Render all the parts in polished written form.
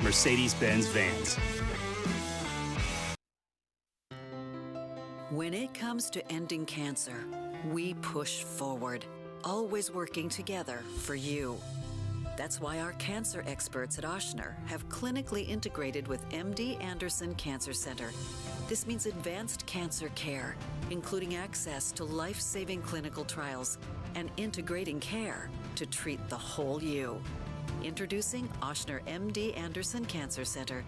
Mercedes-Benz vans. When it comes to ending cancer, we push forward, always working together for you. That's why our cancer experts at Ochsner have clinically integrated with MD Anderson Cancer Center. This means advanced cancer care, including access to life-saving clinical trials and integrating care to treat the whole you. Introducing Ochsner MD Anderson Cancer Center.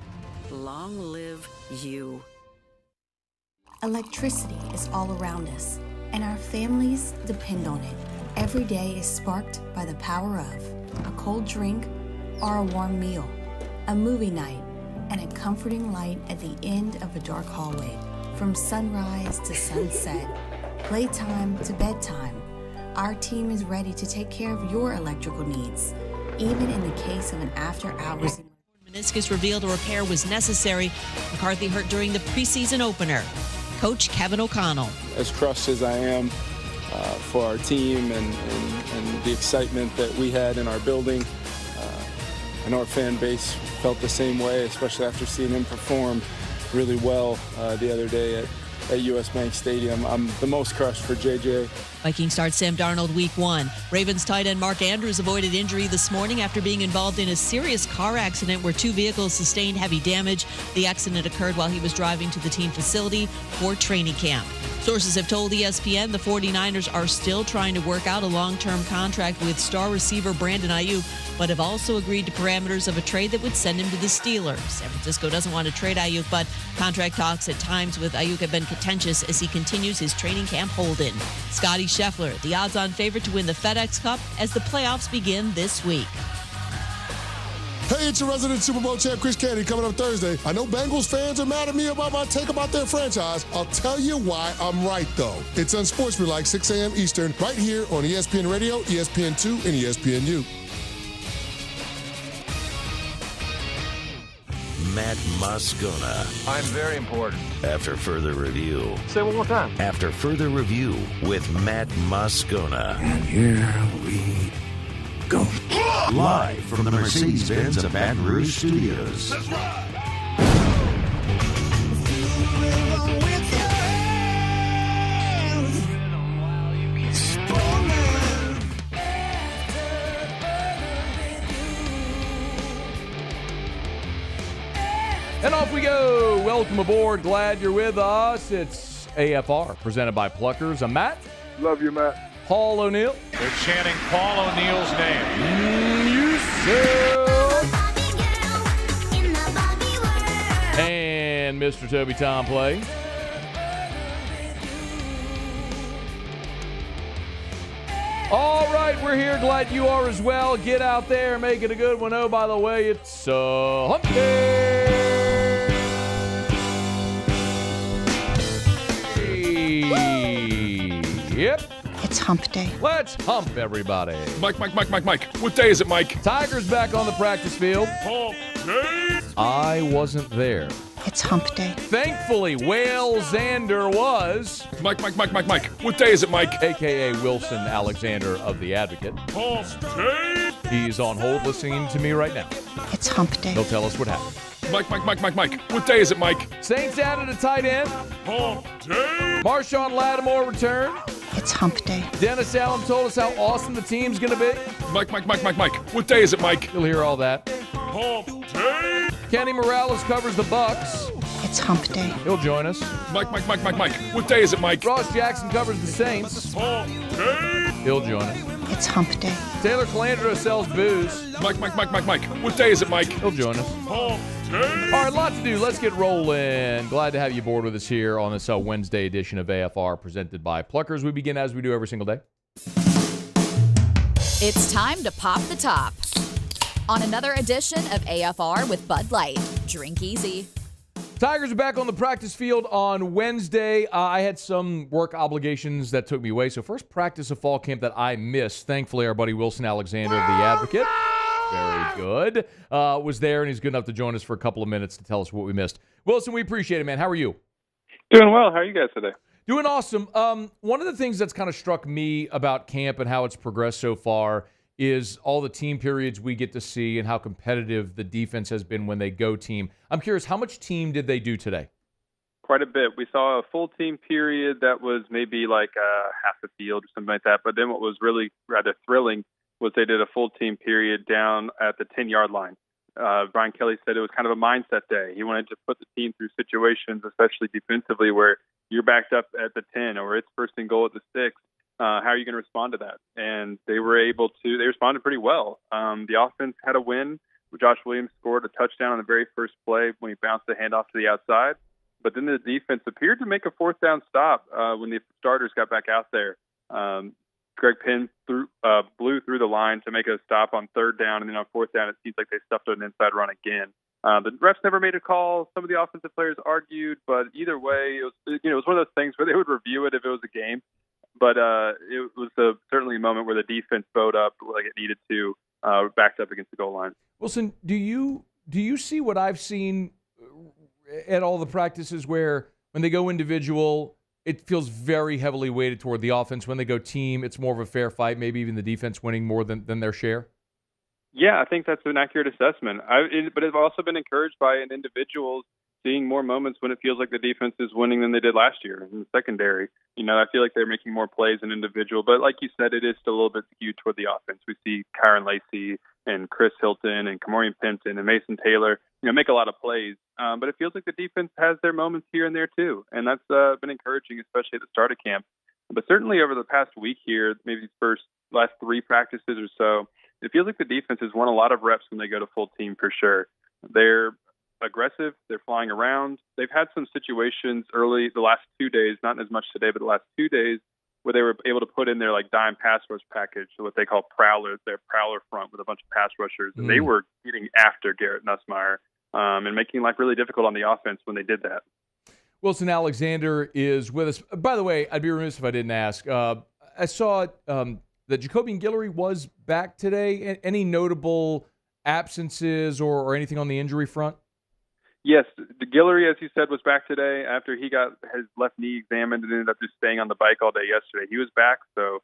Long live you. Electricity is all around us, and our families depend on it. Every day is sparked by the power of a cold drink or a warm meal, a movie night, and a comforting light at the end of a dark hallway. From sunrise to sunset, playtime to bedtime, our team is ready to take care of your electrical needs, even in the case of an after-hours meniscus revealed a repair was necessary. McCarthy hurt during the preseason opener. Coach Kevin O'Connell. As crushed as I am for our team and the excitement that we had in our building, I know our fan base felt the same way, especially after seeing him perform really well the other day at US Bank Stadium. I'm the most crushed for JJ. Vikings start Sam Darnold week 1. Ravens tight end Mark Andrews avoided injury this morning after being involved in a serious car accident where 2 vehicles sustained heavy damage. The accident occurred while he was driving to the team facility for training camp. Sources have told ESPN the 49ers are still trying to work out a long-term contract with star receiver Brandon Ayuk, but have also agreed to parameters of a trade that would send him to the Steelers. San Francisco doesn't want to trade Ayuk, but contract talks at times with Ayuk have been contentious as he continues his training camp hold-in. Scotty Scheffler, the odds-on favorite to win the FedEx Cup as the playoffs begin this week. Hey, it's your resident Super Bowl champ, Chris Candy, coming up Thursday. I know Bengals fans are mad at me about my take about their franchise. I'll tell you why I'm right, though. It's Unsportsmanlike, 6 a.m. Eastern, right here on ESPN Radio, ESPN2, and ESPNU. Matt Moscona. I'm very important. After further review. Say it one more time. After further review with Matt Moscona. And here we go. Live from the Mercedes-Benz of Baton Rouge Studios. That's right. And off we go. Welcome aboard. Glad you're with us. It's AFR presented by Pluckers. I'm Matt. Love you, Matt. Paul O'Neill. They're chanting Paul O'Neill's name. And Mr. Toby Tom Play. All right, we're here. Glad you are as well. Get out there, make it a good one. Oh, by the way, it's hump day. Yep. It's hump day. Let's hump, everybody. Mike. What day is it, Mike? Tigers back on the practice field. Hump day. I wasn't there. It's hump day. Thankfully, Whale Xander was. Mike. What day is it, Mike? A.K.a. Wilson Alexander of The Advocate. Hump day. He's on hold listening to me right now. It's hump day. He'll tell us what happened. Mike. What day is it, Mike? Saints added a tight end. Hump day. Marshawn Lattimore returned. It's hump day. Dennis Allen told us how awesome the team's going to be. Mike. What day is it, Mike? You'll hear all that. Hump day. Kenny Morales covers the Bucks. It's hump day. He'll join us. Mike. What day is it, Mike? Ross Jackson covers the Saints. Hump day. He'll join us. It's hump day. Taylor Calandro sells booze. Mike. What day is it, Mike? He'll join us. Hump day. All right, lot to do. Let's get rolling. Glad to have you aboard with us here on this Wednesday edition of AFR presented by Pluckers. We begin as we do every single day. It's time to pop the top on another edition of AFR with Bud Light. Drink easy. Tigers are back on the practice field on Wednesday. I had some work obligations that took me away. So first practice of fall camp that I missed. Thankfully, our buddy Wilson Alexander of The Advocate, very good, was there, and he's good enough to join us for a couple of minutes to tell us what we missed. Wilson, we appreciate it, man. How are you? Doing well. How are you guys today? Doing awesome. One of the things that's kind of struck me about camp and how it's progressed so far is all the team periods we get to see and how competitive the defense has been when they go team. I'm curious, how much team did they do today? Quite a bit. We saw a full team period that was maybe like half a field or something like that. But then what was really rather thrilling was they did a full team period down at the 10-yard line. Brian Kelly said it was kind of a mindset day. He wanted to put the team through situations, especially defensively, where you're backed up at the 10 or it's first and goal at the 6. How are you going to respond to that? And they responded pretty well. The offense had a win. Josh Williams scored a touchdown on the very first play when he bounced the handoff to the outside. But then the defense appeared to make a fourth down stop when the starters got back out there. Greg Penn blew through the line to make a stop on third down, and then on fourth down, it seems like they stuffed an inside run again. The refs never made a call. Some of the offensive players argued, but either way, it was one of those things where they would review it if it was a game. But it was certainly a moment where the defense bowed up like it needed to, backed up against the goal line. Wilson, do you see what I've seen at all the practices where when they go individual, it feels very heavily weighted toward the offense? When they go team, it's more of a fair fight, maybe even the defense winning more than their share? Yeah, I think that's an accurate assessment. But I've also been encouraged by an individual seeing more moments when it feels like the defense is winning than they did last year in the secondary. I feel like they're making more plays in individual. But like you said, it is still a little bit skewed toward the offense. We see Kyron Lacy and Chris Hilton and Kamorian Pimpton and Mason Taylor, make a lot of plays. But it feels like the defense has their moments here and there too. And that's been encouraging, especially at the start of camp. But certainly over the past week here, maybe these last 3 practices or so, it feels like the defense has won a lot of reps when they go to full team for sure. They're aggressive. They're flying around. They've had some situations early, the last 2 days, not as much today, but the last 2 days, where they were able to put in their dime pass rush package, what they call prowler, their prowler front with a bunch of pass rushers. And they were getting after Garrett Nussmeier and making life really difficult on the offense when they did that. Wilson Alexander is with us. By the way, I'd be remiss if I didn't ask. I saw that Jacobian Guillory was back today. Any notable absences or anything on the injury front? Yes, the Guillory, as you said, was back today after he got his left knee examined and ended up just staying on the bike all day yesterday. He was back, so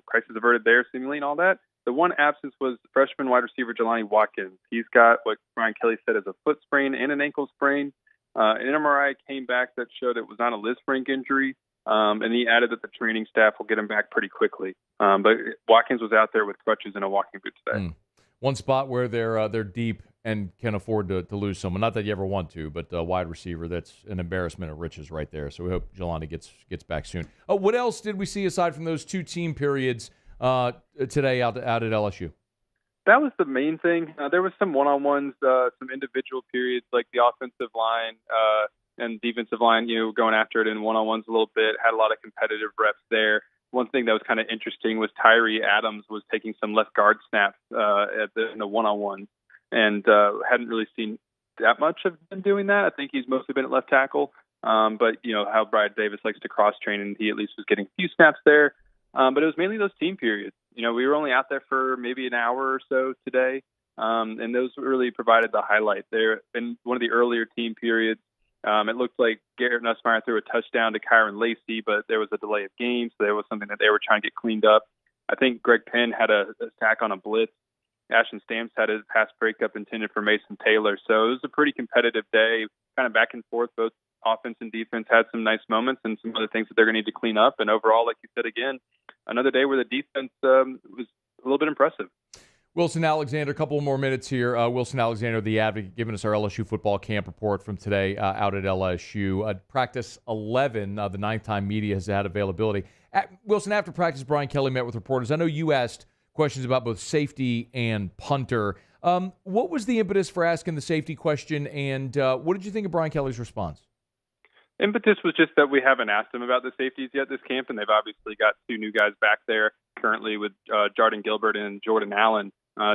crisis averted there seemingly and all that. The one absence was freshman wide receiver Jelani Watkins. He's got what Brian Kelly said is a foot sprain and an ankle sprain. An MRI came back that showed it was not a Lisfranc injury, and he added that the training staff will get him back pretty quickly. But Watkins was out there with crutches and a walking boot today. One spot where they're deep and can afford to lose someone. Not that you ever want to, but a wide receiver, that's an embarrassment of riches right there. So we hope Jelani gets back soon. What else did we see aside from those 2 team periods today out at LSU? That was the main thing. There was some one-on-ones, some individual periods, like the offensive line and defensive line, going after it in one-on-ones a little bit. Had a lot of competitive reps there. One thing that was kind of interesting was Tyree Adams was taking some left guard snaps in the one-on-ones, and hadn't really seen that much of him doing that. I think he's mostly been at left tackle. But how Brad Davis likes to cross-train, and he at least was getting a few snaps there. But it was mainly those team periods. We were only out there for maybe an hour or so today, and those really provided the highlight. There in one of the earlier team periods, it looked like Garrett Nussmeier threw a touchdown to Kyron Lacy, but there was a delay of game, so there was something that they were trying to get cleaned up. I think Greg Penn had a sack on a blitz. Ashton Stamps had a pass breakup intended for Mason Taylor. So it was a pretty competitive day, kind of back and forth. Both offense and defense had some nice moments and some other things that they're going to need to clean up. And overall, like you said again, another day where the defense was a little bit impressive. Wilson Alexander, a couple more minutes here. Wilson Alexander, the Advocate, giving us our LSU football camp report from today out at LSU. Practice 11, the ninth-time media has had availability. Wilson, after practice, Brian Kelly met with reporters. I know you asked questions about both safety and punter. What was the impetus for asking the safety question, and what did you think of Brian Kelly's response? Impetus was just that we haven't asked him about the safeties yet this camp, and they've obviously got 2 new guys back there currently with Jardin Gilbert and Jordan Allen.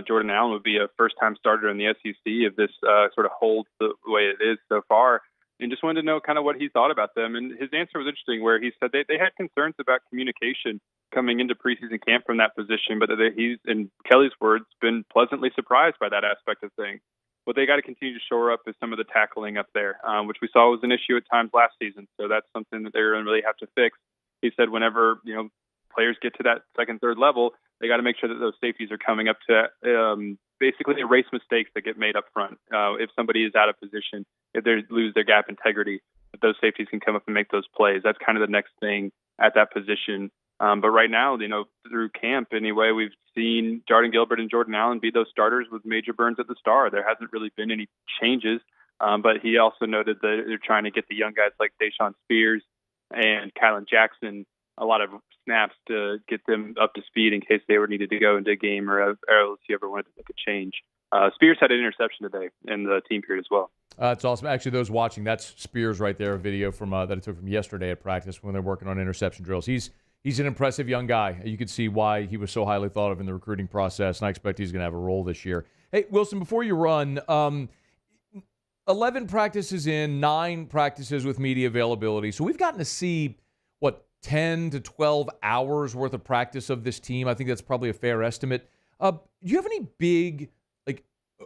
Jordan Allen would be a first-time starter in the SEC if this sort of holds the way it is so far. And just wanted to know kind of what he thought about them. And his answer was interesting, where he said they had concerns about communication coming into preseason camp from that position, but that he's, in Kelly's words, been pleasantly surprised by that aspect of things. What they got to continue to shore up is some of the tackling up there, which we saw was an issue at times last season. So that's something that they're going to really have to fix. He said whenever, players get to that second, third level, they got to make sure that those safeties are coming up to basically erase mistakes that get made up front. If somebody is out of position, if they lose their gap integrity, that those safeties can come up and make those plays. That's kind of the next thing at that position. But right now, through camp anyway, we've seen Jordan Gilbert and Jordan Allen be those starters with Major Burns at the star. There hasn't really been any changes, but he also noted that they're trying to get the young guys like Deshaun Spears and Kylan Jackson a lot of snaps to get them up to speed in case they were needed to go into a game or LSU ever wanted to make a change. Spears had an interception today in the team period as well. That's awesome. Actually, those watching, that's Spears right there, a video from that I took from yesterday at practice when they're working on interception drills. He's an impressive young guy. You can see why he was so highly thought of in the recruiting process, and I expect he's going to have a role this year. Hey, Wilson, before you run, 11 practices in, 9 practices with media availability. So we've gotten to see, 10 to 12 hours worth of practice of this team. I think that's probably a fair estimate. Do you have any big,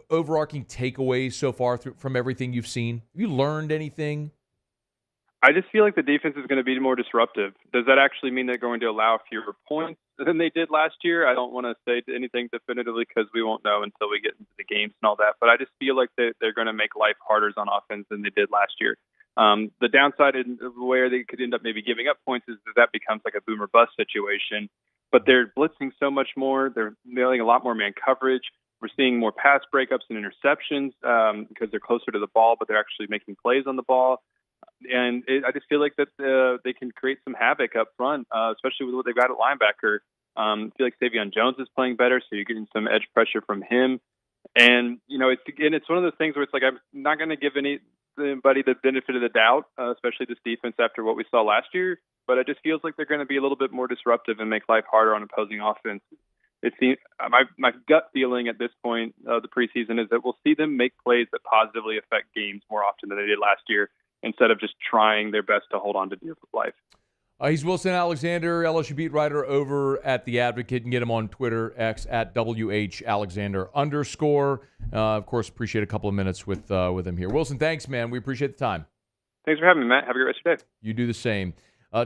overarching takeaways so far from everything you've seen? Have you learned anything? I just feel like the defense is going to be more disruptive. Does that actually mean they're going to allow fewer points than they did last year? I don't want to say anything definitively because we won't know until we get into the games and all that. But I just feel like they're going to make life harder on offense than they did last year. The downside in where they could end up maybe giving up points is that becomes like a boom or bust situation. But they're blitzing so much more. They're nailing a lot more man coverage. We're seeing more pass breakups and interceptions because they're closer to the ball, but they're actually making plays on the ball. And I just feel like that they can create some havoc up front, especially with what they've got at linebacker. I feel like Savion Jones is playing better, so you're getting some edge pressure from him. And, it's one of those things where it's like I'm not going to give anybody the benefit of the doubt, especially this defense after what we saw last year. But it just feels like they're going to be a little bit more disruptive and make life harder on opposing offense. It seems my gut feeling at this point of the preseason is that we'll see them make plays that positively affect games more often than they did last year, instead of just trying their best to hold on to dear life. He's Wilson Alexander, LSU beat writer over at The Advocate. You can get him on Twitter, X, at WHAlexander_. Of course, appreciate a couple of minutes with him here. Wilson, thanks, man. We appreciate the time. Thanks for having me, Matt. Have a great rest of your day. You do the same.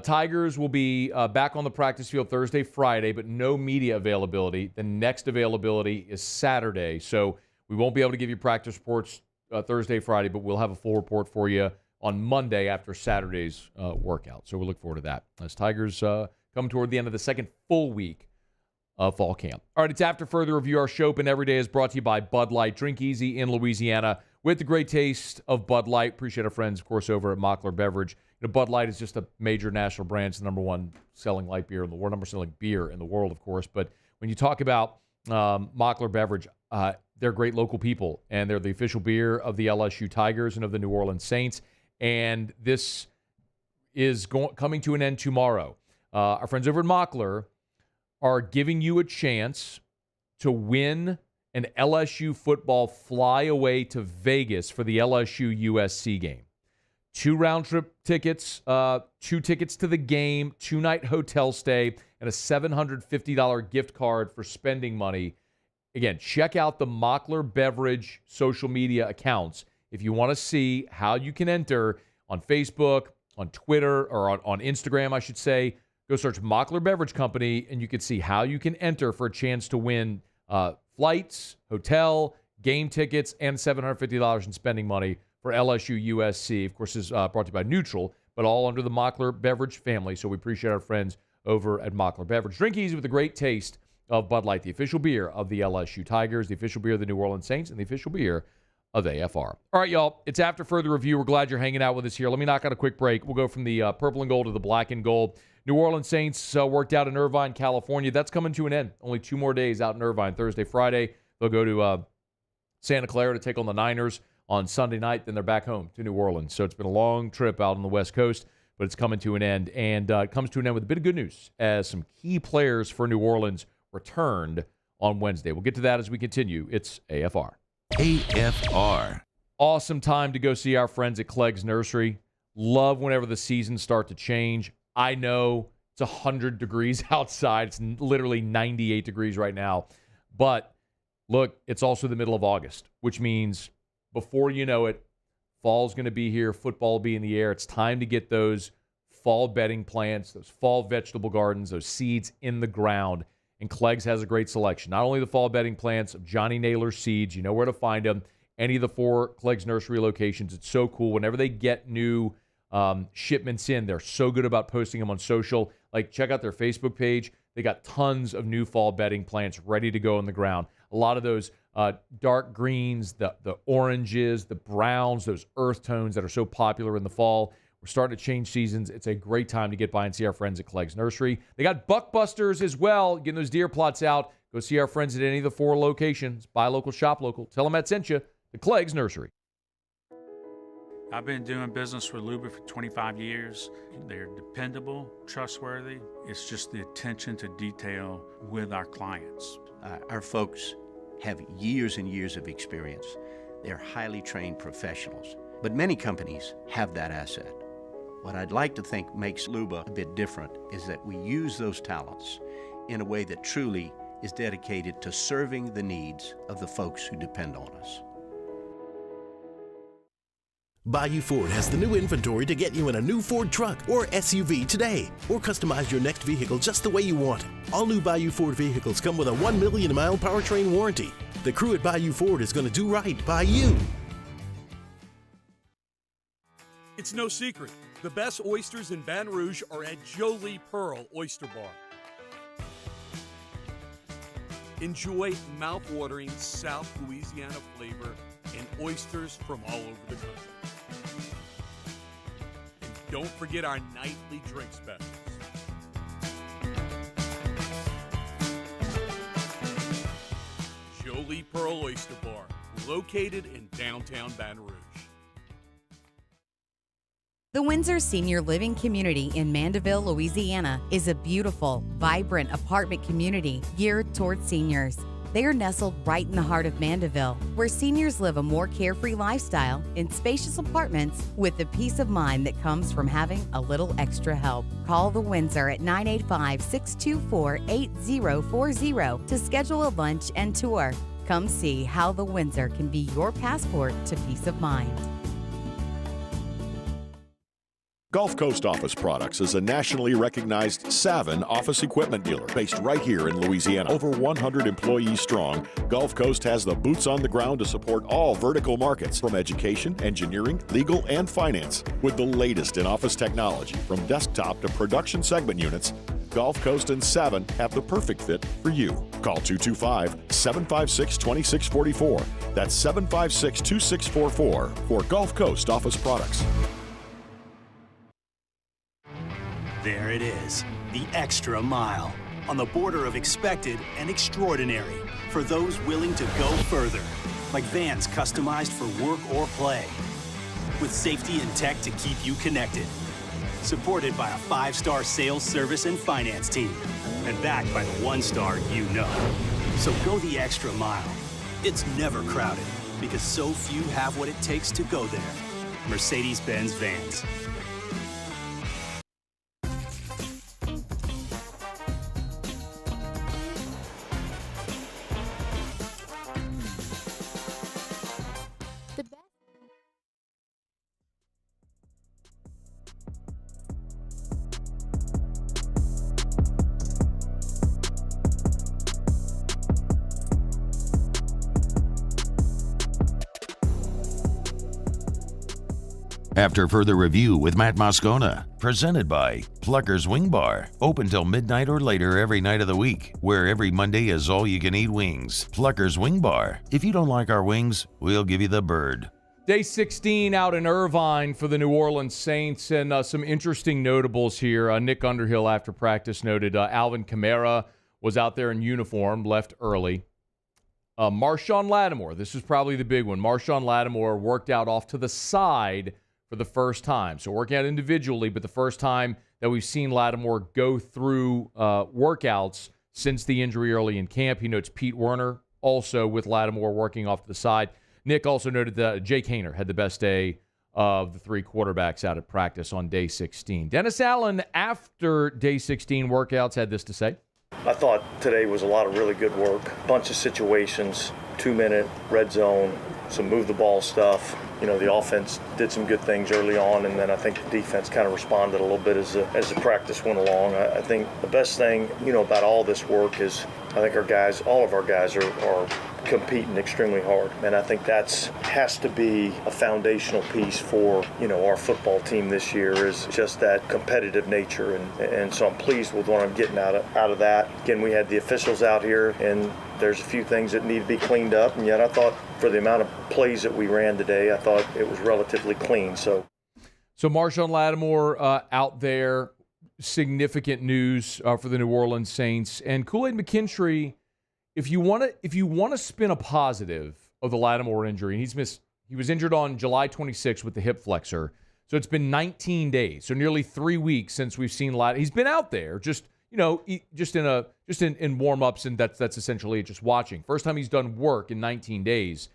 Tigers will be back on the practice field Thursday, Friday, but no media availability. The next availability is Saturday, so we won't be able to give you practice reports Thursday, Friday, but we'll have a full report for you on Monday after Saturday's workout. So we look forward to that as Tigers come toward the end of the second full week of fall camp. All right, it's After Further Review. Our show open every day is brought to you by Bud Light. Drink easy in Louisiana with the great taste of Bud Light. Appreciate our friends, of course, over at Mockler Beverage. Bud Light is just a major national brand. It's the number one selling light beer in the world, number selling beer in the world, of course. But when you talk about Mockler Beverage, they're great local people, and they're the official beer of the LSU Tigers and of the New Orleans Saints. And this is coming to an end tomorrow. Our friends over at Mockler are giving you a chance to win an LSU football flyaway to Vegas for the LSU-USC game. 2 round-trip tickets, 2 tickets to the game, 2-night hotel stay, and a $750 gift card for spending money. Again, check out the Mockler Beverage social media accounts if you want to see how you can enter on Facebook, on Twitter, or on Instagram, I should say. Go search Mockler Beverage Company, and you can see how you can enter for a chance to win flights, hotel, game tickets, and $750 in spending money for LSU USC. Of course, is brought to you by Neutral, but all under the Mockler Beverage family. So we appreciate our friends over at Mockler Beverage. Drink easy with the great taste of Bud Light, the official beer of the LSU Tigers, the official beer of the New Orleans Saints, and the official beer of AFR. All right, y'all, it's After Further Review. We're glad you're hanging out with us here. Let me knock out a quick break. We'll go from the purple and gold to the black and gold. New Orleans Saints worked out in Irvine, California. That's coming to an end. Only 2 more days out in Irvine. Thursday, Friday, they'll go to Santa Clara to take on the Niners on Sunday night. Then they're back home to New Orleans. So it's been a long trip out on the West Coast, but it's coming to an end. And it comes to an end with a bit of good news as some key players for New Orleans returned on Wednesday. We'll get to that as we continue. It's AFR. AFR. Awesome time to go see our friends at Clegg's Nursery. Love whenever the seasons start to change. I know it's 100 degrees outside. It's literally 98 degrees right now. But look, it's also the middle of August, which means before you know it, fall's going to be here. Football will be in the air. It's time to get those fall bedding plants, those fall vegetable gardens, those seeds in the ground. And Clegg's has a great selection. Not only the fall bedding plants of Johnny Naylor's seeds, you know where to find them. Any of the 4 Clegg's nursery locations. It's so cool. Whenever they get new shipments in, they're so good about posting them on social. Like, check out their Facebook page. They got tons of new fall bedding plants ready to go in the ground. A lot of those dark greens, the oranges, the browns, those earth tones that are so popular in the fall. We're starting to change seasons. It's a great time to get by and see our friends at Clegg's Nursery. They got Buckbusters as well, getting those deer plots out. Go see our friends at any of the 4 locations. Buy local, shop local. Tell them I sent you. The Clegg's Nursery. I've been doing business with Luba for 25 years. They're dependable, trustworthy. It's just the attention to detail with our clients. Our folks have years and years of experience. They're highly trained professionals, but many companies have that asset. What I'd like to think makes Luba a bit different is that we use those talents in a way that truly is dedicated to serving the needs of the folks who depend on us. Bayou Ford has the new inventory to get you in a new Ford truck or SUV today, or customize your next vehicle just the way you want it. All new Bayou Ford vehicles come with a 1 million mile powertrain warranty. The crew at Bayou Ford is going to do right by you. It's no secret, the best oysters in Baton Rouge are at Jolie Pearl Oyster Bar. Enjoy mouth-watering South Louisiana flavor and oysters from all over the country. And don't forget our nightly drink specials. Jolie Pearl Oyster Bar, located in downtown Baton Rouge. The Windsor Senior Living Community in Mandeville, Louisiana is a beautiful, vibrant apartment community geared toward seniors. They are nestled right in the heart of Mandeville, where seniors live a more carefree lifestyle in spacious apartments with the peace of mind that comes from having a little extra help. Call the Windsor at 985-624-8040 to schedule a lunch and tour. Come see how the Windsor can be your passport to peace of mind. Gulf Coast Office Products is a nationally recognized Savin office equipment dealer based right here in Louisiana. Over 100 employees strong, Gulf Coast has the boots on the ground to support all vertical markets, from education, engineering, legal, and finance. With the latest in office technology, from desktop to production segment units, Gulf Coast and Savin have the perfect fit for you. Call 225-756-2644. That's 756-2644 for Gulf Coast Office Products. There it is, the extra mile, on the border of expected and extraordinary, for those willing to go further, like vans customized for work or play, with safety and tech to keep you connected, supported by a 5-star sales, service, and finance team, and backed by the 1-star you know. So go the extra mile. It's never crowded, because so few have what it takes to go there. Mercedes-Benz Vans. After further review with Matt Moscona, presented by Plucker's Wing Bar, open till midnight or later every night of the week, where every Monday is all-you-can-eat wings. Plucker's Wing Bar. If you don't like our wings, we'll give you the bird. Day 16 out in Irvine for the New Orleans Saints, and some interesting notables here. Nick Underhill, after practice, noted Alvin Kamara was out there in uniform, left early. Marshawn Lattimore, this is probably the big one. Marshawn Lattimore worked out off to the side for the first time. So working out individually, but the first time that we've seen Lattimore go through workouts since the injury early in camp. He notes Pete Werner also with Lattimore working off to the side. Nick also noted that Jake Haener had the best day of the 3 quarterbacks out at practice on day 16. Dennis Allen, after day 16 workouts, had this to say. I thought today was a lot of really good work. Bunch of situations, 2-minute, red zone, some move the ball stuff. The offense did some good things early on, and then I think the defense kind of responded a little bit as the practice went along. I think the best thing, about all this work is I think all of our guys are competing extremely hard, and I think has to be a foundational piece for our football team this year, is just that competitive nature, and so I'm pleased with what I'm getting out of that. Again, we had the officials out here, and there's a few things that need to be cleaned up, and yet I thought for the amount of plays that we ran today, I thought it was relatively clean. So Marshawn Lattimore out there, significant news for the New Orleans Saints, and Kool-Aid McKinstry. If you want to spin a positive of the Lattimore injury, and he was injured on July 26th with the hip flexor, so it's been 19 days, so nearly 3 weeks since we've seen Lattimore. He's been out there, just in warm-ups, and that's essentially it, just watching. First time he's done work in 19 days.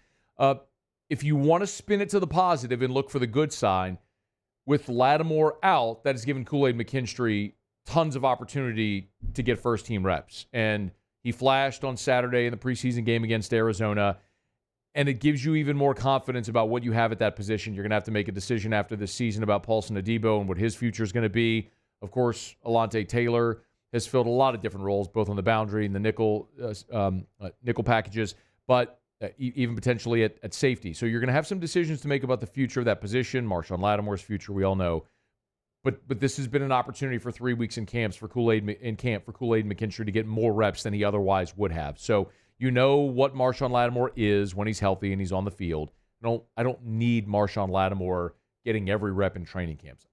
If you want to spin it to the positive and look for the good sign, with Lattimore out, that has given Kool-Aid McKinstry tons of opportunity to get first-team reps, and he flashed on Saturday in the preseason game against Arizona, and it gives you even more confidence about what you have at that position. You're going to have to make a decision after this season about Paulson Adebo and what his future is going to be. Of course, Alontae Taylor has filled a lot of different roles, both on the boundary and the nickel packages, but even potentially at safety. So you're going to have some decisions to make about the future of that position. Marshawn Lattimore's future, we all know. But this has been an opportunity for 3 weeks in camp for Kool-Aid McKinstry to get more reps than he otherwise would have. So you know what Marshawn Lattimore is when he's healthy and he's on the field. I don't need Marshawn Lattimore getting every rep in training camps.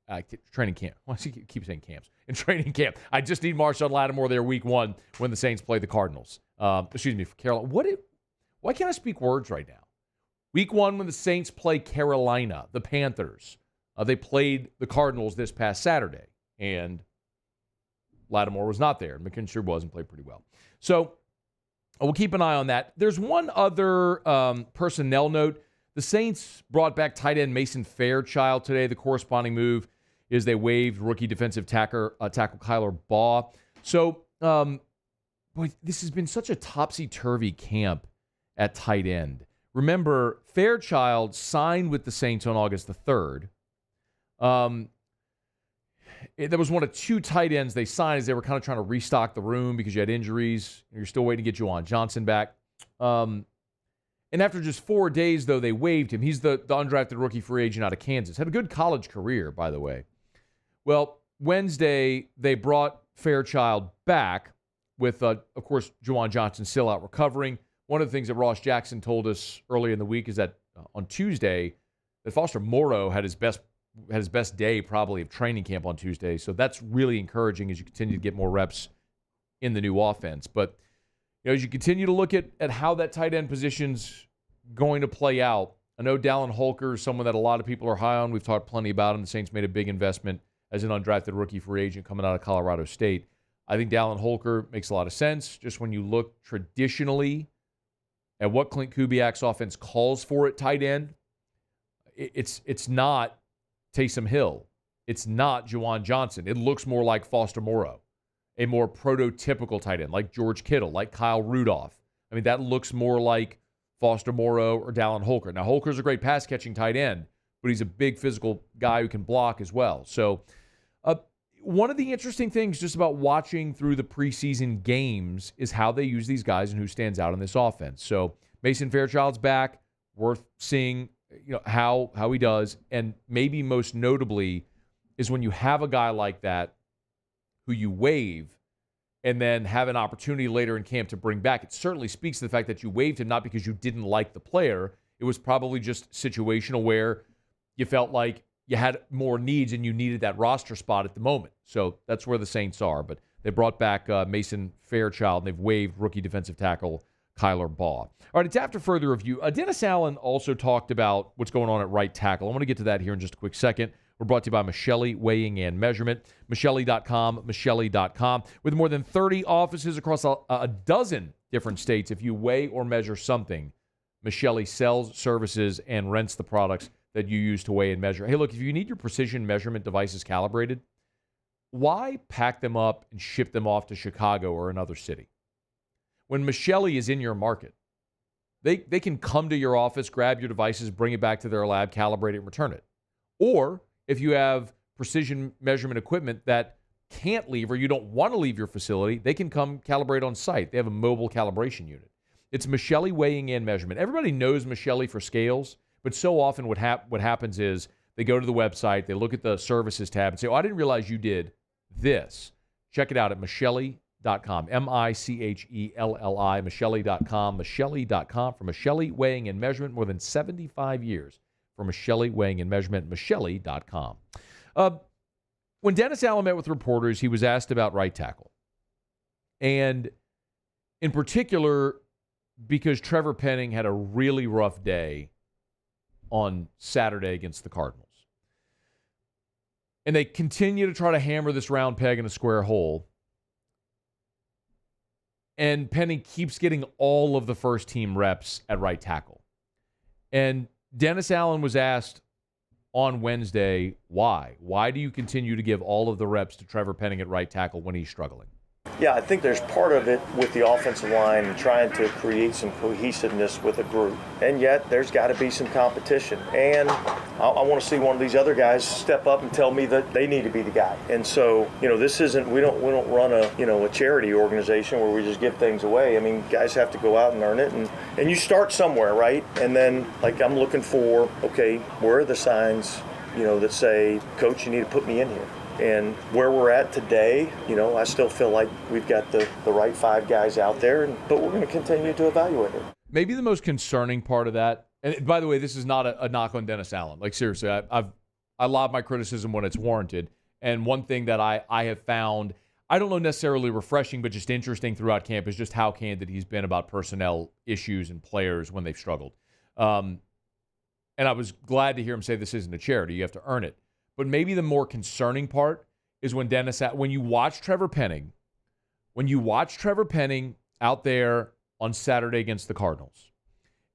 Training camp. Why do you keep saying camps? In training camp. I just need Marshawn Lattimore there week 1 when the Saints play the Cardinals. For Carolina. Why can't I speak words right now? Week 1 when the Saints play Carolina, the Panthers. They played the Cardinals this past Saturday, and Lattimore was not there. McKinstry was and played pretty well. So we'll keep an eye on that. There's one other personnel note. The Saints brought back tight end Mason Fairchild today. The corresponding move is they waived rookie defensive tackle Kyler Baugh. So this has been such a topsy-turvy camp at tight end. Remember, Fairchild signed with the Saints on August the 3rd. There was one of 2 tight ends they signed as they were kind of trying to restock the room because you had injuries. You're still waiting to get Juwan Johnson back. And after just 4 days, though, they waived him. He's the undrafted rookie free agent out of Kansas. Had a good college career, by the way. Well, Wednesday, they brought Fairchild back with, of course, Juwan Johnson still out recovering. One of the things that Ross Jackson told us early in the week is that on Tuesday, that Foster Moreau had his best day probably of training camp on Tuesday. So that's really encouraging as you continue to get more reps in the new offense. But as you continue to look at how that tight end position's going to play out, I know Dallin Holker is someone that a lot of people are high on. We've talked plenty about him. The Saints made a big investment as an undrafted rookie free agent coming out of Colorado State. I think Dallin Holker makes a lot of sense. Just when you look traditionally at what Clint Kubiak's offense calls for at tight end, it's not Taysom Hill. It's not Juwan Johnson. It looks more like Foster Moreau, a more prototypical tight end, like George Kittle, like Kyle Rudolph. I mean, that looks more like Foster Moreau or Dallin Holker. Now, Holker's a great pass-catching tight end, but he's a big physical guy who can block as well. So one of the interesting things just about watching through the preseason games is how they use these guys and who stands out in this offense. So Mason Fairchild's back, worth seeing how he does. And maybe most notably is when you have a guy like that who you waive and then have an opportunity later in camp to bring back. It certainly speaks to the fact that you waived him not because you didn't like the player. It was probably just situational where you felt like you had more needs and you needed that roster spot at the moment. So that's where the Saints are. But they brought back Mason Fairchild, and they've waived rookie defensive tackle Kyler Baugh. All right, it's after further review. Dennis Allen also talked about what's going on at right tackle. I want to get to that here in just a quick second. We're brought to you by Michelli Weighing and Measurement. Michelli.com. With more than 30 offices across a dozen different states, if you weigh or measure something, Michelli sells, services, and rents the products that you use to weigh and measure. Hey, look, if you need your precision measurement devices calibrated, why pack them up and ship them off to Chicago or another city? When Michelli is in your market, They can come to your office, grab your devices, bring it back to their lab, calibrate it, and return it. Or if you have precision measurement equipment that can't leave or you don't want to leave your facility, they can come calibrate on site. They have a mobile calibration unit. It's Michelli weighing in measurement. Everybody knows Michelli for scales, but so often what happens is they go to the website, they look at the services tab and say, I didn't realize you did this. Check it out at Michelli.com, Michelli, Michelli.com, Michelli.com for Michelli weighing and measurement, more than 75 years for Michelli weighing and measurement, Michelli.com. When Dennis Allen met with reporters, he was asked about right tackle. And in particular, because Trevor Penning had a really rough day on Saturday against the Cardinals. And they continue to try to hammer this round peg in a square hole. And Penning keeps getting all of the first team reps at right tackle. And Dennis Allen was asked on Wednesday, why? Why do you continue to give all of the reps to Trevor Penning at right tackle when he's struggling? Yeah, I think there's part of it with the offensive line and trying to create some cohesiveness with a group. And yet, there's got to be some competition. And I want to see one of these other guys step up and tell me that they need to be the guy. And so, this isn't, we don't run a charity organization where we just give things away. I mean, guys have to go out and earn it. And you start somewhere, right? And then, I'm looking for, okay, where are the signs, that say, Coach, you need to put me in here. And where we're at today, I still feel like we've got the right 5 guys out there, but we're going to continue to evaluate it. Maybe the most concerning part of that, and by the way, this is not a knock on Dennis Allen. Seriously, I lob my criticism when it's warranted. And one thing that I have found, I don't know necessarily refreshing, but just interesting throughout camp is just how candid he's been about personnel issues and players when they've struggled. And I was glad to hear him say this isn't a charity. You have to earn it. But maybe the more concerning part is when you watch Trevor Penning out there on Saturday against the Cardinals,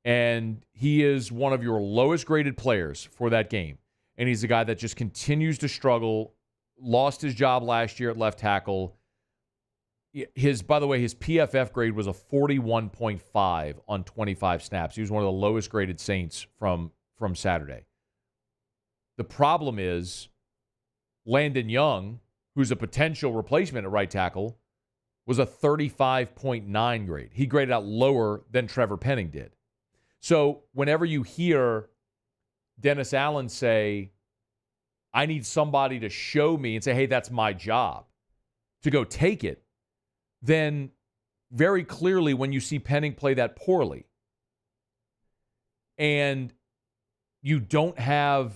and he is one of your lowest graded players for that game, and he's a guy that just continues to struggle, lost his job last year at left tackle. By the way, his PFF grade was a 41.5 on 25 snaps. He was one of the lowest graded Saints from Saturday. The problem is Landon Young, who's a potential replacement at right tackle, was a 35.9 grade. He graded out lower than Trevor Penning did. So whenever you hear Dennis Allen say, I need somebody to show me and say, hey, that's my job, to go take it, then very clearly when you see Penning play that poorly and you don't have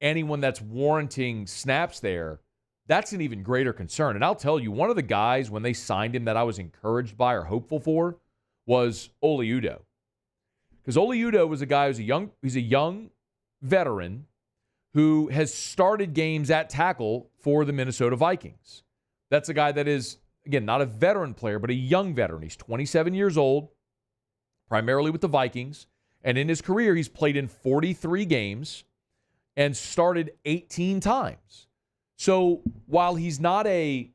anyone that's warranting snaps there, that's an even greater concern. And I'll tell you, one of the guys when they signed him that I was encouraged by or hopeful for was Oli Udoh. Because Oli Udoh was a guy he's a young veteran who has started games at tackle for the Minnesota Vikings. That's a guy that is, again, not a veteran player, but a young veteran. He's 27 years old, primarily with the Vikings. And in his career, he's played in 43 games and started 18 times. So while he's not a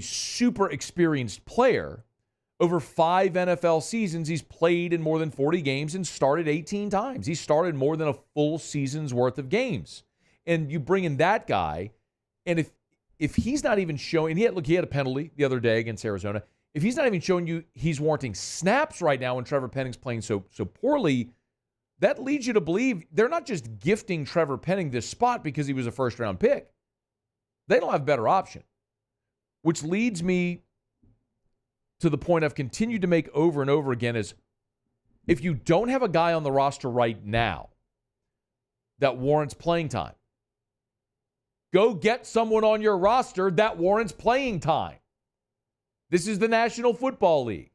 super experienced player, over 5 NFL seasons, he's played in more than 40 games and started 18 times. He started more than a full season's worth of games. And you bring in that guy, and if he's not even showing, he had a penalty the other day against Arizona. If he's not even showing you he's warranting snaps right now when Trevor Penning's playing so poorly, that leads you to believe they're not just gifting Trevor Penning this spot because he was a first-round pick. They don't have a better option, which leads me to the point I've continued to make over and over again is if you don't have a guy on the roster right now that warrants playing time, go get someone on your roster that warrants playing time. This is the National Football League.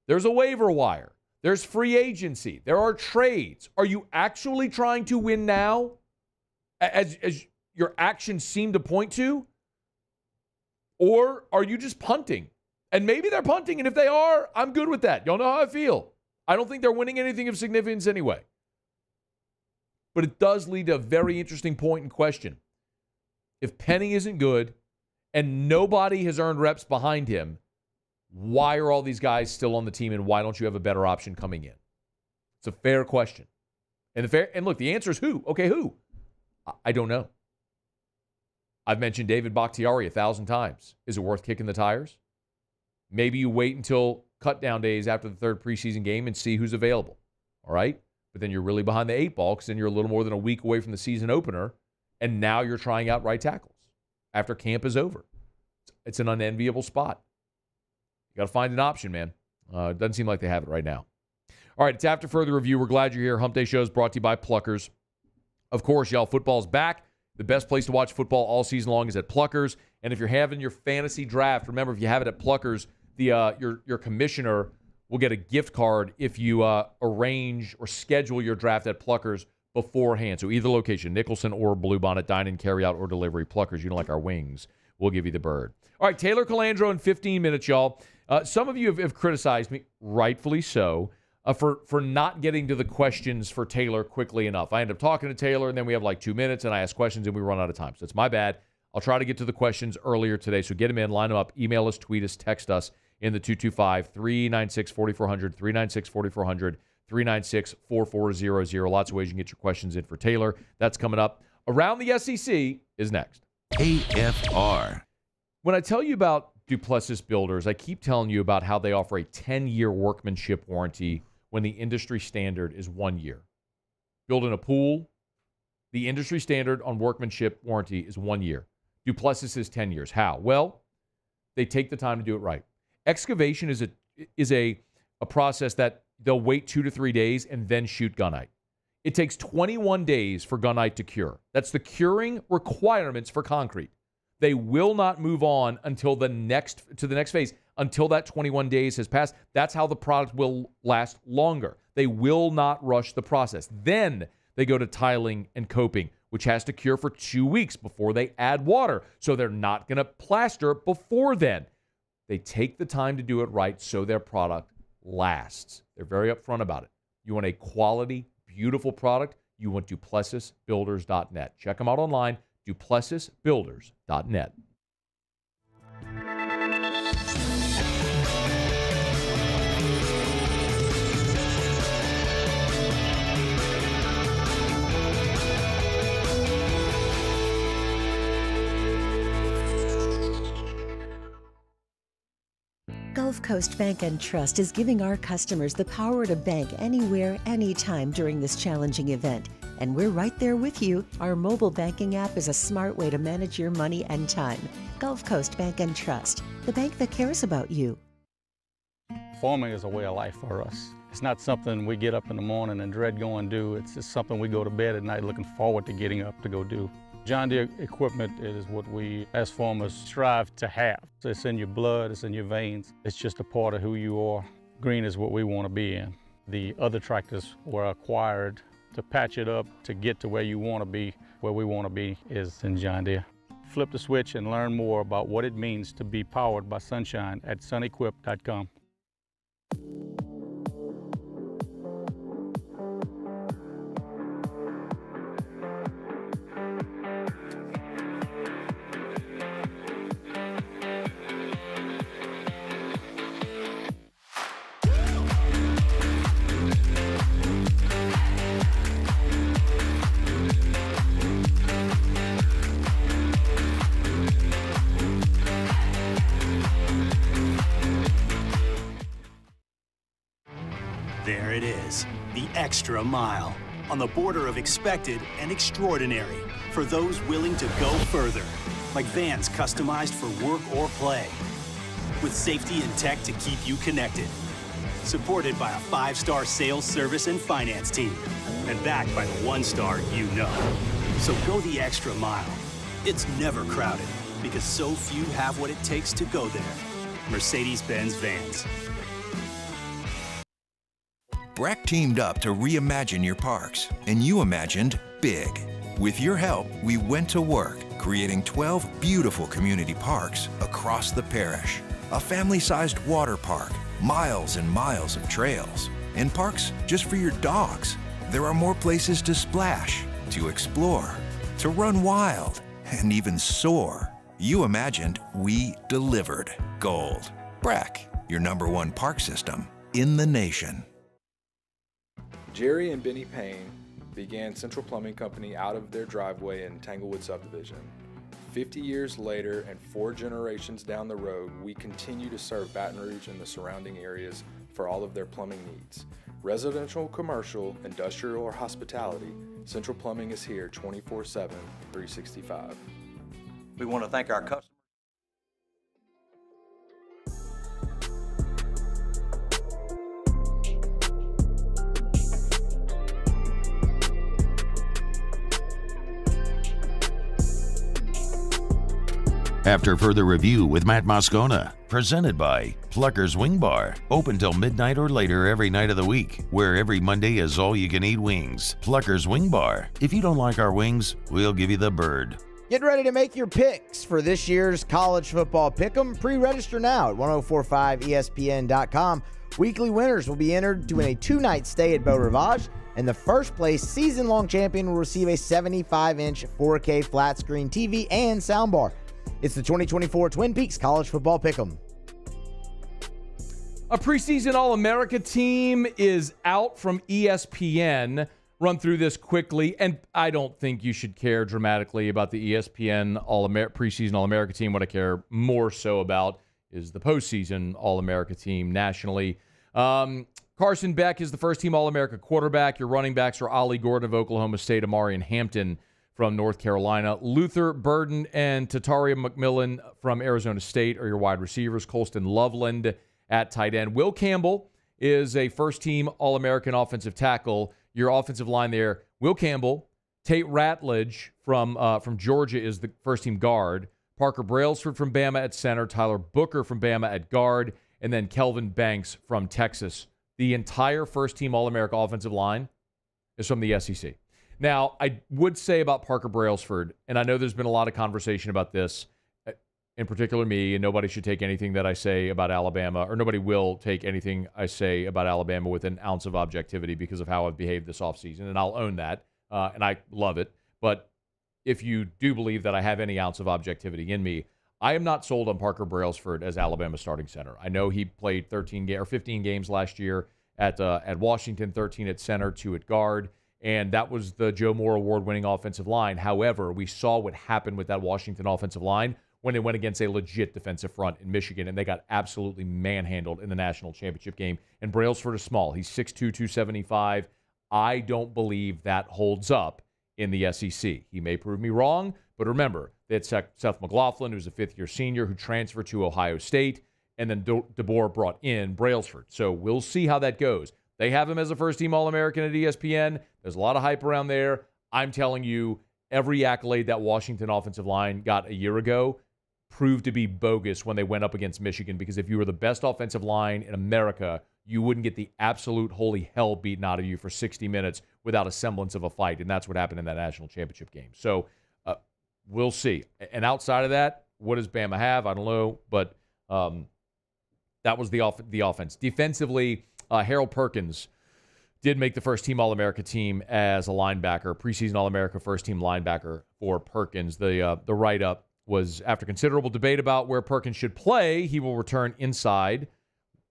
There's a waiver wire. There's free agency. There are trades. Are you actually trying to win now, as your actions seem to point to? Or are you just punting? And maybe they're punting, and if they are, I'm good with that. Y'all know how I feel. I don't think they're winning anything of significance anyway. But it does lead to a very interesting point and question. If Penning isn't good and nobody has earned reps behind him, why are all these guys still on the team, and why don't you have a better option coming in? It's a fair question. And look, the answer is who? Okay, who? I don't know. I've mentioned David Bakhtiari 1,000 times. Is it worth kicking the tires? Maybe you wait until cut-down days after the third preseason game and see who's available, all right? But then you're really behind the 8 ball because then you're a little more than a week away from the season opener, and now you're trying out right tackles after camp is over. It's an unenviable spot. You got to find an option, man. It doesn't seem like they have it right now. All right, it's After Further Review. We're glad you're here. Hump Day Show is brought to you by Pluckers. Of course, y'all, football's back. The best place to watch football all season long is at Pluckers. And if you're having your fantasy draft, remember, if you have it at Pluckers, your commissioner will get a gift card if you arrange or schedule your draft at Pluckers beforehand. So either location, Nicholson or Bluebonnet, dine-in, carry-out, or delivery. Pluckers, you don't like our wings, we'll give you the bird. All right, Taylor Calandro in 15 minutes, y'all. Some of you have criticized me, rightfully so, for not getting to the questions for Taylor quickly enough. I end up talking to Taylor, and then we have like 2 minutes, and I ask questions, and we run out of time. So it's my bad. I'll try to get to the questions earlier today. So get them in, line them up, email us, tweet us, text us in the 225-396-4400, 396-4400, 396-4400. Lots of ways you can get your questions in for Taylor. That's coming up. Around the SEC is next. AFR. When I tell you about Duplessis Builders, I keep telling you about how they offer a 10-year workmanship warranty when the industry standard is 1 year. Building a pool, the industry standard on workmanship warranty is 1 year. Duplessis is 10 years. How? Well, they take the time to do it right. Excavation is a process that they'll wait 2 to 3 days and then shoot gunite. It takes 21 days for gunite to cure. That's the curing requirements for concrete. They will not move on until the next phase, until that 21 days has passed. That's how the product will last longer. They will not rush the process. Then they go to tiling and coping, which has to cure for 2 weeks before they add water. So they're not going to plaster before then. They take the time to do it right so their product lasts. They're very upfront about it. You want a quality, beautiful product, you want DuplessisBuilders.net. Check them out online, DuplessisBuilders.net. Gulf Coast Bank and Trust is giving our customers the power to bank anywhere, anytime during this challenging event. And we're right there with you. Our mobile banking app is a smart way to manage your money and time. Gulf Coast Bank and Trust, the bank that cares about you. Farming is a way of life for us. It's not something we get up in the morning and dread going do. It's just something we go to bed at night looking forward to getting up to go do. John Deere equipment is what we as farmers strive to have. So it's in your blood, it's in your veins. It's just a part of who you are. Green is what we want to be in. The other tractors were acquired to patch it up to get to where you want to be. Where we want to be is in John Deere. Flip the switch and learn more about what it means to be powered by sunshine at sunequip.com. There it is, the extra mile, on the border of expected and extraordinary, for those willing to go further, like vans customized for work or play, with safety and tech to keep you connected, supported by a 5-star sales, service, and finance team, and backed by the 1-star you know. So go the extra mile. It's never crowded, because so few have what it takes to go there. Mercedes-Benz Vans. Breck teamed up to reimagine your parks, and you imagined big. With your help, we went to work, creating 12 beautiful community parks across the parish. A family-sized water park, miles and miles of trails, and parks just for your dogs. There are more places to splash, to explore, to run wild, and even soar. You imagined, we delivered. Gold. Breck, your #1 park system in the nation. Jerry and Benny Payne began Central Plumbing Company out of their driveway in Tanglewood subdivision. 50 years later and 4 generations down the road, we continue to serve Baton Rouge and the surrounding areas for all of their plumbing needs. Residential, commercial, industrial, or hospitality, Central Plumbing is here 24/7, 365. We want to thank our customers. After further review with Matt Moscona, presented by Plucker's Wing Bar, open till midnight or later every night of the week, where every Monday is all-you-can-eat wings. Plucker's Wing Bar. If you don't like our wings, we'll give you the bird. Get ready to make your picks for this year's college football pick'em. Pre-register now at 1045ESPN.com. Weekly winners will be entered to win a 2-night stay at Beau Rivage, and the first place season-long champion will receive a 75-inch 4K flat-screen TV and soundbar. It's the 2024 Twin Peaks College Football Pick'em. A preseason All-America team is out from ESPN. Run through this quickly, and I don't think you should care dramatically about the ESPN preseason All-America team. What I care more so about is the postseason All-America team nationally. Carson Beck is the first-team All-America quarterback. Your running backs are Ollie Gordon of Oklahoma State, Amari Hampton from North Carolina. Luther Burden and Tataria McMillan from Arizona State are your wide receivers. Colston Loveland at tight end. Will Campbell is a first-team All-American offensive tackle. Your offensive line there, Will Campbell. Tate Ratledge from Georgia is the first-team guard. Parker Brailsford from Bama at center. Tyler Booker from Bama at guard. And then Kelvin Banks from Texas. The entire first-team All-America offensive line is from the SEC. Now, I would say about Parker Brailsford, and I know there's been a lot of conversation about this, in particular me, and nobody should take anything that I say about Alabama, or nobody will take anything I say about Alabama with an ounce of objectivity because of how I've behaved this offseason, and I'll own that, and I love it. But if you do believe that I have any ounce of objectivity in me, I am not sold on Parker Brailsford as Alabama's starting center. I know he played 15 games last year at Washington, 13 at center, 2 at guard. And that was the Joe Moore award-winning offensive line. However, we saw what happened with that Washington offensive line when they went against a legit defensive front in Michigan, and they got absolutely manhandled in the national championship game. And Brailsford is small. He's 6'2", 275. I don't believe that holds up in the SEC. He may prove me wrong, but remember, they had Seth McLaughlin, who's a fifth-year senior, who transferred to Ohio State, and then DeBoer brought in Brailsford. So we'll see how that goes. They have him as a first-team All-American at ESPN. There's a lot of hype around there. I'm telling you, every accolade that Washington offensive line got a year ago proved to be bogus when they went up against Michigan, because if you were the best offensive line in America, you wouldn't get the absolute holy hell beaten out of you for 60 minutes without a semblance of a fight, and that's what happened in that national championship game. So we'll see. And outside of that, what does Bama have? I don't know, but that was the offense. Defensively, Harold Perkins did make the first-team All-America team as a linebacker, preseason All-America first-team linebacker for Perkins. The write-up was, after considerable debate about where Perkins should play, he will return inside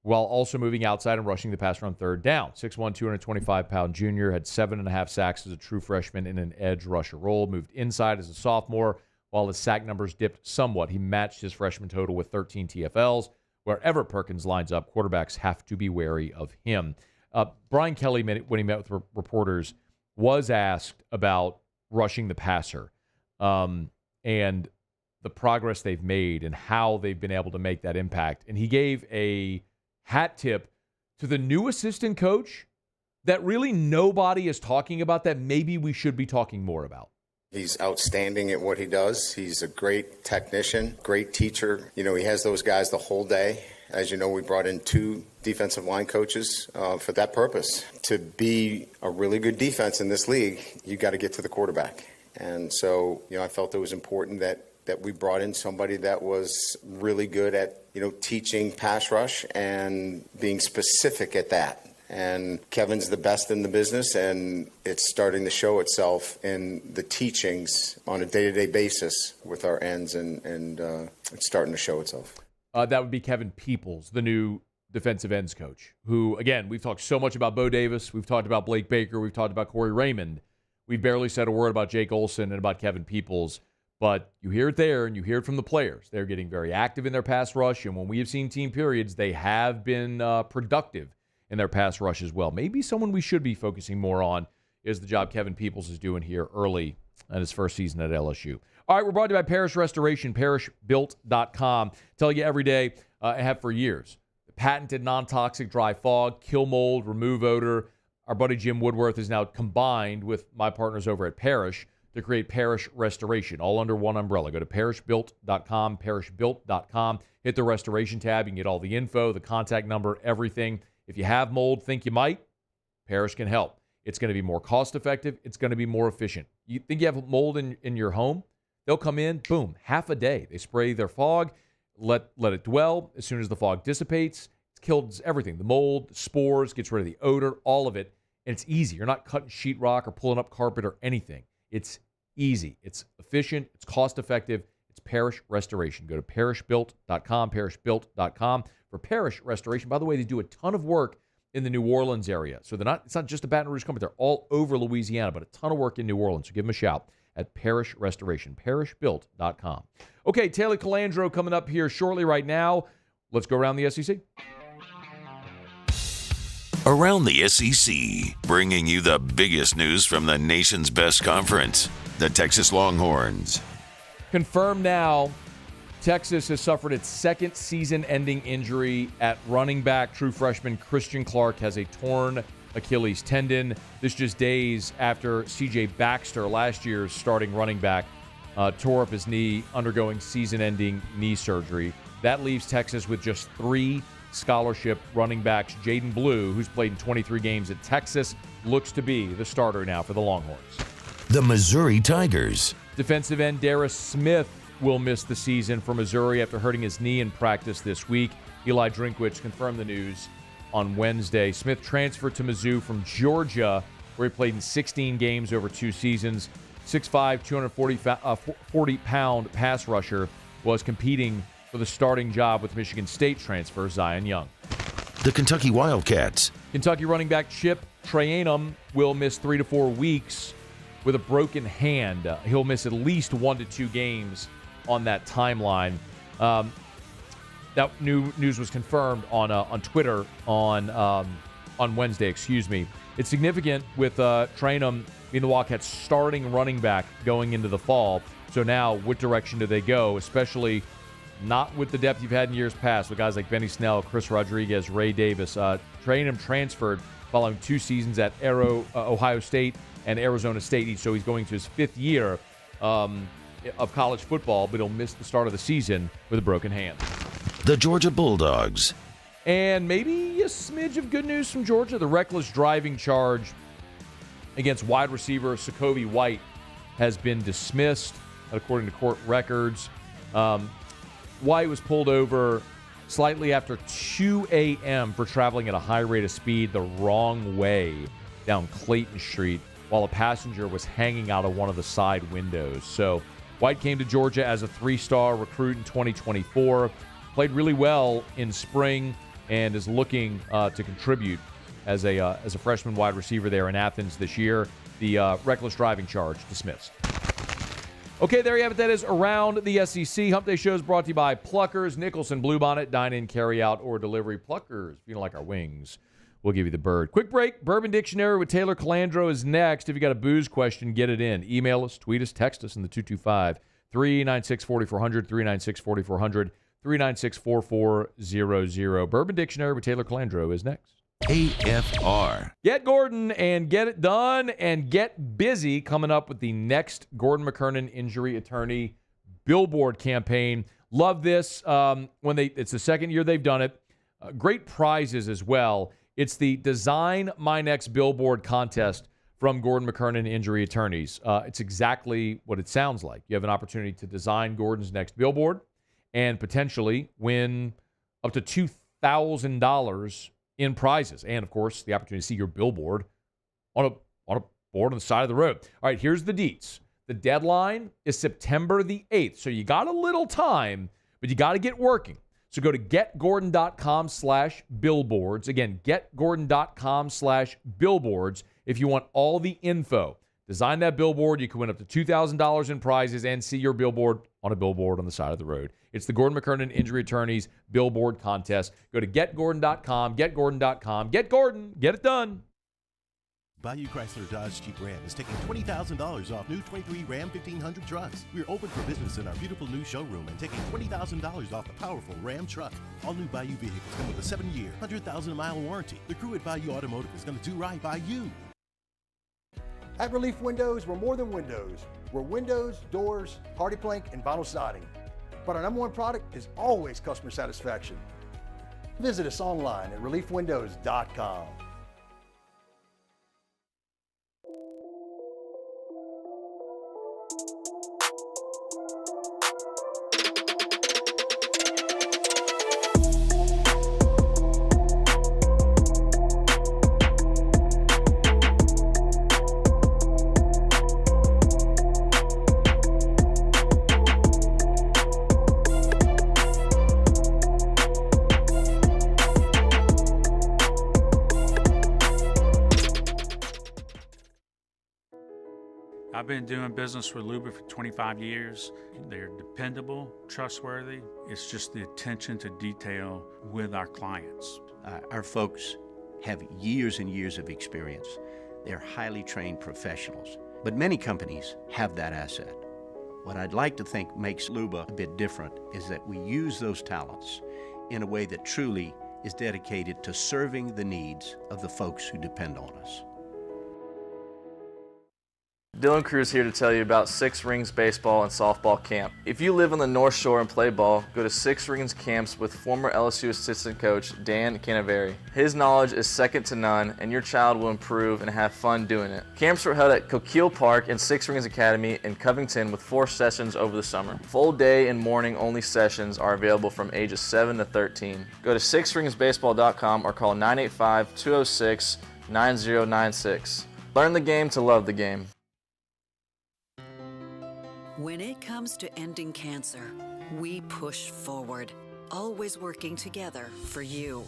while also moving outside and rushing the passer on third down. 6'1", 225-pound junior, had 7.5 sacks as a true freshman in an edge rusher role, moved inside as a sophomore while his sack numbers dipped somewhat. He matched his freshman total with 13 TFLs. Wherever Perkins lines up, quarterbacks have to be wary of him. Brian Kelly, when he met with reporters, was asked about rushing the passer and the progress they've made and how they've been able to make that impact. And he gave a hat tip to the new assistant coach that really nobody is talking about, that maybe we should be talking more about. He's outstanding at what he does. He's a great technician, great teacher. You know, he has those guys the whole day. As you know, we brought in 2 defensive line coaches for that purpose. To be a really good defense in this league, you got to get to the quarterback. And so, you know, I felt it was important that we brought in somebody that was really good at, you know, teaching pass rush and being specific at that. And Kevin's the best in the business, and it's starting to show itself in the teachings on a day-to-day basis with our ends, and it's starting to show itself. That would be Kevin Peoples, the new defensive ends coach who, again, we've talked so much about Bo Davis. We've talked about Blake Baker. We've talked about Corey Raymond. We've barely said a word about Jake Olson and about Kevin Peoples. But you hear it there, and you hear it from the players. They're getting very active in their pass rush, and when we have seen team periods, they have been productive in their pass rush as well. Maybe someone we should be focusing more on is the job Kevin Peoples is doing here early in his first season at LSU. All right, we're brought to you by Parish Restoration, parishbuilt.com. Tell you every day, I have for years. The patented non-toxic dry fog, kill mold, remove odor. Our buddy Jim Woodworth is now combined with my partners over at Parish to create Parish Restoration, all under one umbrella. Go to parishbuilt.com, parishbuilt.com. Hit the restoration tab. You can get all the info, the contact number, everything. If you have mold, think you might, Parish can help. It's going to be more cost-effective. It's going to be more efficient. You think you have mold in your home? They'll come in, boom, half a day. They spray their fog, let it dwell. As soon as the fog dissipates, it kills everything. The mold, the spores, gets rid of the odor, all of it. And it's easy. You're not cutting sheetrock or pulling up carpet or anything. It's easy. It's efficient. It's cost-effective. It's Parish Restoration. Go to parishbuilt.com, parishbuilt.com for Parish Restoration. By the way, they do a ton of work in the New Orleans area. So it's not just a Baton Rouge company. They're all over Louisiana, but a ton of work in New Orleans. So give them a shout at Parish Restoration, parishbuilt.com. Okay, Taylor Calandro coming up here shortly right now. Let's go around the SEC. Around the SEC, bringing you the biggest news from the nation's best conference, the Texas Longhorns. Confirmed now, Texas has suffered its second season-ending injury at running back. True freshman Christian Clark has a torn Achilles tendon. This just days after C.J. Baxter, last year's starting running back, tore up his knee, undergoing season-ending knee surgery. That leaves Texas with just 3 scholarship running backs. Jaden Blue, who's played in 23 games at Texas, looks to be the starter now for the Longhorns. The Missouri Tigers. Defensive end Darius Smith will miss the season for Missouri after hurting his knee in practice this week. Eli Drinkwitz confirmed the news on Wednesday. Smith transferred to Mizzou from Georgia, where he played in 16 games over 2 seasons. 6'5", 240-pound pass rusher, was competing for the starting job with Michigan State transfer Zion Young. The Kentucky Wildcats. Kentucky running back Chip Trayanum will miss 3 to 4 weeks with a broken hand. He'll miss at least 1 to 2 games on that timeline. That news was confirmed on Twitter on Wednesday. It's significant with Trayanum being the Wildcats' starting running back going into the fall. So now, what direction do they go? Especially not with the depth you've had in years past with guys like Benny Snell, Chris Rodriguez, Ray Davis. Trayanum transferred following 2 seasons at Ohio State and Arizona State each, so he's going to his 5th year of college football, but he'll miss the start of the season with a broken hand. The Georgia Bulldogs. And maybe a smidge of good news from Georgia. The reckless driving charge against wide receiver Devin White has been dismissed, according to court records. White was pulled over slightly after 2 a.m. for traveling at a high rate of speed the wrong way down Clayton Street while a passenger was hanging out of one of the side windows. So White came to Georgia as a 3-star recruit in 2024, played really well in spring, and is looking to contribute as a freshman wide receiver there in Athens this year. The reckless driving charge dismissed. Okay, there you have it. That is Around the SEC. Hump Day Show is brought to you by Pluckers, Nicholson Bluebonnet, dine-in, carry-out, or delivery. Pluckers, if you don't like our wings, we'll give you the bird. Quick break. Bourbon Dictionary with Taylor Calandro is next. If you got a booze question, get it in. Email us, tweet us, text us in the 225-396-4400, 396-4400, 396-4400. Bourbon Dictionary with Taylor Calandro is next. AFR. Get Gordon and get it done and get busy coming up with the next Gordon McKernan Injury Attorney billboard campaign. Love this. It's the second year they've done it. Great prizes as well. It's the Design My Next Billboard contest from Gordon McKernan Injury Attorneys. It's exactly what it sounds like. You have an opportunity to design Gordon's next billboard and potentially win up to $2,000 in prizes. And, of course, the opportunity to see your billboard on a board on the side of the road. All right, here's the deets. The deadline is September the 8th. So you got a little time, but you got to get working. So go to getgordon.com/billboards. Again, getgordon.com/billboards if you want all the info. Design that billboard. You can win up to $2,000 in prizes and see your billboard on a billboard on the side of the road. It's the Gordon McKernan Injury Attorneys Billboard Contest. Go to getgordon.com, getgordon.com. Get Gordon. Get it done. Bayou Chrysler Dodge Jeep Ram is taking $20,000 off new 23 Ram 1500 trucks. We're open for business in our beautiful new showroom and taking $20,000 off the powerful Ram truck. All new Bayou vehicles come with a 7-year, 100,000-mile warranty. The crew at Bayou Automotive is going to do right by you. At Relief Windows, we're more than windows. We're windows, doors, hardy plank, and vinyl siding. But our #1 product is always customer satisfaction. Visit us online at reliefwindows.com. I've been doing business with Luba for 25 years. They're dependable, trustworthy. It's just the attention to detail with our clients. Our folks have years and years of experience. They're highly trained professionals. But many companies have that asset. What I'd like to think makes Luba a bit different is that we use those talents in a way that truly is dedicated to serving the needs of the folks who depend on us. Dylan Cruz here to tell you about Six Rings Baseball and Softball Camp. If you live on the North Shore and play ball, go to Six Rings Camps with former LSU assistant coach Dan Canaveri. His knowledge is second to none, and your child will improve and have fun doing it. Camps are held at Coquille Park and Six Rings Academy in Covington with 4 sessions over the summer. Full day and morning only sessions are available from ages 7 to 13. Go to sixringsbaseball.com or call 985-206-9096. Learn the game to love the game. When it comes to ending cancer, we push forward, always working together for you.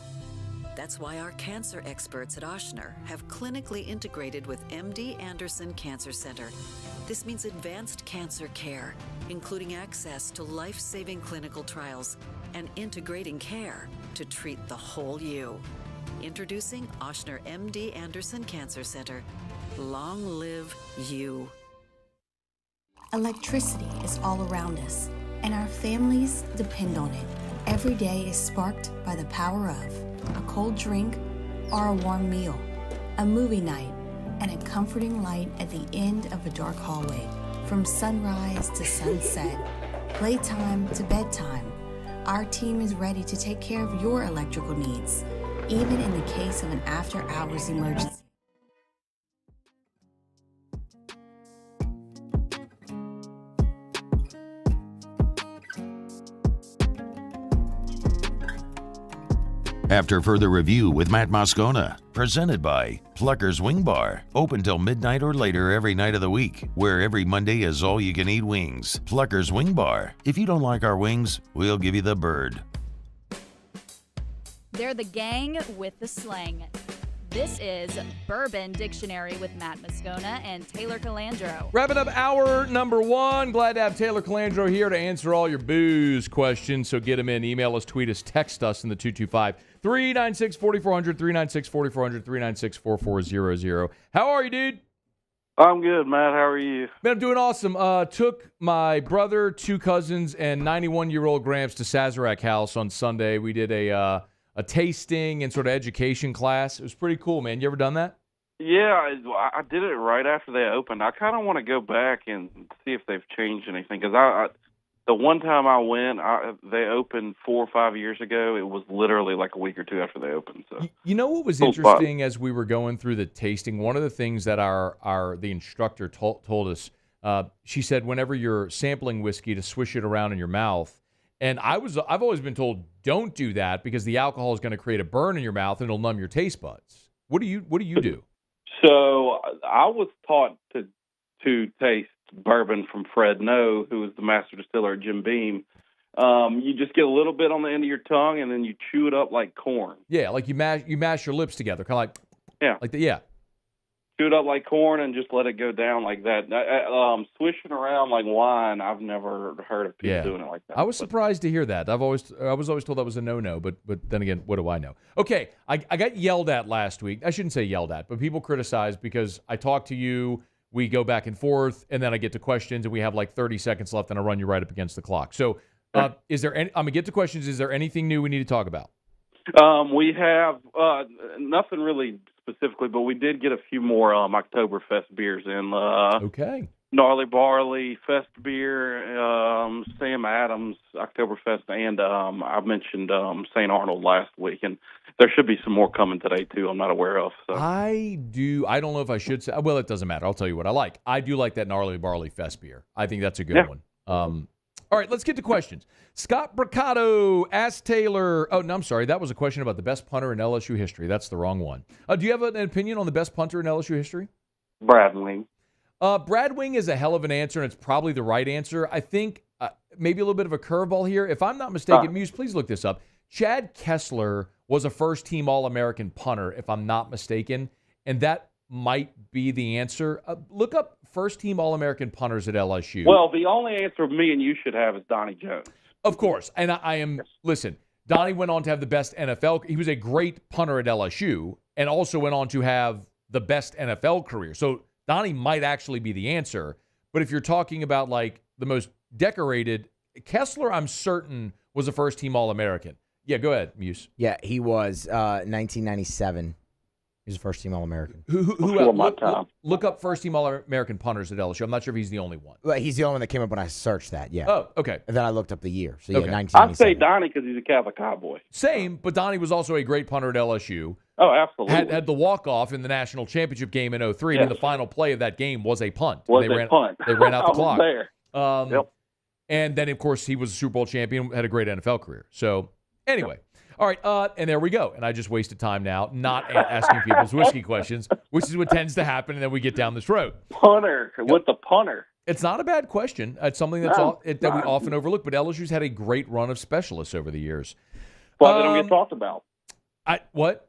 That's why our cancer experts at Ochsner have clinically integrated with MD Anderson Cancer Center. This means advanced cancer care, including access to life-saving clinical trials and integrating care to treat the whole you. Introducing Ochsner MD Anderson Cancer Center. Long live you. Electricity is all around us, and our families depend on it. Every day is sparked by the power of a cold drink or a warm meal, a movie night, and a comforting light at the end of a dark hallway. From sunrise to sunset, playtime to bedtime, our team is ready to take care of your electrical needs, even in the case of an after-hours emergency. After further review with Matt Moscona, presented by Plucker's Wing Bar, open till midnight or later every night of the week, where every Monday is all-you-can-eat wings. Plucker's Wing Bar. If you don't like our wings, we'll give you the bird. They're the gang with the slang. This is Bourbon Dictionary with Matt Moscona and Taylor Calandro. Wrapping up hour number 1. Glad to have Taylor Calandro here to answer all your booze questions. So get them in. Email us, tweet us, text us in the 225-396-4400, 396-4400, 396-4400. How are you, dude? I'm good, Matt. How are you? Man, I'm doing awesome. Took my brother, 2 cousins, and 91-year-old Gramps to Sazerac House on Sunday. We did a tasting and sort of education class. It was pretty cool, man. You ever done that? Yeah, I did it right after they opened. I kind of want to go back and see if they've changed anything. Because the one time I went, they opened 4 or 5 years ago. It was literally like a week or 2 after they opened. So you know what was interesting as we were going through the tasting? One of the things that the instructor told us, she said whenever you're sampling whiskey to swish it around in your mouth. And I've always been told don't do that because the alcohol is going to create a burn in your mouth and it'll numb your taste buds. What do you do? So I was taught to taste bourbon from Fred No, who was the master distiller at Jim Beam. You just get a little bit on the end of your tongue, and then you chew it up like corn. Yeah, like you mash your lips together, kind of like like that. Yeah. Chew it up like corn and just let it go down like that. Swishing around like wine, I've never heard of people doing it like that. I was surprised to hear that. I was always told that was a no-no, but then again, what do I know? Okay, I got yelled at last week. I shouldn't say yelled at, but people criticized because I talk to you, we go back and forth, and then I get to questions, and we have like 30 seconds left, and I run you right up against the clock. So is there any, I'm going to get to questions. Is there anything new we need to talk about? We have nothing really specifically, but we did get a few more Oktoberfest beers in. Okay. Gnarly Barley Fest beer, Sam Adams Oktoberfest, and I mentioned St. Arnold last week, and there should be some more coming today too. I'm not aware of. So. I don't know if I should say. Well, it doesn't matter. I'll tell you what I like. I do like that Gnarly Barley Fest beer. I think that's a good one. All right, let's get to questions. Scott Bricado asked Taylor. Oh, no, I'm sorry. That was a question about the best punter in LSU history. That's the wrong one. Do you have an opinion on the best punter in LSU history? Brad Wing. Brad Wing is a hell of an answer, and it's probably the right answer. I think maybe a little bit of a curveball here. If I'm not mistaken, Muse, please look this up. Chad Kessler was a first-team All-American punter, if I'm not mistaken, and that might be the answer. Look up first-team All-American punters at LSU. Well, the only answer me and you should have is Donnie Jones. Of course, and I am listen. Donnie went on to have the best NFL. He was a great punter at LSU, and also went on to have the best NFL career. So Donnie might actually be the answer. But if you're talking about like the most decorated, Kessler, I'm certain was a first-team All-American. Yeah, go ahead, Muse. Yeah, he was 1997. He was a first-team All-American. Look up first-team All-American punters at LSU. I'm not sure if he's the only one. Well, he's the only one that came up when I searched that, yeah. Oh, okay. And then I looked up the year. So, yeah, Okay. 1997. I'd say Donnie because he's a Catholic Cowboy. Same, but Donnie was also a great punter at LSU. Oh, absolutely. Had the walk-off in the national championship game in 2003, and then the final play of that game was a punt. Was they a ran, punt. They ran out the I was clock. there. Yep. And then, of course, he was a Super Bowl champion, had a great NFL career. So, anyway. All right, and there we go. And I just wasted time now not asking people's whiskey questions, which is what tends to happen, and then we get down this road. Punter, with the punter. It's not a bad question. It's something that's that we often overlook, but LSU's had a great run of specialists over the years. Well, they don't get talked about. What?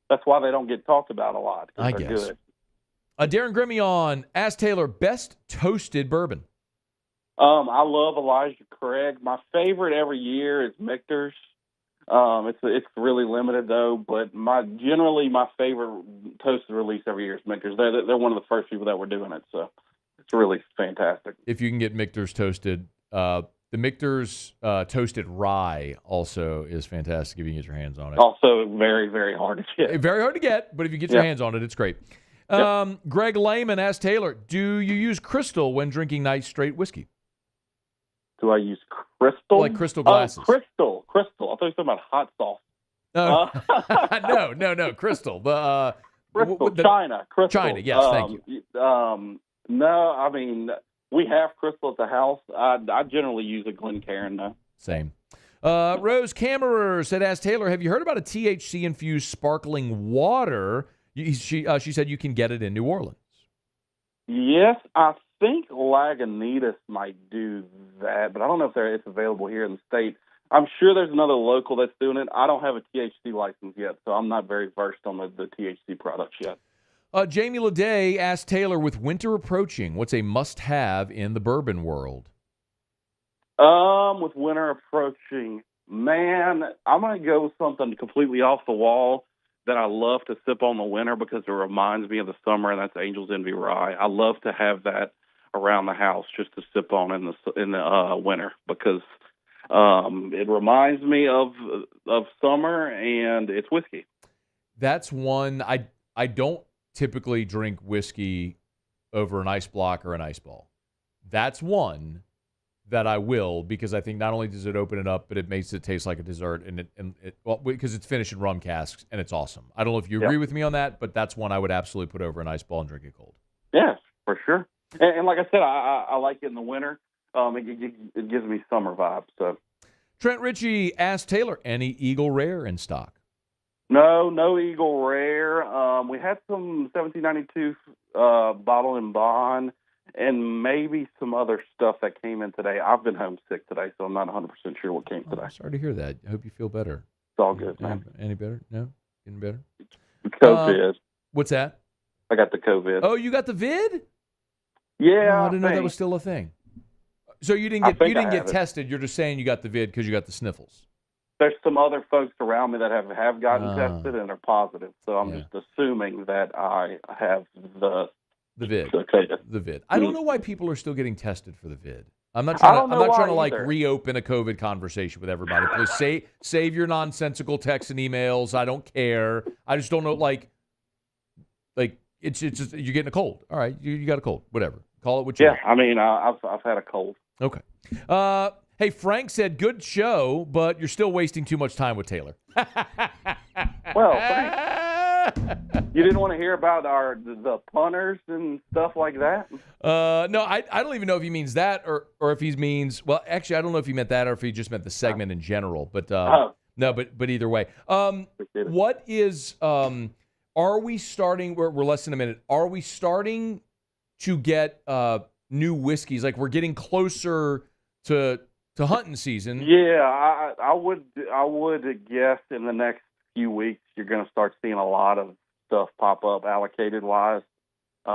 That's why they don't get talked about a lot. I they're guess. Good. Darren Grimion asked Taylor, best toasted bourbon. I love Elijah Craig. My favorite every year is Michter's. It's really limited though, but generally my favorite toasted release every year is Michter's. They're one of the first people that were doing it, so it's really fantastic. If you can get Michter's toasted, the Michter's toasted rye also is fantastic if you can get your hands on it. Also very, very hard to get. Very hard to get, but if you get your hands on it, it's great. Greg Lehman asked Taylor, do you use Crystal when drinking nice straight whiskey? Do I use Crystal? Like crystal glasses. Crystal. I thought you were talking about hot sauce. No, Crystal. Crystal, China. Crystal. China, yes, thank you. No, I mean, we have Crystal at the house. I generally use a Glencairn, though. Same. Rose Kammerer said, ask Taylor, have you heard about a THC-infused sparkling water? She said you can get it in New Orleans. Yes, I think Lagunitas might do that, but I don't know if it's available here in the state. I'm sure there's another local that's doing it. I don't have a THC license yet, so I'm not very versed on the THC products yet. Jamie Leday asked Taylor, with winter approaching, what's a must-have in the bourbon world? With winter approaching, man, I'm going to go with something completely off the wall that I love to sip on the winter because it reminds me of the summer, and that's Angel's Envy Rye. I love to have that around the house just to sip on in the winter because it reminds me of summer, and it's whiskey. That's one. I don't typically drink whiskey over an ice block or an ice ball. That's one that I will, because I think not only does it open it up, but it makes it taste like a dessert, because it's finished in rum casks, and it's awesome. I don't know if you agree with me on that, but that's one I would absolutely put over an ice ball and drink it cold. Yes, for sure. And like I said, I like it in the winter. It gives me summer vibes. So, Trent Ritchie asked Taylor, any Eagle Rare in stock? No Eagle Rare. We had some 1792 bottle and bond. and maybe some other stuff that came in today. I've been homesick today, so I'm not 100% sure what came today. Sorry to hear that. I hope you feel better. It's all good, man. Any better? No? Getting better? COVID. What's that? I got the COVID. Oh, you got the vid? Yeah, Oh, I didn't know that was still a thing. So you didn't get tested. You're just saying you got the vid because you got the sniffles. There's some other folks around me that have gotten tested and are positive. So I'm just assuming that I have the vid. The vid. I don't know why people are still getting tested for the vid. I'm not trying to like reopen a COVID conversation with everybody. Please save your nonsensical texts and emails. I don't care. I just don't know like it's just you're getting a cold. All right, you got a cold. Whatever. Call it what you want. I mean, I've had a cold. Okay. Hey, Frank said, good show, but you're still wasting too much time with Taylor. Well, thanks. You didn't want to hear about the punters and stuff like that? No, I don't even know if he means that or if he means, well, actually, I don't know if he meant that or if he just meant the segment in general. But no, but either way. What is, are we starting, we're less than a minute, are we starting to get new whiskeys? Like we're getting closer to hunting season. Yeah, I would guess in the next few weeks you're going to start seeing a lot of stuff pop up allocated wise.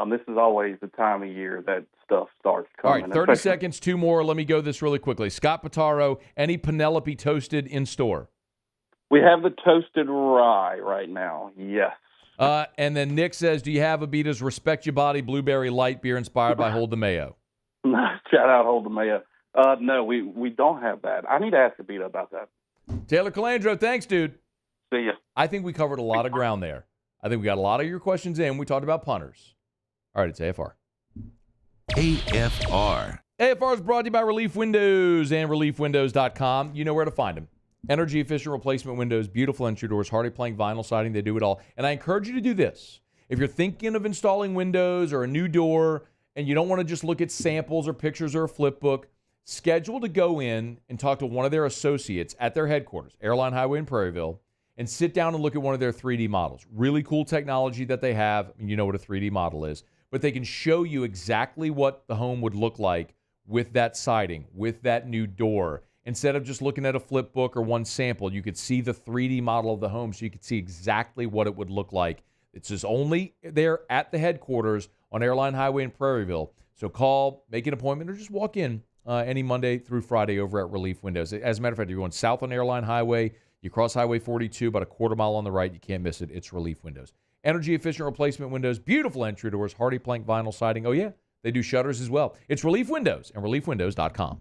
This is always the time of year that stuff starts coming. All right, 30 seconds, two more. Let me go this really quickly. Scott Pitaro, any Penelope toasted in store? We have the toasted rye right now, yes. And then Nick says, do you have Abita's Respect Your Body Blueberry Light Beer inspired by Hold the Mayo? Shout out Hold the Mayo. No, we don't have that. I need to ask Abita about that. Taylor Calandro, thanks, dude. See ya. I think we covered a lot of ground there. I think we got a lot of your questions in. We talked about punters. All right, it's AFR. AFR. AFR is brought to you by Relief Windows and ReliefWindows.com. You know where to find them. Energy-efficient replacement windows, beautiful entry doors, hardy plank, vinyl siding, they do it all. And I encourage you to do this. If you're thinking of installing windows or a new door and you don't want to just look at samples or pictures or a flip book, schedule to go in and talk to one of their associates at their headquarters, Airline Highway in Prairieville, and sit down and look at one of their 3D models. Really cool technology that they have. You know what a 3D model is. But they can show you exactly what the home would look like with that siding, with that new door. Instead of just looking at a flip book or one sample, you could see the 3D model of the home so you could see exactly what it would look like. It's just only there at the headquarters on Airline Highway in Prairieville. So call, make an appointment, or just walk in any Monday through Friday over at Relief Windows. As a matter of fact, you're going south on Airline Highway, you cross Highway 42, about a quarter mile on the right. You can't miss it. It's Relief Windows. Energy-efficient replacement windows, beautiful entry doors, hardy plank vinyl siding. Oh, yeah, they do shutters as well. It's Relief Windows and ReliefWindows.com.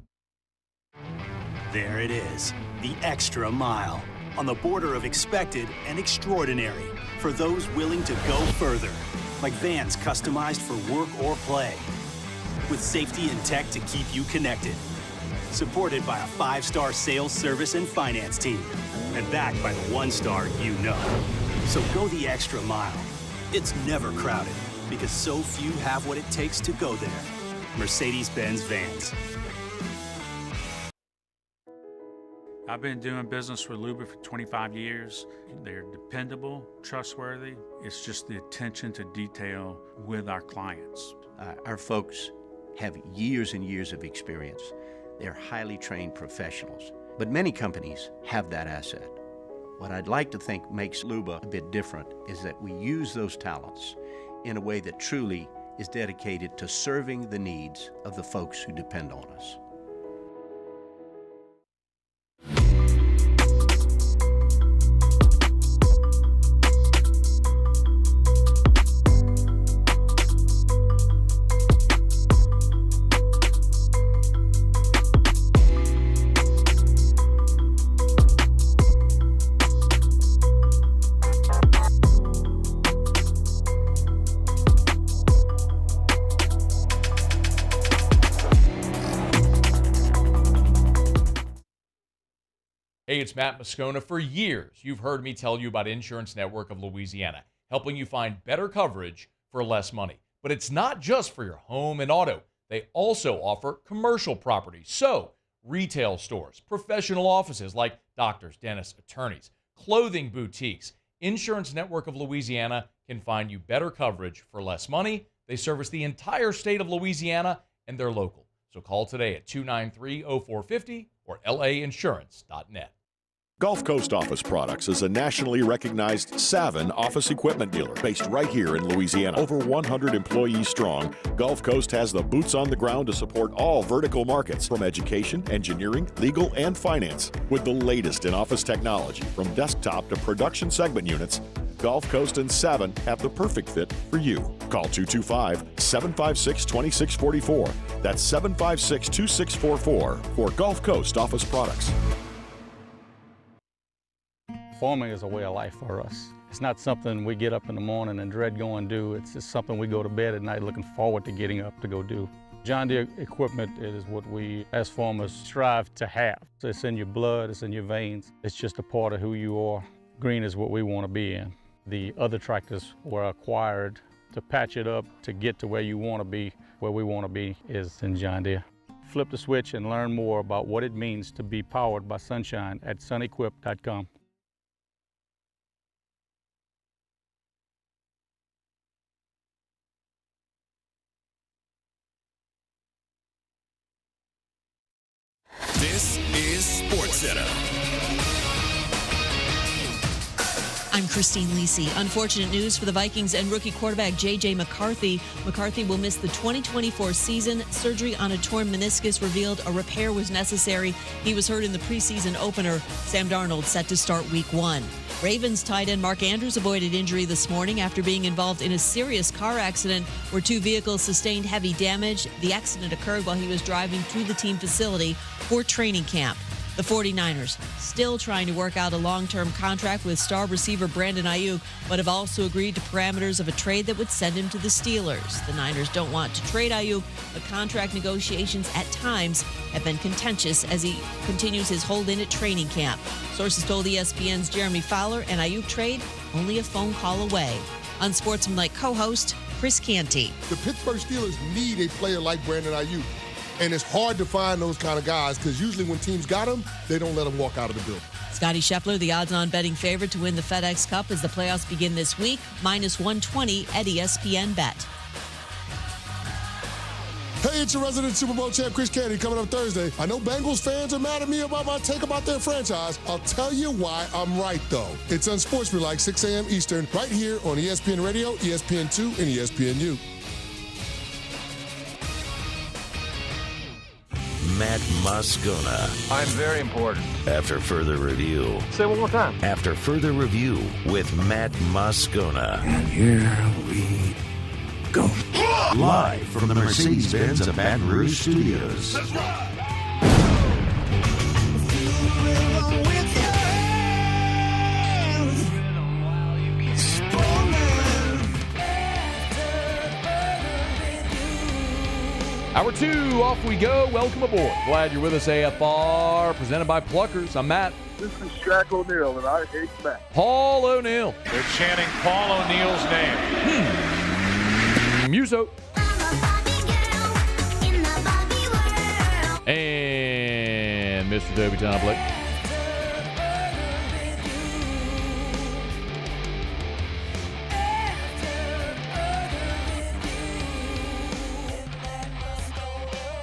There it is, the extra mile, on the border of expected and extraordinary for those willing to go further, like vans customized for work or play, with safety and tech to keep you connected, supported by a 5-star sales, service, and finance team, and backed by the 1-star you know. So go the extra mile. It's never crowded, because so few have what it takes to go there. Mercedes-Benz Vans. I've been doing business with Luba for 25 years. They're dependable, trustworthy. It's just the attention to detail with our clients. Our folks have years and years of experience. They're highly trained professionals. But many companies have that asset. What I'd like to think makes Luba a bit different is that we use those talents in a way that truly is dedicated to serving the needs of the folks who depend on us. Hey, it's Matt Moscona. For years, you've heard me tell you about Insurance Network of Louisiana, helping you find better coverage for less money. But it's not just for your home and auto. They also offer commercial property. So, retail stores, professional offices like doctors, dentists, attorneys, clothing boutiques. Insurance Network of Louisiana can find you better coverage for less money. They service the entire state of Louisiana, and they're local. So call today at 293-0450 or lainsurance.net. Gulf Coast Office Products is a nationally recognized Savin office equipment dealer based right here in Louisiana. Over 100 employees strong, Gulf Coast has the boots on the ground to support all vertical markets from education, engineering, legal, and finance. With the latest in office technology from desktop to production segment units, Gulf Coast and Savin have the perfect fit for you. Call 225-756-2644. That's 756-2644 for Gulf Coast Office Products. Farming is a way of life for us. It's not something we get up in the morning and dread going do. It's just something we go to bed at night looking forward to getting up to go do. John Deere equipment is what we as farmers strive to have. It's in your blood, it's in your veins. It's just a part of who you are. Green is what we want to be in. The other tractors were acquired to patch it up to get to where you want to be. Where we want to be is in John Deere. Flip the switch and learn more about what it means to be powered by sunshine at sunequip.com. This is SportsCenter. I'm Christine Lisi. Unfortunate news for the Vikings and rookie quarterback J.J. McCarthy. McCarthy will miss the 2024 season. Surgery on a torn meniscus revealed a repair was necessary. He was hurt in the preseason opener. Sam Darnold set to start Week 1. Ravens tight end Mark Andrews avoided injury this morning after being involved in a serious car accident where two vehicles sustained heavy damage. The accident occurred while he was driving to the team facility for training camp. The 49ers still trying to work out a long-term contract with star receiver Brandon Ayuk, but have also agreed to parameters of a trade that would send him to the Steelers. The Niners don't want to trade Ayuk, but contract negotiations at times have been contentious as he continues his hold-in at training camp. Sources told ESPN's Jeremy Fowler an Ayuk trade only a phone call away. Unsportsmanlike co-host Chris Canty. The Pittsburgh Steelers need a player like Brandon Ayuk. And it's hard to find those kind of guys because usually when teams got them, they don't let them walk out of the building. Scotty Scheffler, the odds-on betting favorite to win the FedEx Cup as the playoffs begin this week, minus 120 at ESPN Bet. Hey, it's your resident Super Bowl champ, Chris Canty, coming up Thursday. I know Bengals fans are mad at me about my take about their franchise. I'll tell you why I'm right, though. It's Unsportsmanlike, 6 a.m. Eastern, right here on ESPN Radio, ESPN2, and ESPNU. Matt Moscona. I'm very important. After further review. Say it one more time. After further review with Matt Moscona. And here we go. Live from the Mercedes-Benz of Baton Rouge Studios. That's right. Hour 2, off we go. Welcome aboard. Glad you're with us, AFR, presented by Pluckers. I'm Matt. This is Shaq O'Neal, and I hate Matt. Paul O'Neal. They're chanting Paul O'Neal's name. Muso. And Mr. Toby Tomplin.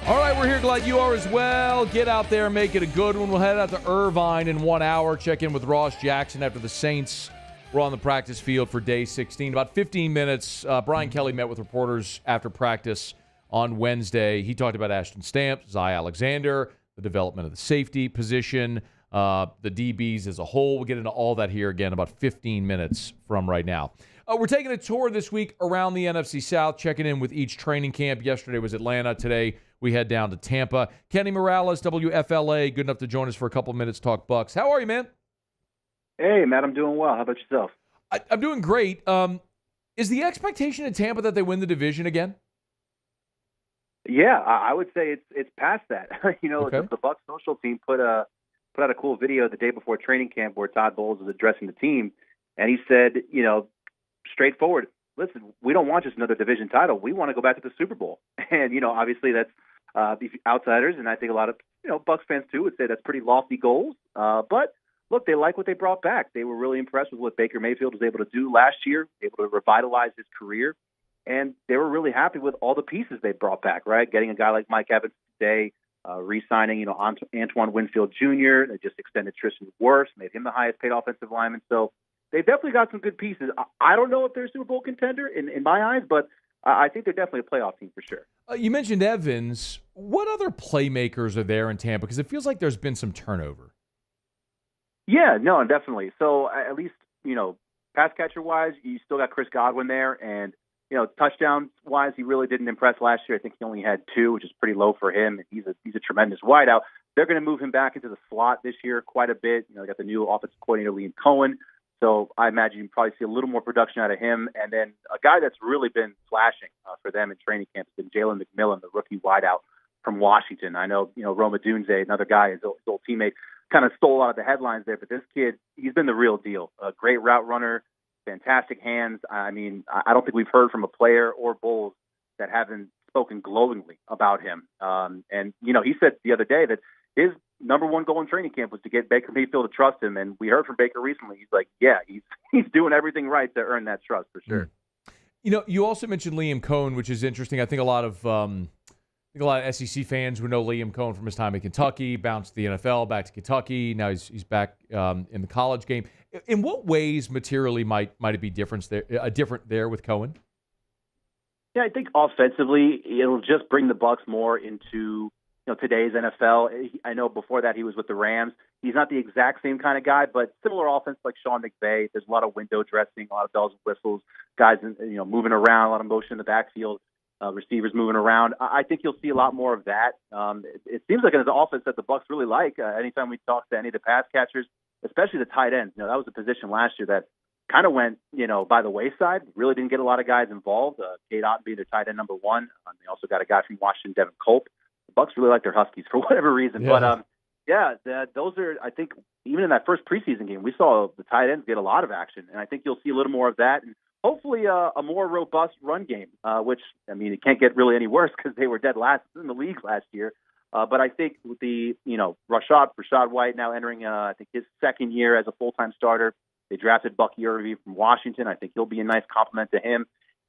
All right, we're here. Glad you are as well. Get out there, make it a good one. We'll head out to Irvine in 1 hour. Check in with Ross Jackson after the Saints were on the practice field for day 16. About 15 minutes, Brian Kelly met with reporters after practice on Wednesday. He talked about Ashton Stamp, Zy Alexander, the development of the safety position, the DBs as a whole. We'll get into all that here again about 15 minutes from right now. We're taking a tour this week around the NFC South, checking in with each training camp. Yesterday was Atlanta. Today we head down to Tampa. Kenny Morales, WFLA, good enough to join us for a couple minutes, talk Bucks. How are you, man? Hey, Matt, I'm doing well. How about yourself? I'm doing great. Is the expectation in Tampa that they win the division again? Yeah, I would say it's past that. Okay. The Bucs social team put out a cool video the day before training camp where Todd Bowles was addressing the team, and he said, straightforward, listen, we don't want just another division title. We want to go back to the Super Bowl. And, obviously that's outsiders, and I think a lot of, Bucs fans too would say that's pretty lofty goals. But look, they like what they brought back. They were really impressed with what Baker Mayfield was able to do last year, able to revitalize his career. and they were really happy with all the pieces they brought back, right? Getting a guy like Mike Evans today, re-signing, Antoine Winfield Jr. They just extended Tristan Wirfs, made him the highest paid offensive lineman. So they've definitely got some good pieces. I don't know if they're a Super Bowl contender in my eyes, but I think they're definitely a playoff team for sure. You mentioned Evans. What other playmakers are there in Tampa? Because it feels like there's been some turnover. Yeah, no, definitely. So at least, pass catcher-wise, you still got Chris Godwin there. And, touchdowns-wise, he really didn't impress last year. I think he only had 2, which is pretty low for him. He's a tremendous wideout. They're going to move him back into the slot this year quite a bit. They got the new offensive coordinator, Liam Cohen. So I imagine you probably see a little more production out of him. And then a guy that's really been flashing for them in training camp has been Jalen McMillan, the rookie wideout from Washington. I know, Roma Dunze, another guy, his old teammate, kind of stole a lot of the headlines there. But this kid, he's been the real deal. A great route runner, fantastic hands. I mean, I don't think we've heard from a player or Bulls that haven't spoken glowingly about him. And he said the other day that his number one goal in training camp was to get Baker Mayfield to trust him. And we heard from Baker recently. He's like, yeah, he's doing everything right to earn that trust for sure. You also mentioned Liam Cohen, which is interesting. I think a lot of SEC fans would know Liam Cohen from his time in Kentucky, bounced to the NFL, back to Kentucky. Now he's back in the college game. In what ways materially might it be different there with Cohen? Yeah, I think offensively it'll just bring the Bucs more into today's NFL. I know before that he was with the Rams. He's not the exact same kind of guy, but similar offense like Sean McVay. There's a lot of window dressing, a lot of bells and whistles, guys moving around, a lot of motion in the backfield. Receivers moving around. I think you'll see a lot more of that. It seems like it's an offense that the Bucs really like. Anytime we talk to any of the pass catchers, especially the tight ends, that was a position last year that kind of went, by the wayside. Really didn't get a lot of guys involved. Cade Otten being their tight end number 1. They also got a guy from Washington, Devin Culp. The Bucs really like their Huskies for whatever reason. Yeah. But those are, I think, even in that first preseason game, we saw the tight ends get a lot of action, and I think you'll see a little more of that. And hopefully a more robust run game, which, it can't get really any worse because they were dead last in the league last year. But I think with the, Rashad White now entering, I think, his second year as a full-time starter. They drafted Bucky Irving from Washington. I think he'll be a nice compliment to him.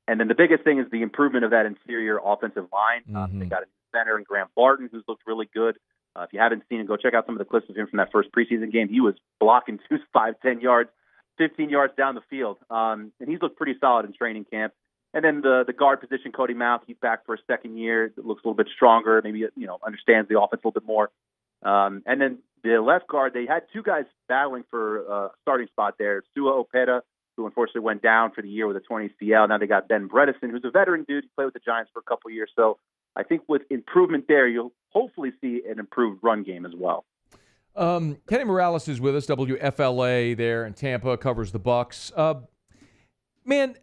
And then the biggest thing is the improvement of that interior offensive line. They got a center in Graham Barton, who's looked really good. If you haven't seen him, go check out some of the clips of him from that first preseason game. He was blocking 5, 10 yards. 15 yards down the field. And he's looked pretty solid in training camp. And then the guard position, Cody Mauch, he's back for a second year. It looks a little bit stronger, maybe, understands the offense a little bit more. And then the left guard, they had 2 guys battling for a starting spot there. Sua Opeta, who unfortunately went down for the year with a torn ACL. Now they got Ben Bredesen, who's a veteran dude. He played with the Giants for a couple of years. So I think with improvement there, you'll hopefully see an improved run game as well. Kenny Morales is with us, WFLA there in Tampa, covers the Bucs. Man,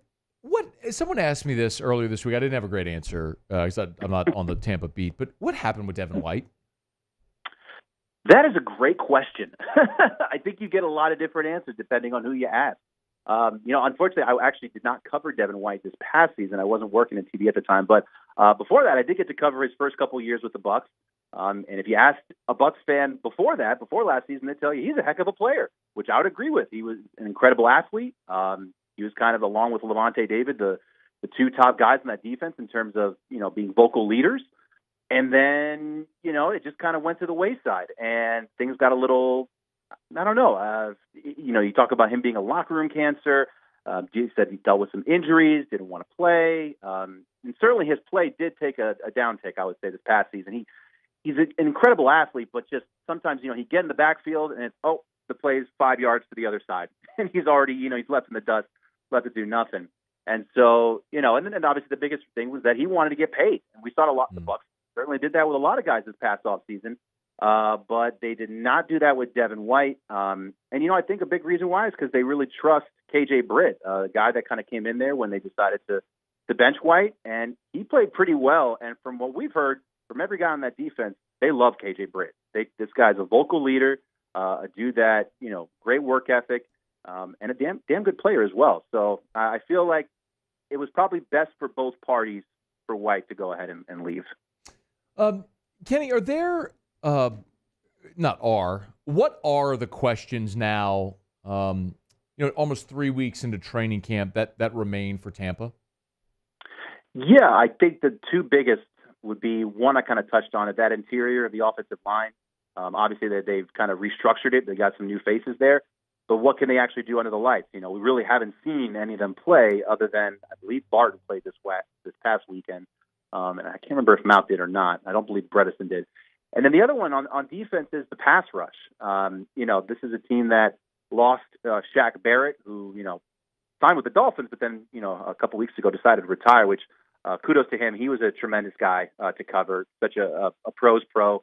someone asked me this earlier this week. I didn't have a great answer because I'm not on the Tampa beat, but what happened with Devin White? That is a great question. I think you get a lot of different answers depending on who you ask. Unfortunately, I actually did not cover Devin White this past season. I wasn't working in TV at the time, but before that, I did get to cover his first couple of years with the Bucs. And if you asked a Bucs fan before last season, they'd tell you he's a heck of a player, which I would agree with. He was an incredible athlete. He was kind of, along with Levante David, the 2 top guys in that defense in terms of, being vocal leaders. And then, it just kind of went to the wayside and things got a little, I don't know. You talk about him being a locker room cancer. He said he dealt with some injuries, didn't want to play. And certainly his play did take a downtick, I would say, this past season. He's an incredible athlete, but just sometimes, he'd get in the backfield and the play's 5 yards to the other side. And he's already, he's left in the dust, left to do nothing. And so, and then obviously the biggest thing was that he wanted to get paid. And we saw a lot, the Bucs certainly did that with a lot of guys this past offseason. But they did not do that with Devin White. And, I think a big reason why is because they really trust KJ Britt, a guy that kind of came in there when they decided to bench White. And he played pretty well. And from what we've heard from every guy on that defense, they love KJ Britt. This guy's a vocal leader, a dude that, great work ethic, and a damn good player as well. So I feel like it was probably best for both parties for White to go ahead and leave. Kenny, are there what are the questions now, almost 3 weeks into training camp that remain for Tampa? Yeah, I think the two biggest would be one I kind of touched on it, that interior of the offensive line. Obviously, they've kind of restructured it. They got some new faces there. But what can they actually do under the lights? We really haven't seen any of them play other than, I believe, Barton played this past weekend. And I can't remember if Mount did or not. I don't believe Bredesen did. And then the other one on defense is the pass rush. This is a team that lost Shaq Barrett, who, signed with the Dolphins, but then, a couple weeks ago decided to retire, which kudos to him. He was a tremendous guy to cover, such a pro's pro.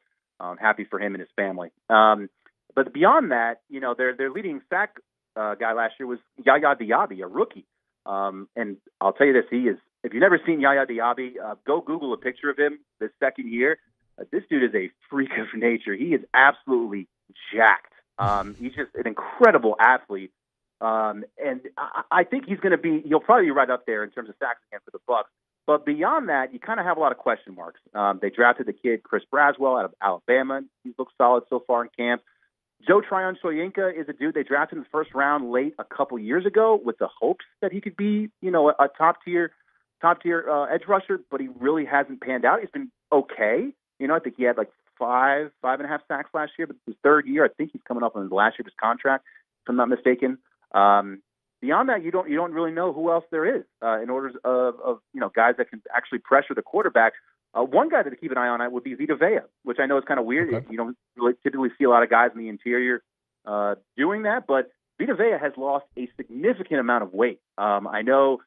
Happy for him and his family. But beyond that, their leading sack guy last year was Yaya Diaby, a rookie. And I'll tell you this, he is, if you've never seen Yaya Diaby, go Google a picture of him this second year. This dude is a freak of nature. He is absolutely jacked. He's just an incredible athlete. And I think he'll probably be right up there in terms of sacks again for the Bucs. But beyond that, you kind of have a lot of question marks. They drafted the kid Chris Braswell out of Alabama. He's looked solid so far in camp. Joe Tryon-Soyinka is a dude they drafted in the first round late a couple years ago with the hopes that he could be, a top tier edge rusher, but he really hasn't panned out. He's been okay. I think he had like 5.5 sacks last year, but his third year, I think he's coming up on his last year of his contract, if I'm not mistaken. Beyond that, you don't really know who else there is in orders of guys that can actually pressure the quarterback. One guy to keep an eye on would be Vita Vea, which I know is kind of weird. Okay. You don't really typically see a lot of guys in the interior doing that, but Vita Vea has lost a significant amount of weight. I know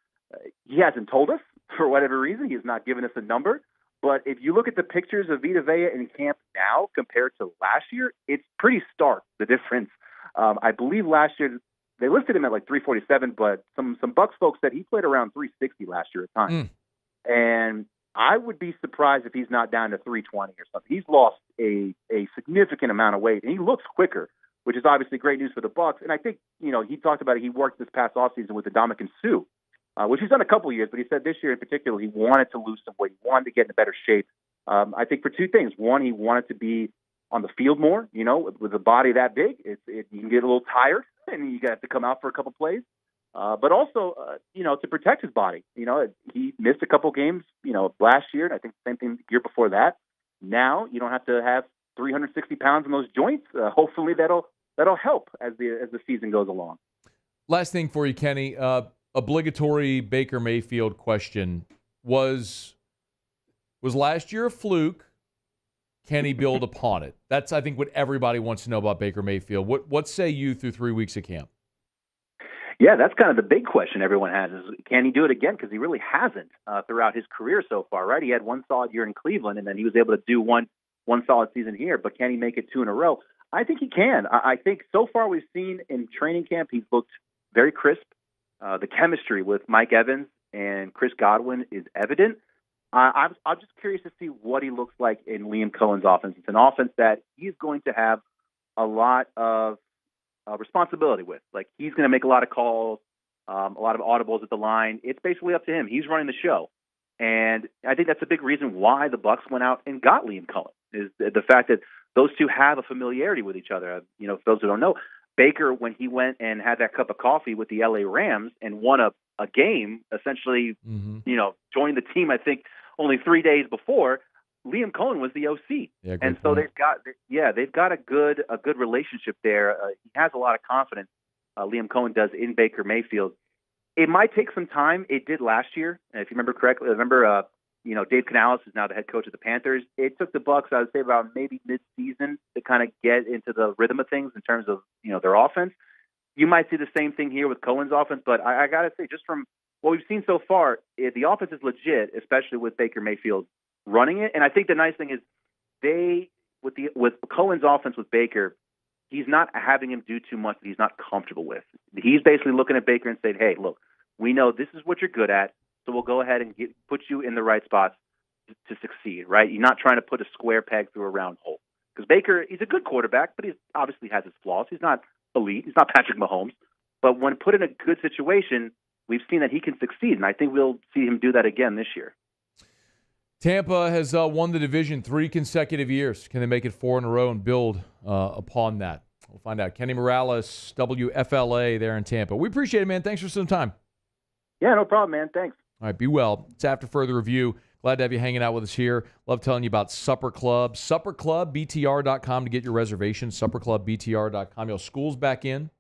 he hasn't told us for whatever reason. He has not given us a number. But if you look at the pictures of Vita Vea in camp now compared to last year, it's pretty stark, the difference. I believe last year they listed him at like 347, but some Bucs folks said he played around 360 last year at times. And I would be surprised if he's not down to 320 or something. He's lost a significant amount of weight, and he looks quicker, which is obviously great news for the Bucs. And I think, he talked about it. He worked this past offseason with Ndamukong Suh, which he's done a couple of years, but he said this year in particular he wanted to lose some weight, wanted to get in a better shape. I think for two things. One, he wanted to be on the field more. With a body that big, you can get a little tired, and you have to come out for a couple plays. But also, to protect his body. He missed a couple games, last year, and I think the same thing the year before that. Now you don't have to have 360 pounds in those joints. Hopefully that'll help as the season goes along. Last thing for you, Kenny. Obligatory Baker Mayfield question. Was last year a fluke? Can he build upon it? That's, I think, what everybody wants to know about Baker Mayfield. What say you through 3 weeks of camp? Yeah, that's kind of the big question everyone has is, can he do it again? Because he really hasn't throughout his career so far, right? He had one solid year in Cleveland, and then he was able to do one solid season here. But can he make it 2 in a row? I think he can. I think so far we've seen in training camp he's looked very crisp. The chemistry with Mike Evans and Chris Godwin is evident. I'm just curious to see what he looks like in Liam Cohen's offense. It's an offense that he's going to have a lot of responsibility with. Like, he's going to make a lot of calls, a lot of audibles at the line. It's basically up to him. He's running the show. And I think that's a big reason why the Bucs went out and got Liam Cohen, is the fact that those two have a familiarity with each other. For those who don't know, Baker, when he went and had that cup of coffee with the LA Rams and won a game, essentially, joined the team, I think, only 3 days before, Liam Cohen was the OC. Yeah, and so they've got a good relationship there. He has a lot of confidence, Liam Cohen does, in Baker Mayfield. It might take some time. It did last year. And if you remember correctly, Dave Canales is now the head coach of the Panthers. It took the Bucs, I would say, about maybe mid-season to kind of get into the rhythm of things in terms of, their offense. You might see the same thing here with Cohen's offense, but I got to say, just from what we've seen so far, the offense is legit, especially with Baker Mayfield running it. And I think the nice thing is with Cohen's offense with Baker, he's not having him do too much that he's not comfortable with. He's basically looking at Baker and saying, hey, look, we know this is what you're good at, so we'll go ahead and put you in the right spots to succeed, right? You're not trying to put a square peg through a round hole. Because Baker, he's a good quarterback, but he obviously has his flaws. He's not elite. He's not Patrick Mahomes. But when put in a good situation, we've seen that he can succeed, and I think we'll see him do that again this year. Tampa has won the division 3 consecutive years. Can they make it 4 in a row and build upon that? We'll find out. Kenny Morales, WFLA there in Tampa. We appreciate it, man. Thanks for some time. Yeah, no problem, man. Thanks. All right, be well. It's After Further Review. Glad to have you hanging out with us here. Love telling you about Supper Club. SupperClubBTR.com to get your reservations. SupperClubBTR.com. You know, school's back in,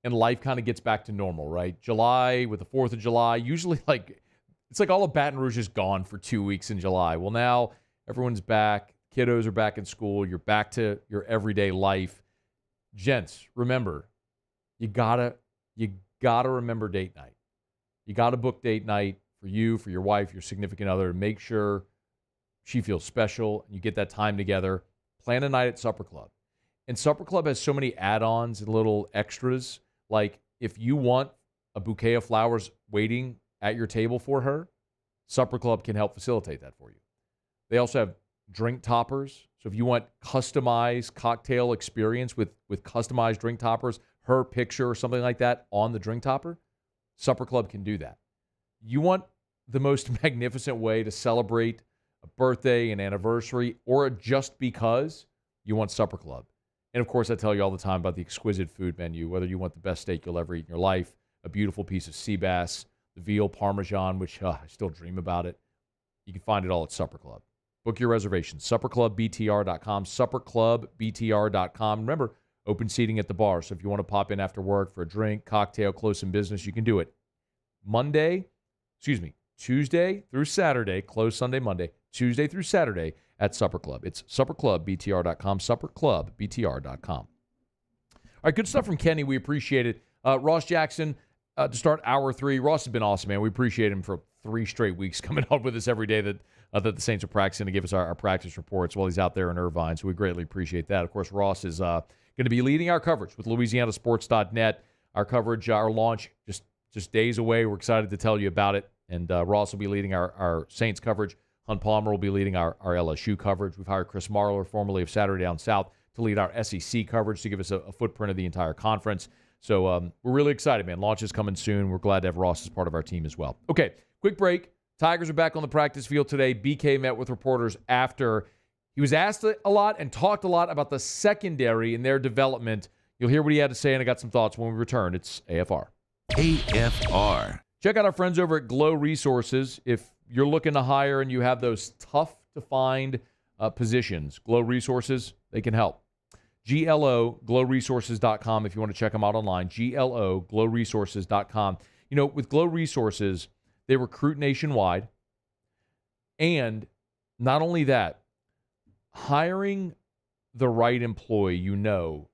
and life kind of gets back to normal, right? July with the 4th of July, usually it's like all of Baton Rouge is gone for 2 weeks in July. Well, now everyone's back. Kiddos are back in school. You're back to your everyday life. Gents, remember, you gotta remember date night. You gotta book date night for you, for your wife, your significant other, to make sure she feels special and you get that time together. Plan a night at Supper Club. And Supper Club has so many add-ons and little extras. Like if you want a bouquet of flowers waiting at your table for her, Supper Club can help facilitate that for you. They also have drink toppers. So if you want customized cocktail experience with customized drink toppers, her picture or something like that on the drink topper, Supper Club can do that. You want the most magnificent way to celebrate a birthday, an anniversary, or just because, you want Supper Club. And of course, I tell you all the time about the exquisite food menu, whether you want the best steak you'll ever eat in your life, a beautiful piece of sea bass, the veal parmesan, which I still dream about it. You can find it all at Supper Club. Book your reservations, SupperClubBTR.com, SupperClubBTR.com. Remember, open seating at the bar, so if you want to pop in after work for a drink, cocktail, close in business, you can do it. Tuesday through Saturday, closed Sunday, Monday, Tuesday through Saturday at Supper Club. It's SupperClubBTR.com, SupperClubBTR.com. All right, good stuff from Kenny. We appreciate it. Ross Jackson, to start hour 3. Ross has been awesome, man. We appreciate him for 3 straight weeks coming up with us every day that the Saints are practicing to give us our practice reports while he's out there in Irvine, so we greatly appreciate that. Of course, Ross is going to be leading our coverage with LouisianaSports.net. Our coverage, our launch, just days away. We're excited to tell you about it. And Ross will be leading our Saints coverage. Hunt Palmer will be leading our LSU coverage. We've hired Chris Marler, formerly of Saturday Down South, to lead our SEC coverage to give us a footprint of the entire conference. So we're really excited, man. Launch is coming soon. We're glad to have Ross as part of our team as well. Okay, quick break. Tigers are back on the practice field today. BK met with reporters after. He was asked a lot and talked a lot about the secondary and their development. You'll hear what he had to say, and I got some thoughts when we return. It's AFR. AFR. Check out our friends over at Glow Resources. If you're looking to hire and you have those tough-to-find positions, Glow Resources, they can help. GLO, glowresources.com if you want to check them out online. GLO, glowresources.com. You know, with Glow Resources, they recruit nationwide. And not only that, hiring the right employee,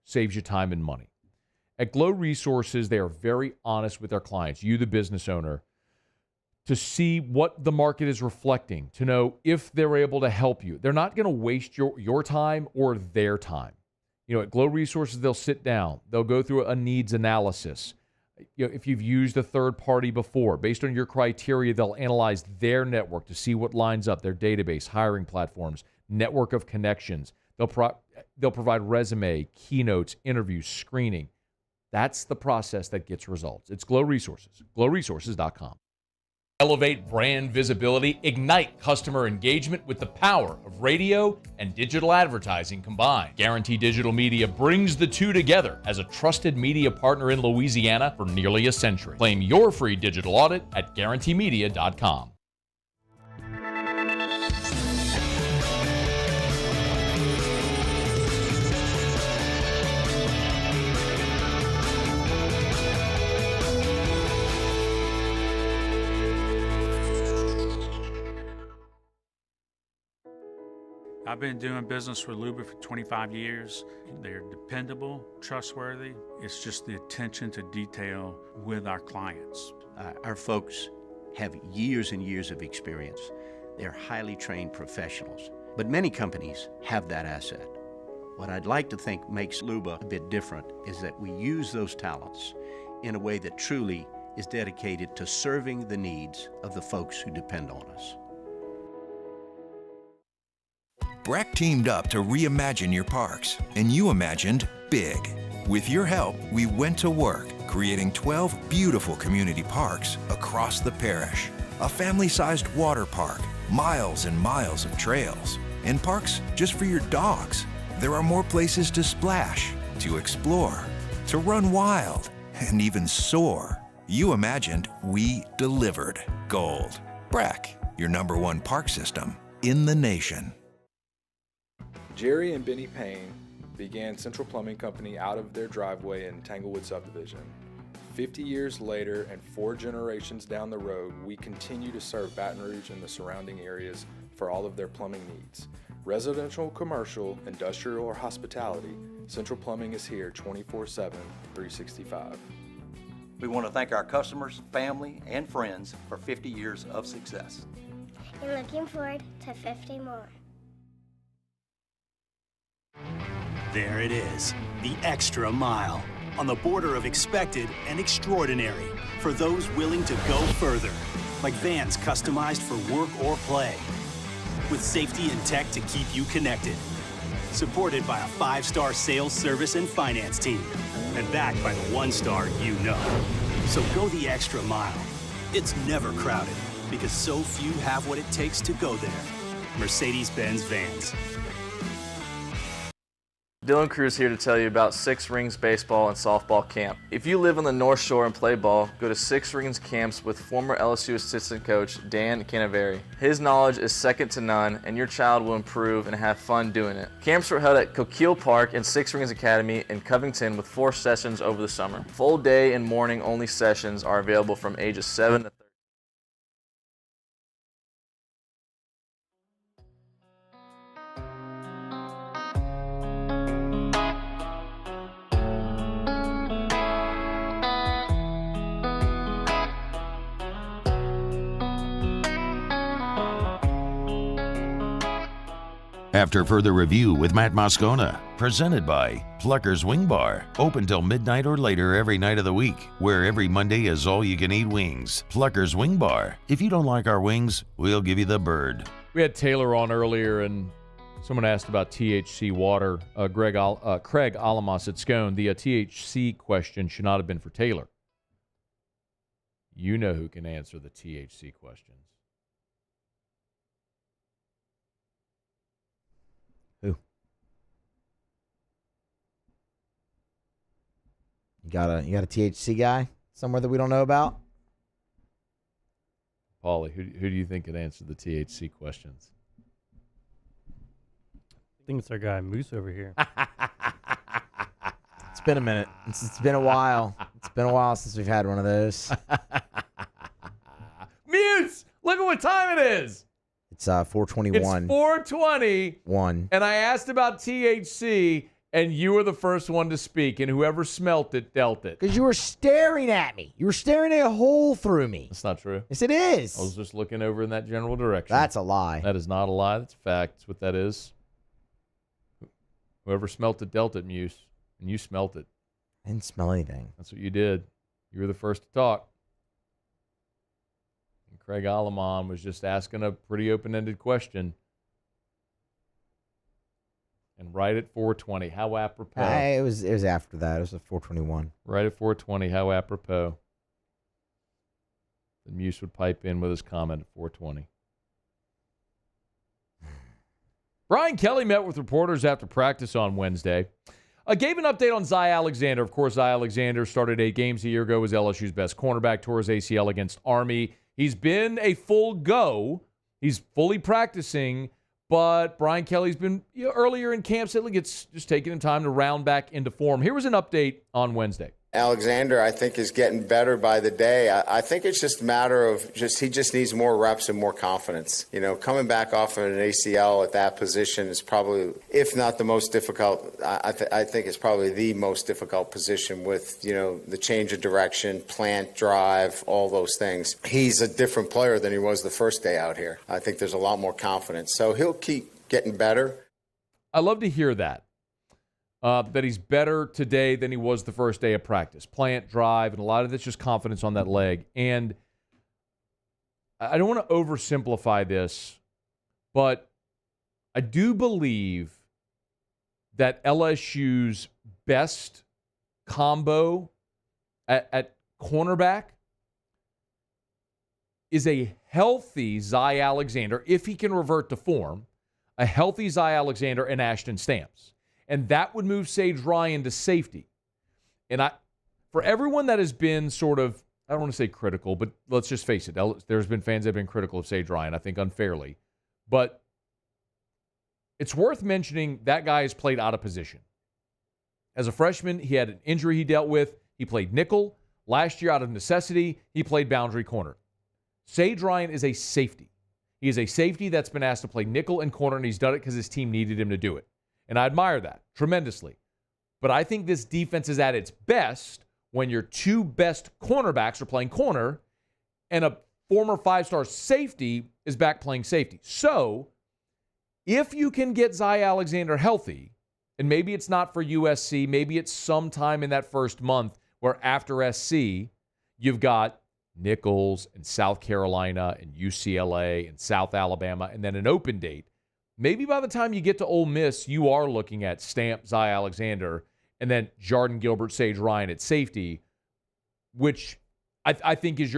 saves you time and money. At Glow Resources, they are very honest with their clients, you the business owner, to see what the market is reflecting, to know if they're able to help you. They're not going to waste your time or their time. At Glow Resources, they'll sit down. They'll go through a needs analysis. If you've used a third party before, based on your criteria, they'll analyze their network to see what lines up, their database, hiring platforms, network of connections. They'll provide resume, keynotes, interviews, screening. That's the process that gets results. It's Glow Resources, glowresources.com. Elevate brand visibility, ignite customer engagement with the power of radio and digital advertising combined. Guarantee Digital Media brings the two together as a trusted media partner in Louisiana for nearly a century. Claim your free digital audit at guaranteemedia.com. I've been doing business with Luba for 25 years. They're dependable, trustworthy. It's just the attention to detail with our clients. Our folks have years and years of experience. They're highly trained professionals. But many companies have that asset. What I'd like to think makes Luba a bit different is that we use those talents in a way that truly is dedicated to serving the needs of the folks who depend on us. Breck teamed up to reimagine your parks, and you imagined big. With your help, we went to work, creating 12 beautiful community parks across the parish. A family-sized water park, miles and miles of trails, and parks just for your dogs. There are more places to splash, to explore, to run wild, and even soar. You imagined, we delivered. gold. Brack, your #1 park system in the nation. Jerry and Benny Payne began Central Plumbing Company out of their driveway in Tanglewood subdivision. 50 years later and 4 generations down the road, we continue to serve Baton Rouge and the surrounding areas for all of their plumbing needs. Residential, commercial, industrial, or hospitality, Central Plumbing is here 24/7, 365. We want to thank our customers, family, and friends for 50 years of success. And looking forward to 50 more. There it is, the extra mile, on the border of expected and extraordinary, for those willing to go further, like vans customized for work or play, with safety and tech to keep you connected, supported by a 5-star sales, service, and finance team, and backed by the 1-star you know. So go the extra mile. It's never crowded, because so few have what it takes to go there. Mercedes-Benz Vans. Dylan Cruz here to tell you about Six Rings Baseball and Softball Camp. If you live on the North Shore and play ball, go to Six Rings Camps with former LSU assistant coach Dan Canaveri. His knowledge is second to none, and your child will improve and have fun doing it. Camps were held at Coquille Park and Six Rings Academy in Covington with 4 sessions over the summer. Full day and morning only sessions are available from ages 7 to 13. After further review with Matt Moscona, presented by Plucker's Wing Bar, open till midnight or later every night of the week, where every Monday is all-you-can-eat wings. Plucker's Wing Bar. If you don't like our wings, we'll give you the bird. We had Taylor on earlier, and someone asked about THC water. Craig Alamos at Scone. The THC question should not have been for Taylor. You know who can answer the THC questions. Who? You got a THC guy somewhere that we don't know about? Paulie, who do you think could answer the THC questions? I think it's our guy Moose over here. It's been a minute. It's been a while. It's been a while since we've had one of those. Muse! Look at what time it is. It's 4:21. It's 4:21. And I asked about THC, and you were the first one to speak, and whoever smelt it dealt it. Because you were staring at me. You were staring at a hole through me. That's not true. Yes, it is. I was just looking over in that general direction. That's a lie. That is not a lie. That's a fact. That's what that is. Whoever smelt it dealt it, Muse. And you smelt it. I didn't smell anything. That's what you did. You were the first to talk. And Craig Alamon was just asking a pretty open-ended question. And right at 4:20, how apropos. It was after that. It was at 4:21. Right at 4:20, how apropos. The Muse would pipe in with his comment at 4:20. Brian Kelly met with reporters after practice on Wednesday. Gave an update on Zy Alexander. Of course, Zy Alexander started 8 games a year ago as LSU's best cornerback, tore his ACL against Army. He's been a full go. He's fully practicing, but Brian Kelly's been earlier in camp. It's just taking him time to round back into form. Here was an update on Wednesday. Alexander, I think, is getting better by the day. I think it's just a matter of he just needs more reps and more confidence. Coming back off of an ACL at that position is probably, if not the most difficult, I think it's probably the most difficult position with, the change of direction, plant, drive, all those things. He's a different player than he was the first day out here. I think there's a lot more confidence. So he'll keep getting better. I love to hear that. That he's better today than he was the first day of practice. Plant, drive, and a lot of it's just confidence on that leg. And I don't want to oversimplify this, but I do believe that LSU's best combo at cornerback is a healthy Zy Alexander, if he can revert to form, a healthy Zy Alexander and Ashton Stamps. And that would move Sage Ryan to safety. And for everyone that has been sort of I don't want to say critical, but let's just face it. There's been fans that have been critical of Sage Ryan, I think unfairly. But it's worth mentioning that guy has played out of position. As a freshman, he had an injury he dealt with. He played nickel. Last year, out of necessity, he played boundary corner. Sage Ryan is a safety. He is a safety that's been asked to play nickel and corner, and he's done it because his team needed him to do it. And I admire that tremendously. But I think this defense is at its best when your two best cornerbacks are playing corner and a former five-star safety is back playing safety. So if you can get Zy Alexander healthy, and maybe it's not for USC, maybe it's sometime in that first month where after SC, you've got Nichols and South Carolina and UCLA and South Alabama and then an open date. Maybe by the time you get to Ole Miss, you are looking at Stamp, Zy Alexander, and then Jordan Gilbert, Sage Ryan at safety, which I think is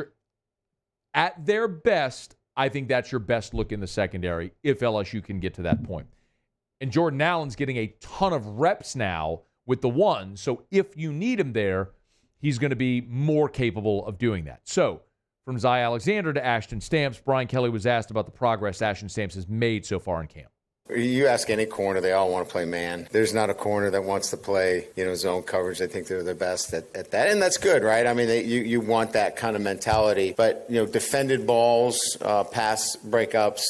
at their best, I think that's your best look in the secondary if LSU can get to that point. And Jordan Allen's getting a ton of reps now with the one, so if you need him there, he's going to be more capable of doing that. So from Zy Alexander to Ashton Stamps, Brian Kelly was asked about the progress Ashton Stamps has made so far in camp. You ask any corner, they all want to play man. There's not a corner that wants to play, zone coverage. I think they're the best at that, and that's good, right? I mean, you want that kind of mentality. But, defended balls, pass breakups,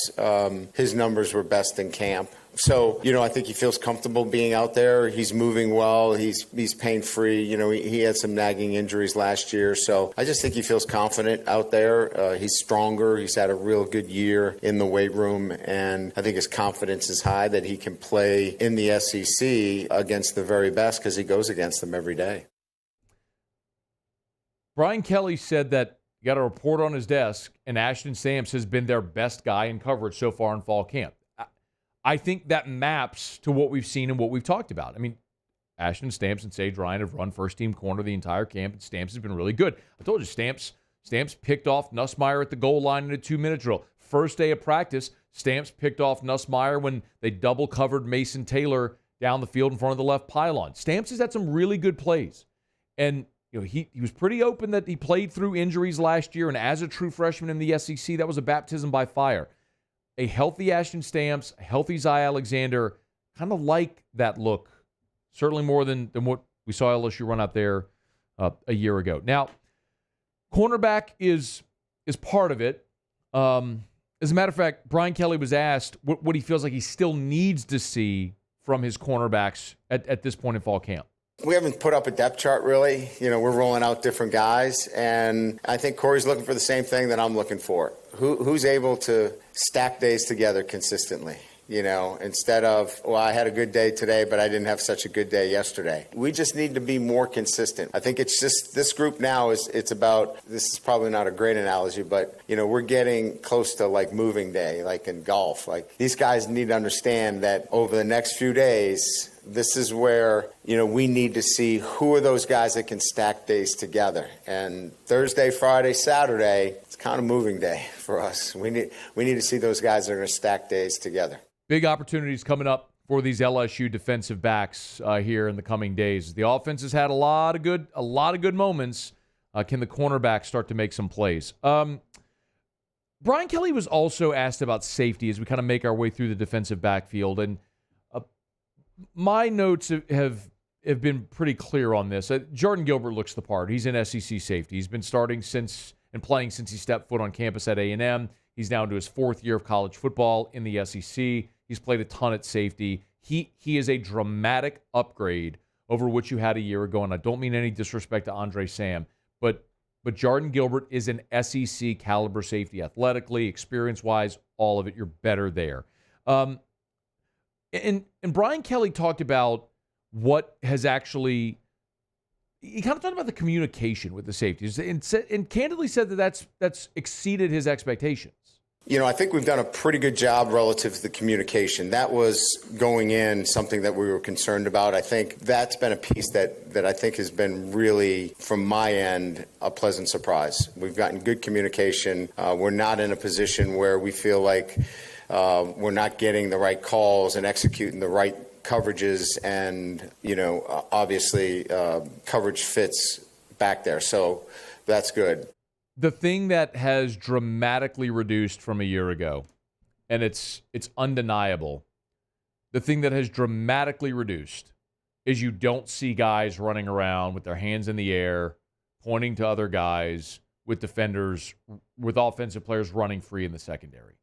his numbers were best in camp. So, I think he feels comfortable being out there. He's moving well. He's pain-free. He had some nagging injuries last year. So I just think he feels confident out there. He's stronger. He's had a real good year in the weight room. And I think his confidence is high that he can play in the SEC against the very best because he goes against them every day. Brian Kelly said that he got a report on his desk, and Ashton Stamps has been their best guy in coverage so far in fall camp. I think that maps to what we've seen and what we've talked about. I mean, Ashton Stamps and Sage Ryan have run first-team corner the entire camp, and Stamps has been really good. I told you, Stamps picked off Nussmeier at the goal line in a 2-minute drill. First day of practice, Stamps picked off Nussmeier when they double-covered Mason Taylor down the field in front of the left pylon. Stamps has had some really good plays. And he was pretty open that he played through injuries last year, and as a true freshman in the SEC, that was a baptism by fire. A healthy Ashton Stamps, a healthy Zy Alexander, kind of like that look, certainly more than what we saw LSU run out there a year ago. Now, cornerback is part of it. As a matter of fact, Brian Kelly was asked what he feels like he still needs to see from his cornerbacks at this point in fall camp. We haven't put up a depth chart, really. We're rolling out different guys, and I think Corey's looking for the same thing that I'm looking for. Who's able to stack days together consistently? Instead of, I had a good day today, but I didn't have such a good day yesterday. We just need to be more consistent. I think it's just this group now it's about, this is probably not a great analogy, but, we're getting close to like moving day, like in golf. Like these guys need to understand that over the next few days, this is where, we need to see who are those guys that can stack days together. And Thursday, Friday, Saturday, it's kind of moving day for us. We need to see those guys that are going to stack days together. Big opportunities coming up for these LSU defensive backs here in the coming days. The offense has had a lot of good moments. Can the cornerbacks start to make some plays? Brian Kelly was also asked about safety as we kind of make our way through the defensive backfield, and my notes have been pretty clear on this. Jordan Gilbert looks the part. He's an SEC safety. He's been starting and playing since he stepped foot on campus at A&M. He's now into his 4th year of college football in the SEC. He's played a ton at safety. He is a dramatic upgrade over what you had a year ago, and I don't mean any disrespect to Andre Sam, but Jordan Gilbert is an SEC caliber safety, athletically, experience-wise, all of it. You're better there. And Brian Kelly talked about what has actually – he kind of talked about the communication with the safeties and candidly said that that's exceeded his expectations. I think we've done a pretty good job relative to the communication. That was going in something that we were concerned about. I think that's been a piece that I think has been really, from my end, a pleasant surprise. We've gotten good communication. We're not in a position where we feel like we're not getting the right calls and executing the right coverages, and obviously coverage fits back there. So that's good. The thing that has dramatically reduced from a year ago, and it's undeniable, the thing that has dramatically reduced is you don't see guys running around with their hands in the air, pointing to other guys, with defenders, with offensive players running free in the secondary.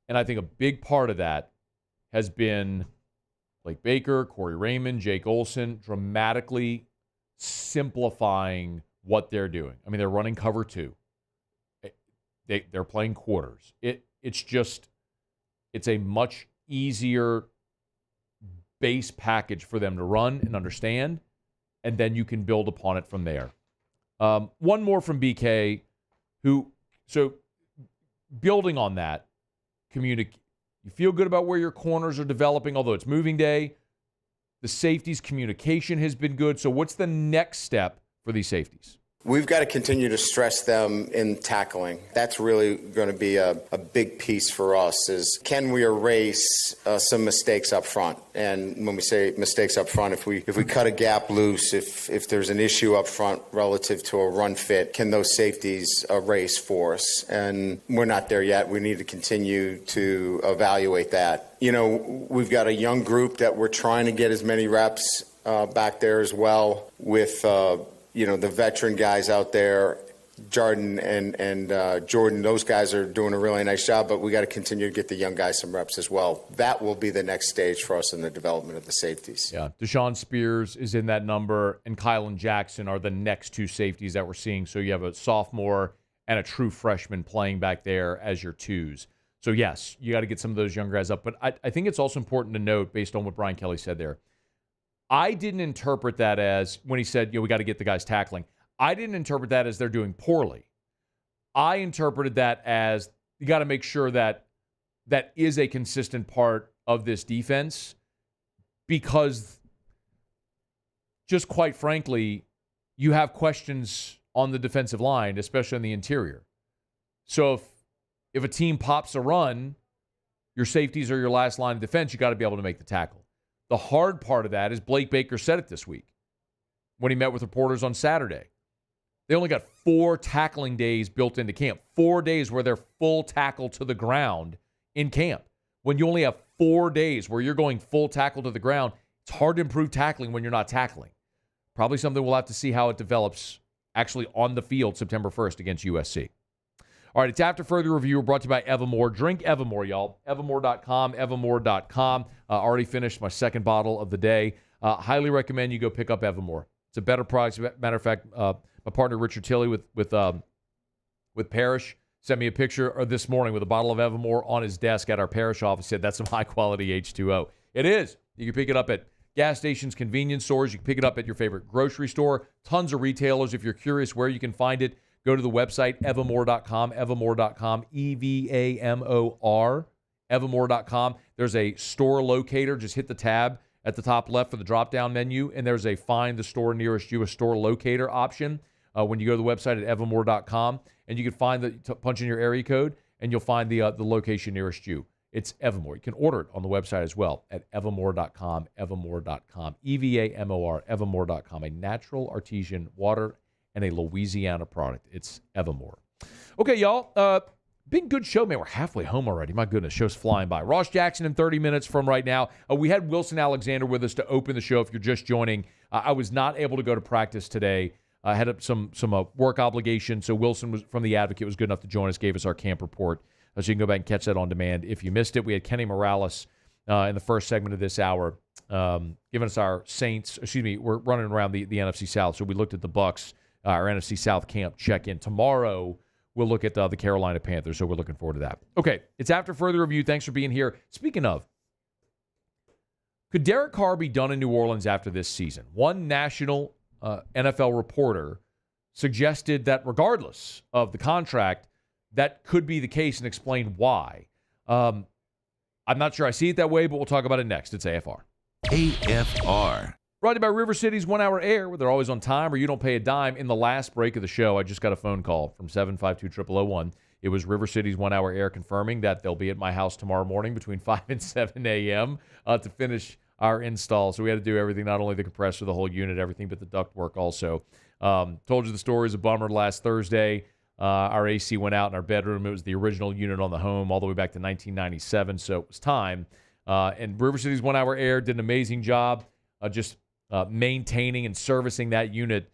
And I think a big part of that has been Blake Baker, Corey Raymond, Jake Olson, dramatically simplifying what they're doing. I mean, they're running cover 2. They're playing quarters. It's a much easier base package for them to run and understand, and then you can build upon it from there. One more from BK, so building on that, you feel good about where your corners are developing, although it's moving day. The safeties communication has been good. So what's the next step for these safeties? We've got to continue to stress them in tackling. That's really going to be a big piece for us is can we erase some mistakes up front? And when we say mistakes up front, if we cut a gap loose, if there's an issue up front relative to a run fit, can those safeties erase for us? And we're not there yet. We need to continue to evaluate that. You know, we've got a young group that we're trying to get as many reps back there as well with the veteran guys out there, Jordan and Jordan, those guys are doing a really nice job, but we got to continue to get the young guys some reps as well. That will be the next stage for us in the development of the safeties. Yeah, Deshaun Spears is in that number, and Kylan Jackson are the next two safeties that we're seeing. So you have a sophomore and a true freshman playing back there as your twos. So, yes, you got to get some of those young guys up. But I think it's also important to note, based on what Brian Kelly said there, I didn't interpret that as, when he said, we got to get the guys tackling, I didn't interpret that as they're doing poorly. I interpreted that as you got to make sure that that is a consistent part of this defense because, just quite frankly, you have questions on the defensive line, especially on the interior. So if a team pops a run, your safeties are your last line of defense, you got to be able to make the tackle. The hard part of that is Blake Baker said it this week when he met with reporters on Saturday. They only got 4 tackling days built into camp, 4 days where they're full tackle to the ground in camp. When you only have 4 days where you're going full tackle to the ground, it's hard to improve tackling when you're not tackling. Probably something we'll have to see how it develops actually on the field September 1st against USC. All right, it's After Further Review, brought to you by Evermore. Drink Evermore, y'all. Evermore.com, evermore.com. Already finished my second bottle of the day. Highly recommend you go pick up Evermore. It's a better product. As a matter of fact, my partner Richard Tilley with Parrish sent me a picture this morning with a bottle of Evermore on his desk at our Parrish office. Said that's some high-quality H2O. It is. You can pick it up at gas stations, convenience stores. You can pick it up at your favorite grocery store. Tons of retailers. If you're curious where you can find it, go to the website, evermore.com, evermore.com, EVAMOR, evermore.com. There's a store locator. Just hit the tab at the top left for the drop-down menu, and there's a find the store nearest you, a store locator option when you go to the website at evermore.com, and you can find punch in your area code, and you'll find the location nearest you. It's Evermore. You can order it on the website as well at evermore.com, evermore.com, EVAMOR, evermore.com, a natural artesian water and a Louisiana product. It's Evermore. Okay, y'all. Been good show, man. We're halfway home already. My goodness, show's flying by. Ross Jackson in 30 minutes from right now. We had Wilson Alexander with us to open the show. If you're just joining, I was not able to go to practice today. I had some work obligations, so Wilson was from The Advocate was good enough to join us, gave us our camp report. So you can go back and catch that on demand if you missed it. We had Kenny Morales in the first segment of this hour giving us our Saints. We're running around the NFC South, so we looked at the Bucs. Our NFC South camp check-in. Tomorrow, we'll look at the Carolina Panthers, so we're looking forward to that. Okay, it's After Further Review. Thanks for being here. Speaking of, could Derek Carr be done in New Orleans after this season? One national NFL reporter suggested that regardless of the contract, that could be the case and explain why. I'm not sure I see it that way, but we'll talk about it next. It's AFR. AFR. Brought to you by River City's 1 Hour Air, where they're always on time or you don't pay a dime. In the last break of the show, I just got a phone call from 752-0001. It was River City's 1 Hour Air confirming that they'll be at my house tomorrow morning between 5 and 7 a.m. To finish our install. So we had to do everything, not only the compressor, the whole unit, everything, but the ductwork also. Told you the story is a bummer last Thursday. Our AC went out in our bedroom. It was the original unit on the home all the way back to 1997, so it was time. And River City's 1 Hour Air did an amazing job just maintaining and servicing that unit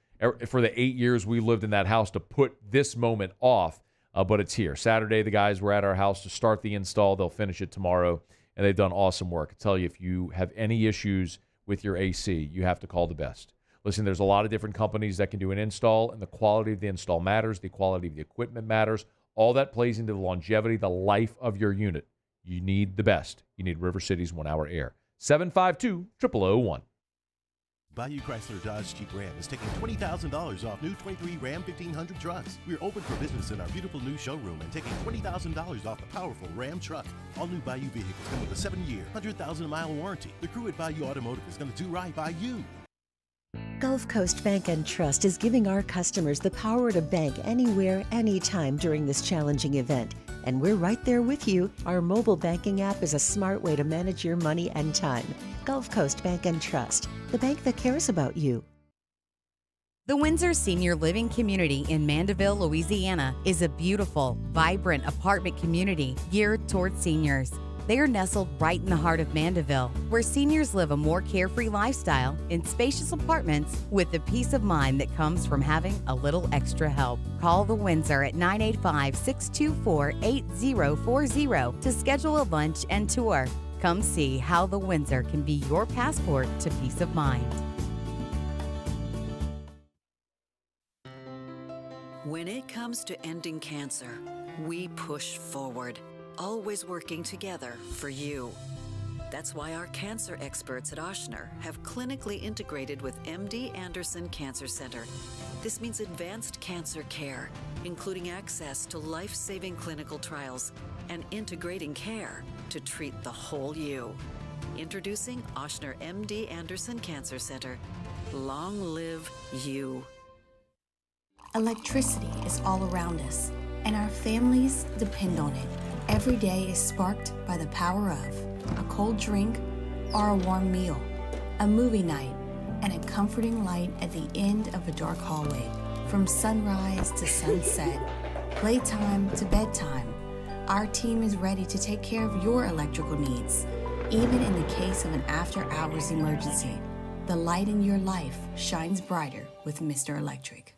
for the 8 years we lived in that house to put this moment off. But it's here. Saturday, the guys were at our house to start the install. They'll finish it tomorrow, and they've done awesome work. I tell you, if you have any issues with your AC, you have to call the best. Listen, there's a lot of different companies that can do an install, and the quality of the install matters. The quality of the equipment matters. All that plays into the longevity, the life of your unit. You need the best. You need River City's 1 Hour Air. 752-0001. Bayou Chrysler Dodge Jeep Ram is taking $20,000 off new 23 Ram 1500 trucks. We're open for business in our beautiful new showroom and taking $20,000 off the powerful Ram truck. All new Bayou vehicles come with a 7-year, 100,000-mile warranty. The crew at Bayou Automotive is going to do right by you. Gulf Coast Bank and Trust is giving our customers the power to bank anywhere, anytime during this challenging event. And we're right there with you. Our mobile banking app is a smart way to manage your money and time. Gulf Coast Bank and Trust, the bank that cares about you. The Windsor Senior Living Community in Mandeville, Louisiana is a beautiful, vibrant apartment community geared toward seniors. They are nestled right in the heart of Mandeville, where seniors live a more carefree lifestyle in spacious apartments with the peace of mind that comes from having a little extra help. Call the Windsor at 985-624-8040 to schedule a lunch and tour. Come see how the Windsor can be your passport to peace of mind. When it comes to ending cancer, we push forward, always working together for you. That's why our cancer experts at Ochsner have clinically integrated with MD Anderson Cancer Center. This means advanced cancer care, including access to life-saving clinical trials and integrating care to treat the whole you. Introducing Ochsner MD Anderson Cancer Center. Long live you. Electricity is all around us, and our families depend on it. Every day is sparked by the power of a cold drink or a warm meal, a movie night, and a comforting light at the end of a dark hallway. From sunrise to sunset, playtime to bedtime, our team is ready to take care of your electrical needs. Even in the case of an after-hours emergency, the light in your life shines brighter with Mr. Electric.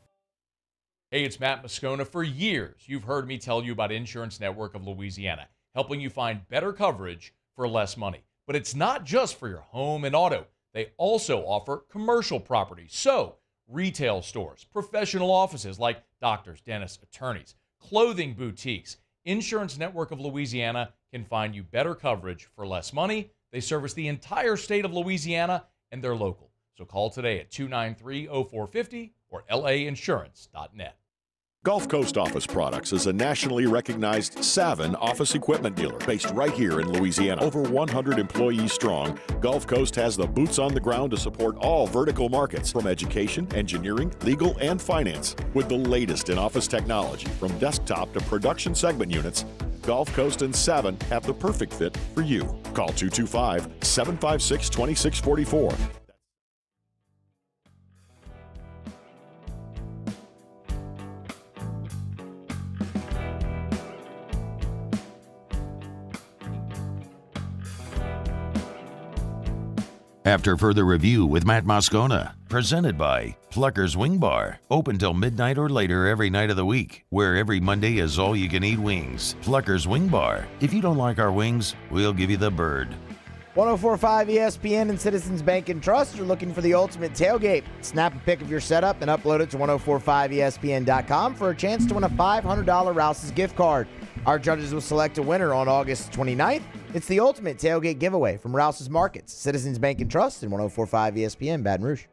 Hey, it's Matt Moscona. For years, you've heard me tell you about Insurance Network of Louisiana, helping you find better coverage for less money. But it's not just for your home and auto. They also offer commercial property. So, retail stores, professional offices like doctors, dentists, attorneys, clothing boutiques. Insurance Network of Louisiana can find you better coverage for less money. They service the entire state of Louisiana, and they're local. So call today at 293-0450 or lainsurance.net. Gulf Coast Office Products is a nationally recognized Savin office equipment dealer based right here in Louisiana. Over 100 employees strong, Gulf Coast has the boots on the ground to support all vertical markets from education, engineering, legal, and finance. With the latest in office technology from desktop to production segment units, Gulf Coast and Savin have the perfect fit for you. Call 225-756-2644. After further review with Matt Moscona, presented by Plucker's Wing Bar, open till midnight or later every night of the week, where every Monday is all-you-can-eat wings. Plucker's Wing Bar. If you don't like our wings, we'll give you the bird. 104.5 ESPN and Citizens Bank and Trust are looking for the ultimate tailgate. Snap a pic of your setup and upload it to 1045ESPN.com for a chance to win a $500 Rouse's gift card. Our judges will select a winner on August 29th. It's the ultimate tailgate giveaway from Rouse's Markets, Citizens Bank and Trust, and 104.5 ESPN, Baton Rouge.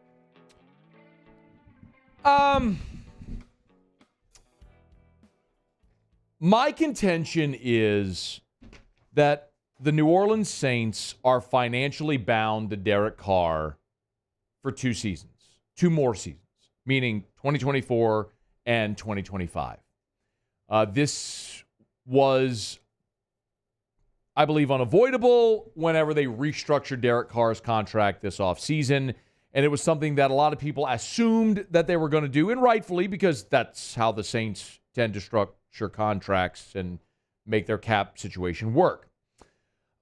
My contention is that the New Orleans Saints are financially bound to Derek Carr for 2 more seasons, meaning 2024 and 2025. This was I believe, unavoidable whenever they restructured Derek Carr's contract this offseason. And it was something that a lot of people assumed that they were going to do, and rightfully, because that's how the Saints tend to structure contracts and make their cap situation work.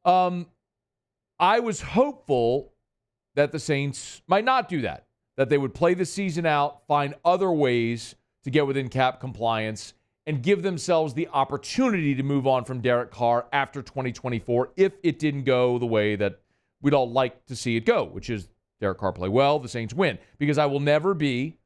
I was hopeful that the Saints might not do that they would play the season out, find other ways to get within cap compliance, and give themselves the opportunity to move on from Derek Carr after 2024 if it didn't go the way that we'd all like to see it go, which is Derek Carr play well, the Saints win. Because I will never be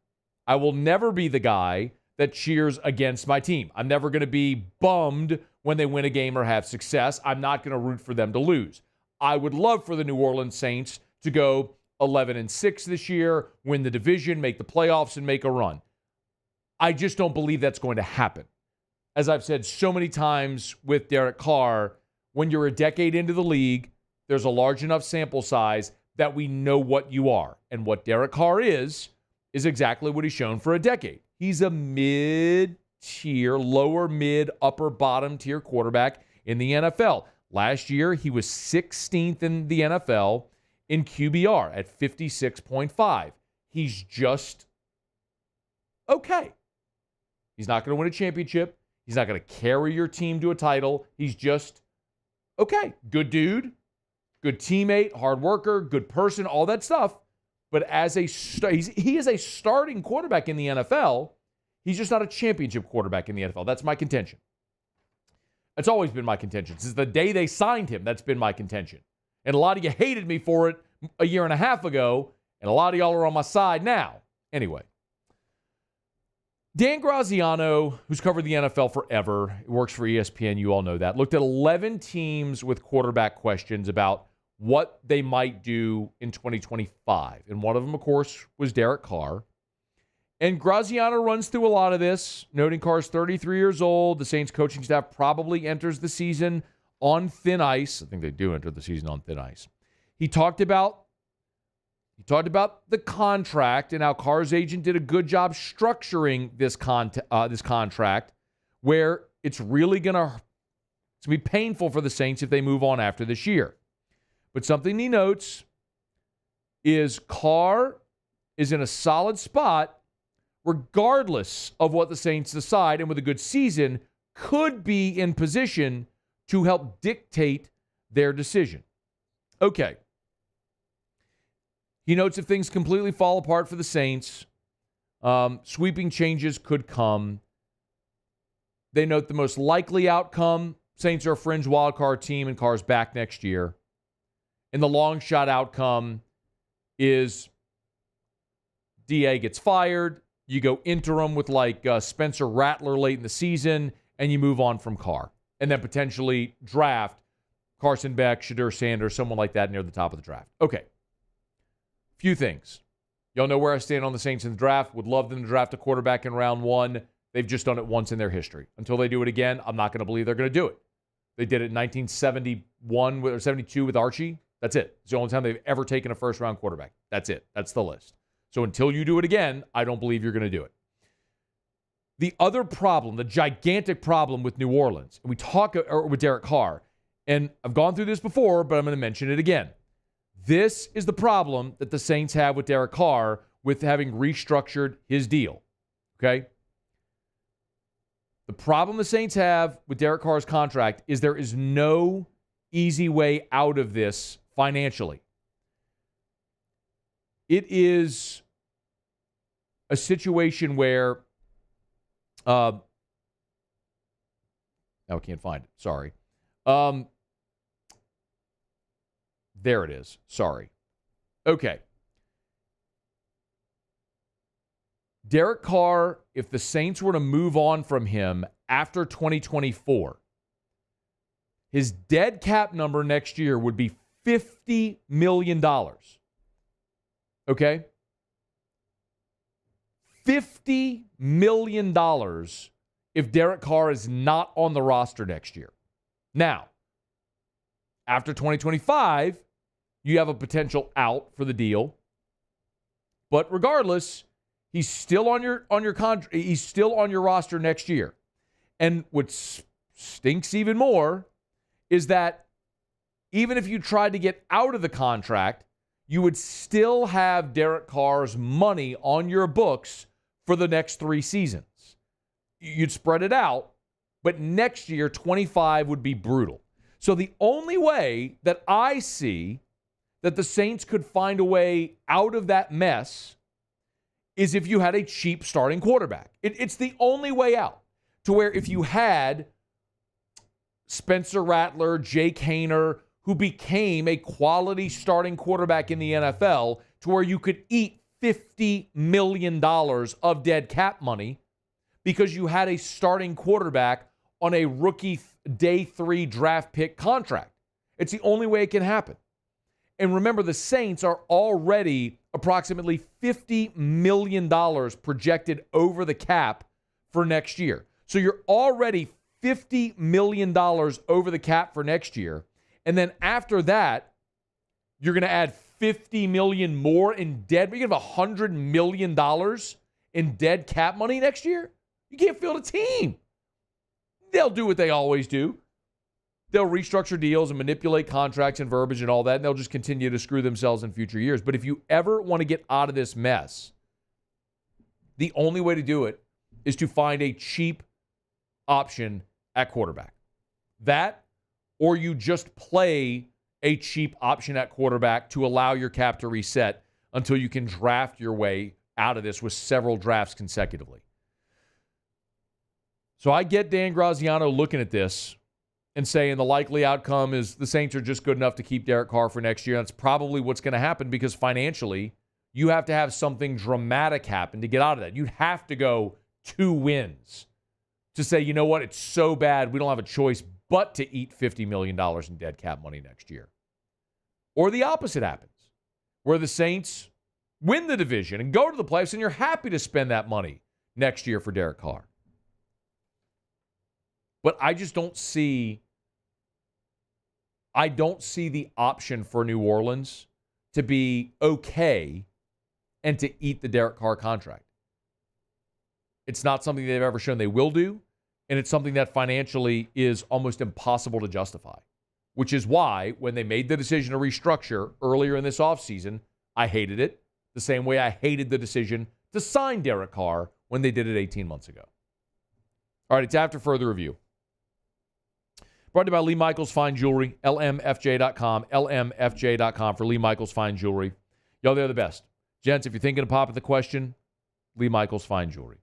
the guy that cheers against my team. I'm never going to be bummed when they win a game or have success. I'm not going to root for them to lose. I would love for the New Orleans Saints to go 11-6 this year, win the division, make the playoffs, and make a run. I just don't believe that's going to happen. As I've said so many times with Derek Carr, when you're a decade into the league, there's a large enough sample size that we know what you are. And what Derek Carr is exactly what he's shown for a decade. He's a mid-tier, lower mid, upper bottom tier quarterback in the NFL. Last year, he was 16th in the NFL in QBR at 56.5. He's just okay. He's not going to win a championship. He's not going to carry your team to a title. He's just okay. Good dude, good teammate, hard worker, good person, all that stuff. But as he is a starting quarterback in the NFL. He's just not a championship quarterback in the NFL. That's my contention. That's always been my contention. Since the day they signed him, that's been my contention. And a lot of you hated me for it a year and a half ago, and a lot of y'all are on my side now. Anyway, Dan Graziano, who's covered the NFL forever, works for ESPN, you all know that, looked at 11 teams with quarterback questions about what they might do in 2025. And one of them, of course, was Derek Carr. And Graziano runs through a lot of this, noting Carr's 33 years old. The Saints coaching staff probably enters the season on thin ice. I think they do enter the season on thin ice. He talked about the contract and how Carr's agent did a good job structuring this contract, where it's really going to be painful for the Saints if they move on after this year. But something he notes is Carr is in a solid spot regardless of what the Saints decide, and with a good season, could be in position to help dictate their decision. Okay. He notes if things completely fall apart for the Saints, sweeping changes could come. They note the most likely outcome, Saints are a fringe wildcard team and Carr's back next year. And the long shot outcome is DA gets fired, you go interim with like Spencer Rattler late in the season, and you move on from Carr. And then potentially draft Carson Beck, Shadur Sanders, someone like that near the top of the draft. Okay. Few things. Y'all know where I stand on the Saints in the draft. Would love them to draft a quarterback in round one. They've just done it once in their history. Until they do it again, I'm not going to believe they're going to do it. They did it in 1971 or 72 with Archie. That's it. It's the only time they've ever taken a first-round quarterback. That's it. That's the list. So until you do it again, I don't believe you're going to do it. The other problem, the gigantic problem with New Orleans, and we talk with Derek Carr, and I've gone through this before, but I'm going to mention it again. This is the problem that the Saints have with Derek Carr with having restructured his deal. Okay? The problem the Saints have with Derek Carr's contract is there is no easy way out of this financially. It is a situation where now I can't find it. Sorry. There it is. Sorry. Okay. Derek Carr, if the Saints were to move on from him after 2024, his dead cap number next year would be $50 million. Okay? $50 million if Derek Carr is not on the roster next year. Now, after 2025, you have a potential out for the deal. But regardless, he's still on your contract. He's still on your roster next year. And what stinks even more is that even if you tried to get out of the contract, you would still have Derek Carr's money on your books for the next 3 seasons. You'd spread it out, but next year, 25 would be brutal. So the only way that I see that the Saints could find a way out of that mess is if you had a cheap starting quarterback. It's the only way out, to where if you had Spencer Rattler, Jake Haener, who became a quality starting quarterback in the NFL, to where you could eat $50 million of dead cap money because you had a starting quarterback on a rookie day 3 draft pick contract. It's the only way it can happen. And remember, the Saints are already approximately $50 million projected over the cap for next year. So you're already $50 million over the cap for next year. And then after that, you're going to add $50 million more in dead. You're going to have $100 million in dead cap money next year. You can't field a team. They'll do what they always do. They'll restructure deals and manipulate contracts and verbiage and all that, and they'll just continue to screw themselves in future years. But if you ever want to get out of this mess, the only way to do it is to find a cheap option at quarterback. That, or you just play a cheap option at quarterback to allow your cap to reset until you can draft your way out of this with several drafts consecutively. So I get Dan Graziano looking at this and saying the likely outcome is the Saints are just good enough to keep Derek Carr for next year. That's probably what's going to happen because financially, you have to have something dramatic happen to get out of that. You'd have to go 2 wins to say, you know what, it's so bad we don't have a choice but to eat $50 million in dead cap money next year. Or the opposite happens, where the Saints win the division and go to the playoffs and you're happy to spend that money next year for Derek Carr. But I just don't see the option for New Orleans to be okay and to eat the Derek Carr contract. It's not something they've ever shown they will do, and it's something that financially is almost impossible to justify, which is why when they made the decision to restructure earlier in this offseason, I hated it, the same way I hated the decision to sign Derek Carr when they did it 18 months ago. All right, it's after further review. Brought to you by Lee Michaels Fine Jewelry, lmfj.com, lmfj.com for Lee Michaels Fine Jewelry. Y'all, they're the best. Gents, if you're thinking of popping the question, Lee Michaels Fine Jewelry.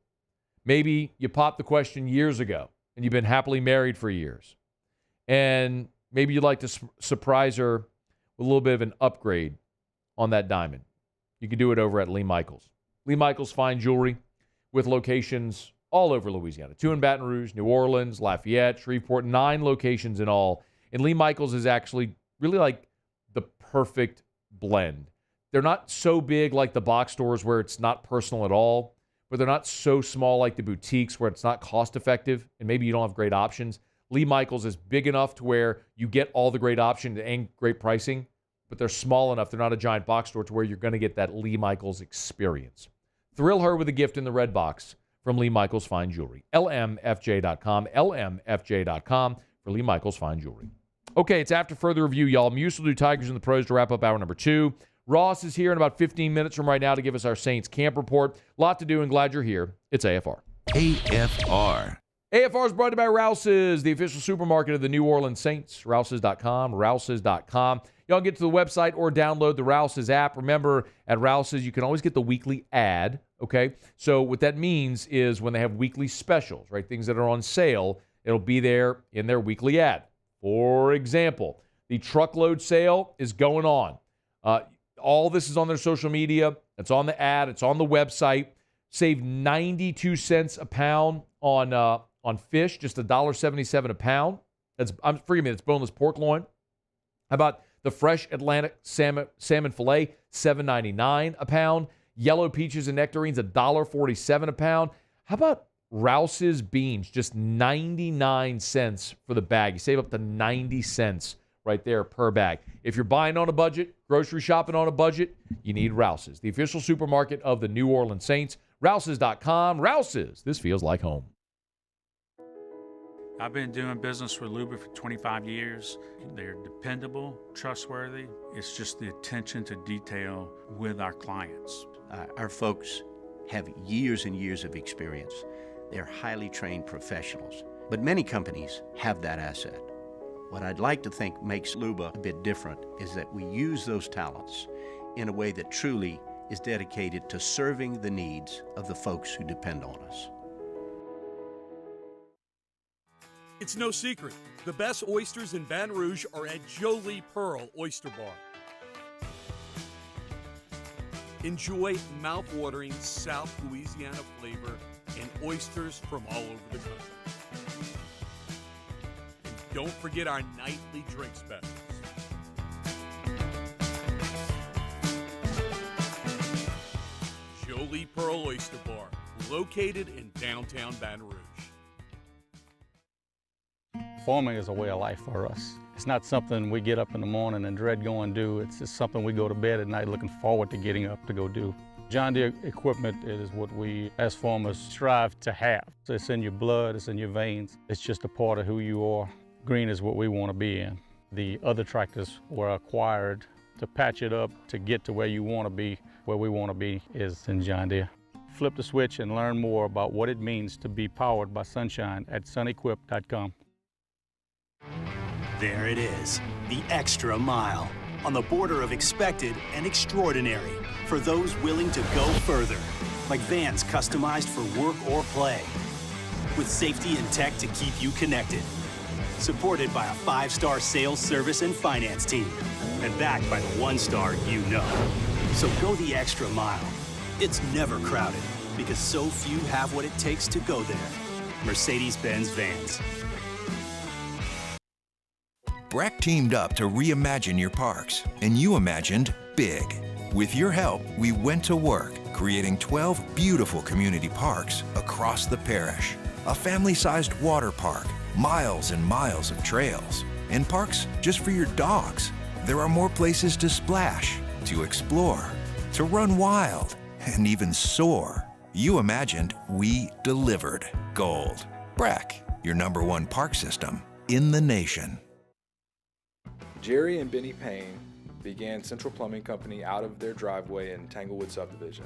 Maybe you popped the question years ago and you've been happily married for years. And maybe you'd like to surprise her with a little bit of an upgrade on that diamond. You can do it over at Lee Michaels. Lee Michaels Fine Jewelry with locations all over Louisiana. 2 in Baton Rouge, New Orleans, Lafayette, Shreveport, 9 locations in all. And Lee Michaels is actually really like the perfect blend. They're not so big like the box stores where it's not personal at all, but they're not so small like the boutiques where it's not cost effective and maybe you don't have great options. Lee Michaels is big enough to where you get all the great options and great pricing, but they're small enough, they're not a giant box store to where you're going to get that Lee Michaels experience. Thrill her with a gift in the red box from Lee Michaels Fine Jewelry. lmfj.com, lmfj.com for Lee Michaels Fine Jewelry. Okay, it's after further review, y'all. Muse will do Tigers and the Pros to wrap up hour number 2. Ross is here in about 15 minutes from right now to give us our Saints camp report. A lot to do and glad you're here. It's AFR. AFR. AFR is brought to you by Rouse's, the official supermarket of the New Orleans Saints. Rouse's.com, Rouse's.com. Y'all get to the website or download the Rouse's app. Remember, at Rouse's, you can always get the weekly ad, okay? So what that means is when they have weekly specials, right, things that are on sale, it'll be there in their weekly ad. For example, the truckload sale is going on. All this is on their social media. It's on the ad. It's on the website. Save 92 cents a pound on fish, just $1.77 a pound. Forgive me, that's boneless pork loin. How about the fresh Atlantic salmon fillet, $7.99 a pound. Yellow peaches and nectarines, $1.47 a pound. How about Rouse's beans, just 99 cents for the bag. You save up to 90 cents right there per bag. If you're buying on a budget, grocery shopping on a budget, you need Rouse's, the official supermarket of the New Orleans Saints. Rouse's.com. Rouse's, this feels like home. I've been doing business with Luba for 25 years. They're dependable, trustworthy. It's just the attention to detail with our clients. Our folks have years and years of experience. They're highly trained professionals. But many companies have that asset. What I'd like to think makes Luba a bit different is that we use those talents in a way that truly is dedicated to serving the needs of the folks who depend on us. It's no secret. The best oysters in Baton Rouge are at Jolie Pearl Oyster Bar. Enjoy mouth-watering South Louisiana flavor and oysters from all over the country. And don't forget our nightly drink specials. Jolie Pearl Oyster Bar, located in downtown Baton Rouge. Farming is a way of life for us. It's not something we get up in the morning and dread going do. It's just something we go to bed at night looking forward to getting up to go do. John Deere equipment is what we as farmers strive to have. It's in your blood, it's in your veins. It's just a part of who you are. Green is what we want to be in. The other tractors were acquired to patch it up to get to where you want to be. Where we want to be is in John Deere. Flip the switch and learn more about what it means to be powered by sunshine at sunequip.com. There it is, the extra mile, on the border of expected and extraordinary for those willing to go further, like vans customized for work or play, with safety and tech to keep you connected, supported by a 5-star sales, service, and finance team, and backed by the 1-star you know. So go the extra mile. It's never crowded, because so few have what it takes to go there. Mercedes-Benz Vans. Breck teamed up to reimagine your parks, and you imagined big. With your help, we went to work, creating 12 beautiful community parks across the parish. A family-sized water park, miles and miles of trails, and parks just for your dogs. There are more places to splash, to explore, to run wild, and even soar. You imagined, we delivered. Gold. Breck, your #1 park system in the nation. Jerry and Benny Payne began Central Plumbing Company out of their driveway in Tanglewood subdivision.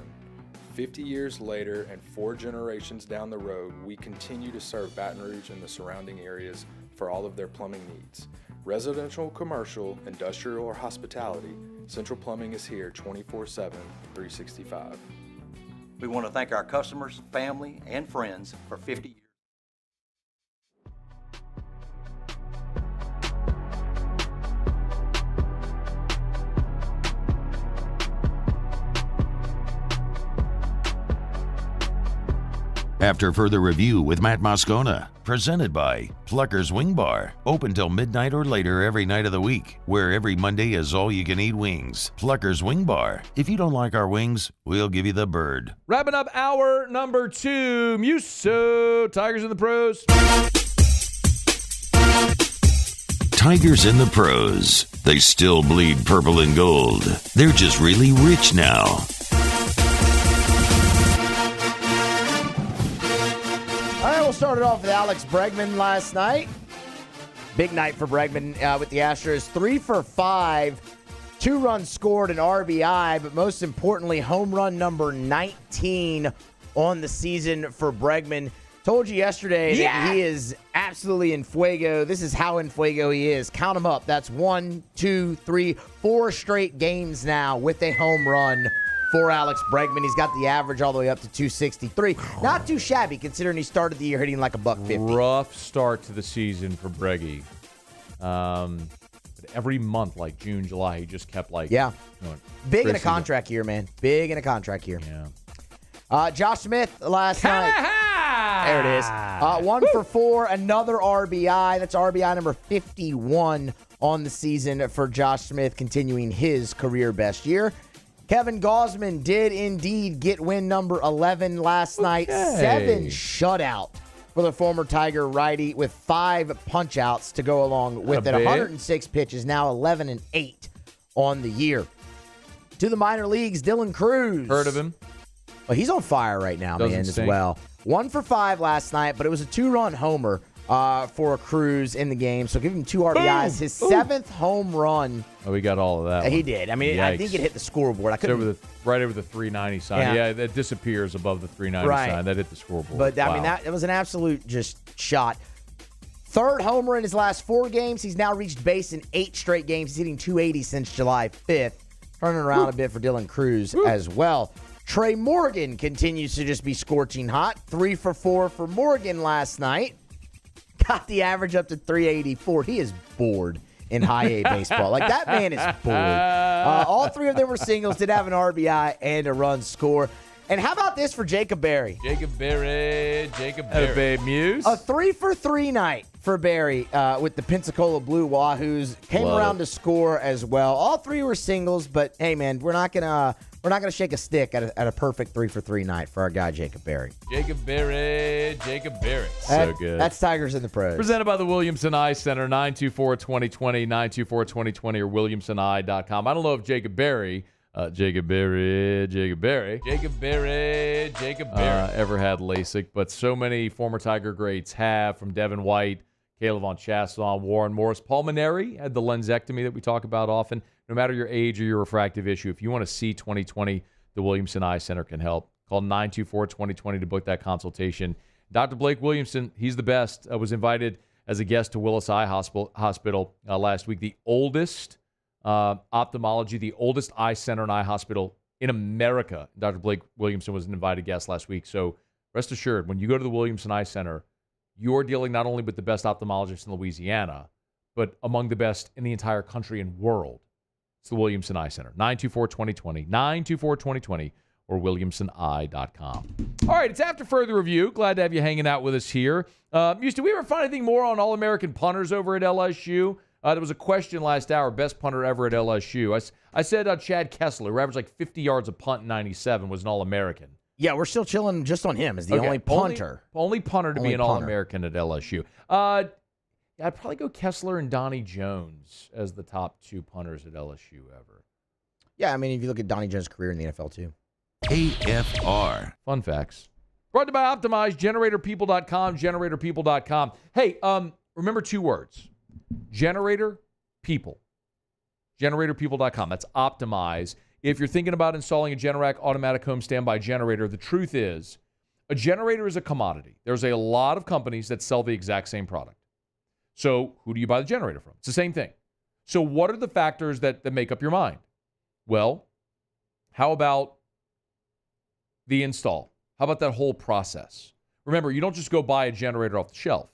50 years later and 4 generations down the road, we continue to serve Baton Rouge and the surrounding areas for all of their plumbing needs. Residential, commercial, industrial, or hospitality, Central Plumbing is here 24/7, 365. We want to thank our customers, family, and friends for 50 years. After further review with Matt Moscona, presented by Plucker's Wing Bar, open till midnight or later every night of the week, where every Monday is all-you-can-eat wings. Plucker's Wing Bar. If you don't like our wings, we'll give you the bird. Wrapping up hour number 2, Muso, Tigers in the Pros. Tigers in the Pros. They still bleed purple and gold. They're just really rich now. All right, we'll start it off with Alex Bregman last night. Big night for Bregman with the Astros. 3 for 5, 2 runs scored, an RBI, but most importantly, home run number 19 on the season for Bregman. Told you yesterday that he is absolutely in fuego. This is how in fuego he is. Count them up. That's 1, 2, 3, 4 straight games now with a home run for Alex Bregman. He's got the average all the way up to 263. Not too shabby considering he started the year hitting like a $150. Rough start to the season for Breggy. But every month, like June, July, he just kept like... Yeah. Going, big in a contract year, man. Big in a contract year. Yeah. Josh Smith last night. There it is. 1 for 4, another RBI. That's RBI number 51 on the season for Josh Smith, continuing his career best year. Kevin Gausman did indeed get win number 11 last night. 7 shutout for the former Tiger righty with 5 punch-outs to go along with it. 106 pitches, now 11-8 on the year. To the minor leagues, Dylan Cruz. Heard of him. Well, he's on fire right now, Doesn't man, stink. as well. 1 for 5 last night, but it was a 2-run homer for Cruz in the game. So give him 2 RBIs. His 7th home run. Oh, we got all of that. He did. I mean, I think it hit the scoreboard. I couldn't. Right over the 390 sign. Yeah, that disappears above the 390 sign. That hit the scoreboard. But, I mean, that was an absolute just shot. 3rd homer in his last 4 games. He's now reached base in 8 straight games. He's hitting 280 since July 5th. Turning around a bit for Dylan Cruz as well. Trey Morgan continues to just be scorching hot. 3 for 4 for Morgan last night. Got the average up to 384. He is bored in high A baseball. Like, that man is bored. All 3 of them were singles, did have an RBI and a run score. And how about this for Jacob Berry? Jacob Berry. Babe Muse. A 3 for 3 night for Berry with the Pensacola Blue Wahoos. Came around to score as well. All 3 were singles, but hey, man, we're not gonna shake a stick at a perfect 3 for 3 night for our guy Jacob Berry. Jacob Berry. So good. That's Tigers in the Pros. Presented by the Williamson Eye Center, 924-2020, 924-2020, or WilliamsonEye.com. I don't know if Jacob Berry ever had LASIK, but so many former Tiger greats have, from Devin White, Caleb Von Chasson, Warren Morris. Paul Maneri had the lensectomy that we talk about often. No matter your age or your refractive issue, if you want to see 20/20, the Williamson Eye Center can help. Call 924-2020 to book that consultation. Dr. Blake Williamson, he's the best, was invited as a guest to Willis Eye Hospital last week. The oldest ophthalmology, the oldest eye center and eye hospital in America. Dr. Blake Williamson was an invited guest last week. So rest assured, when you go to the Williamson Eye Center, you're dealing not only with the best ophthalmologists in Louisiana, but among the best in the entire country and world. It's the Williamson Eye Center. 924-2020, 924-2020, or WilliamsonEye.com. All right, it's after further review. Glad to have you hanging out with us here. Did we ever find anything more on All-American punters over at LSU? There was a question last hour, best punter ever at LSU. I said Chad Kessler, who averaged like 50 yards a punt in 97, was an All-American. Yeah, we're still chilling just on him as the only punter. Only punter to be an All-American at LSU. I'd probably go Kessler and Donnie Jones as the top 2 punters at LSU ever. Yeah, I mean, if you look at Donnie Jones' career in the NFL, too. AFR. Fun facts. Brought to you by Optimize, GeneratorPeople.com, GeneratorPeople.com. Hey, remember 2 words. Generator People. GeneratorPeople.com. That's Optimize. If you're thinking about installing a Generac automatic home standby generator, the truth is a generator is a commodity. There's a lot of companies that sell the exact same product. So who do you buy the generator from? It's the same thing. So what are the factors that make up your mind? Well, how about the install? How about that whole process? Remember, you don't just go buy a generator off the shelf.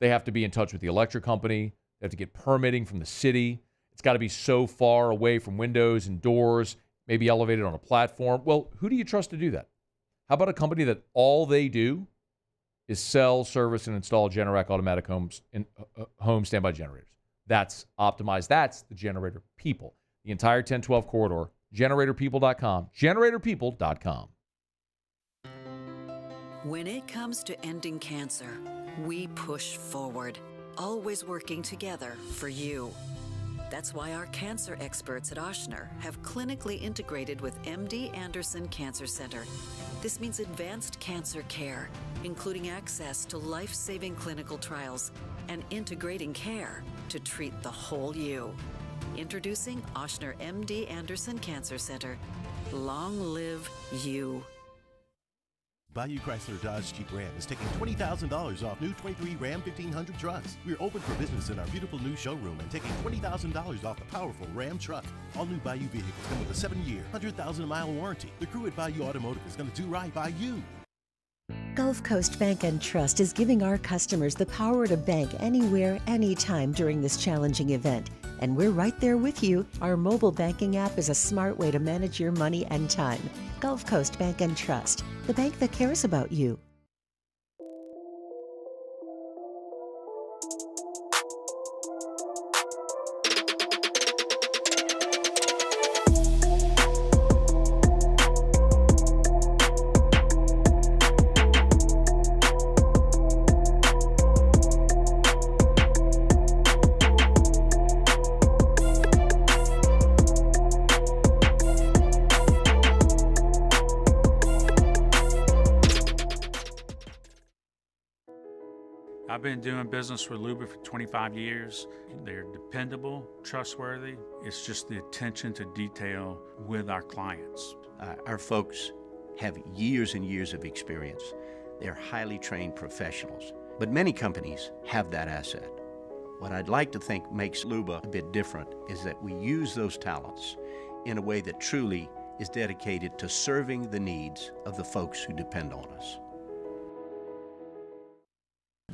They have to be in touch with the electric company. They have to get permitting from the city. It's got to be so far away from windows and doors, maybe elevated on a platform. Well, who do you trust to do that? How about a company that all they do is sell, service, and install Generac automatic home standby generators? That's Optimize. That's the Generator People. The entire 1012 corridor, GeneratorPeople.com, GeneratorPeople.com. When it comes to ending cancer, we push forward, always working together for you. That's why our cancer experts at Oshner have clinically integrated with MD Anderson Cancer Center. This means advanced cancer care, including access to life-saving clinical trials and integrating care to treat the whole you. Introducing Oshner MD Anderson Cancer Center. Long live you. Bayou Chrysler Dodge Jeep Ram is taking $20,000 off new 23 Ram 1500 trucks. We're open for business in our beautiful new showroom and taking $20,000 off the powerful Ram truck. All new Bayou vehicles come with a 7-year, 100,000-mile warranty. The crew at Bayou Automotive is going to do right by you. Gulf Coast Bank and Trust is giving our customers the power to bank anywhere, anytime during this challenging event. And we're right there with you. Our mobile banking app is a smart way to manage your money and time. Gulf Coast Bank and Trust, the bank that cares about you. I've been doing business with Luba for 25 years. They're dependable, trustworthy. It's just the attention to detail with our clients. Our folks have years and years of experience. They're highly trained professionals. But many companies have that asset. What I'd like to think makes Luba a bit different is that we use those talents in a way that truly is dedicated to serving the needs of the folks who depend on us.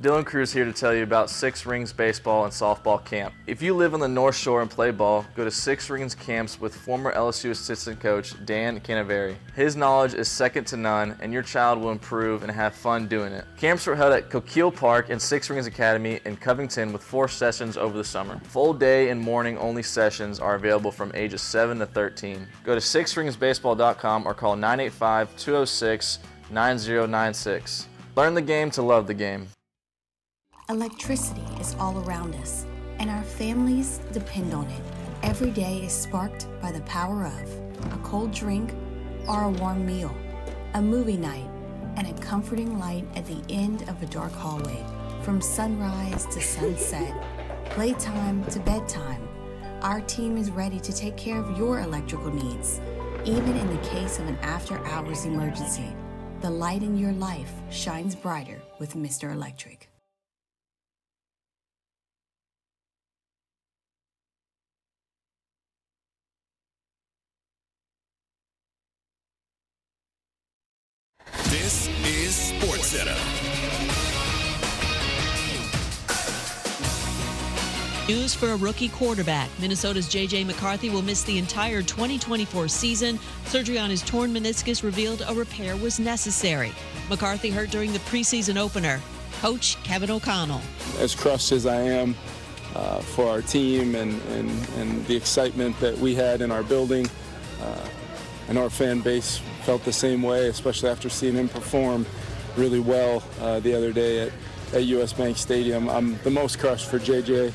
Dylan Cruz here to tell you about Six Rings Baseball and Softball Camp. If you live on the North Shore and play ball, go to Six Rings Camps with former LSU assistant coach Dan Canaveri. His knowledge is second to none, and your child will improve and have fun doing it. Camps were held at Coquille Park and Six Rings Academy in Covington with 4 sessions over the summer. Full day and morning only sessions are available from ages 7 to 13. Go to sixringsbaseball.com or call 985-206-9096. Learn the game to love the game. Electricity is all around us, and our families depend on it. Every day is sparked by the power of a cold drink or a warm meal, a movie night, and a comforting light at the end of a dark hallway. From sunrise to sunset, playtime to bedtime, our team is ready to take care of your electrical needs. Even in the case of an after-hours emergency, the light in your life shines brighter with Mr. Electric. This is SportsCenter. News for a rookie quarterback. Minnesota's J.J. McCarthy will miss the entire 2024 season. Surgery on his torn meniscus revealed a repair was necessary. McCarthy hurt during the preseason opener. Coach Kevin O'Connell. As crushed as I am for our team and the excitement that we had in our building, and our fan base felt the same way, especially after seeing him perform really well the other day at US Bank Stadium. I'm the most crushed for JJ.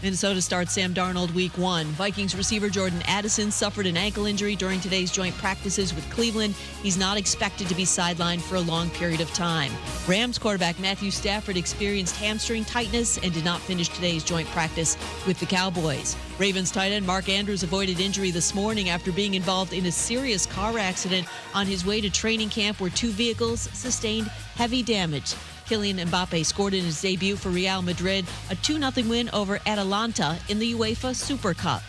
Minnesota starts Sam Darnold week 1. Vikings receiver Jordan Addison suffered an ankle injury during today's joint practices with Cleveland. He's not expected to be sidelined for a long period of time. Rams quarterback Matthew Stafford experienced hamstring tightness and did not finish today's joint practice with the Cowboys. Ravens tight end Mark Andrews avoided injury this morning after being involved in a serious car accident on his way to training camp where 2 vehicles sustained heavy damage. Kylian Mbappe scored in his debut for Real Madrid, a 2-0 win over Atalanta in the UEFA Super Cup.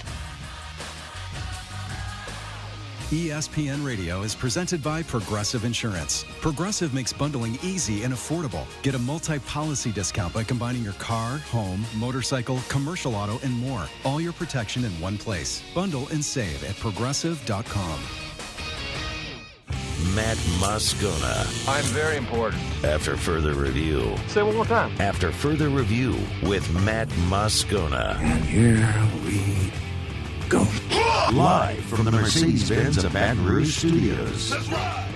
ESPN Radio is presented by Progressive Insurance. Progressive makes bundling easy and affordable. Get a multi-policy discount by combining your car, home, motorcycle, commercial auto, and more. All your protection in one place. Bundle and save at progressive.com. Matt Moscona. I'm very important. After further review. Say it one more time. After further review with Matt Moscona. And here we go. Live from the Mercedes-Benz of Baton Rouge Studios. That's right.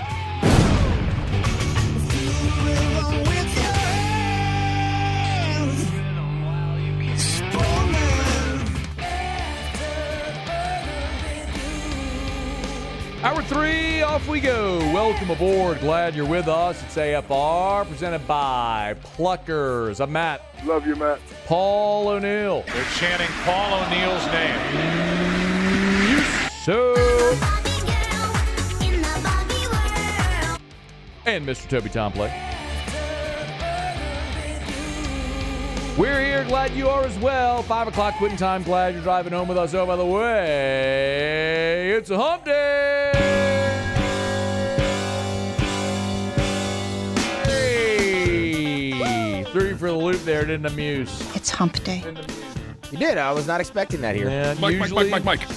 Hour 3, off we go. Welcome aboard. Glad you're with us. It's AFR, presented by Pluckers. I'm Matt. Love you, Matt. Paul O'Neill. They're chanting Paul O'Neill's name. So. And Mr. Toby Tomplay. We're here. Glad you are as well. 5 o'clock quitting time. Glad you're driving home with us. Oh, by the way, it's a hump day. Hey, threw you for the loop there, didn't I, Muse? It's hump day. You did. I was not expecting that here. Yeah, Mike.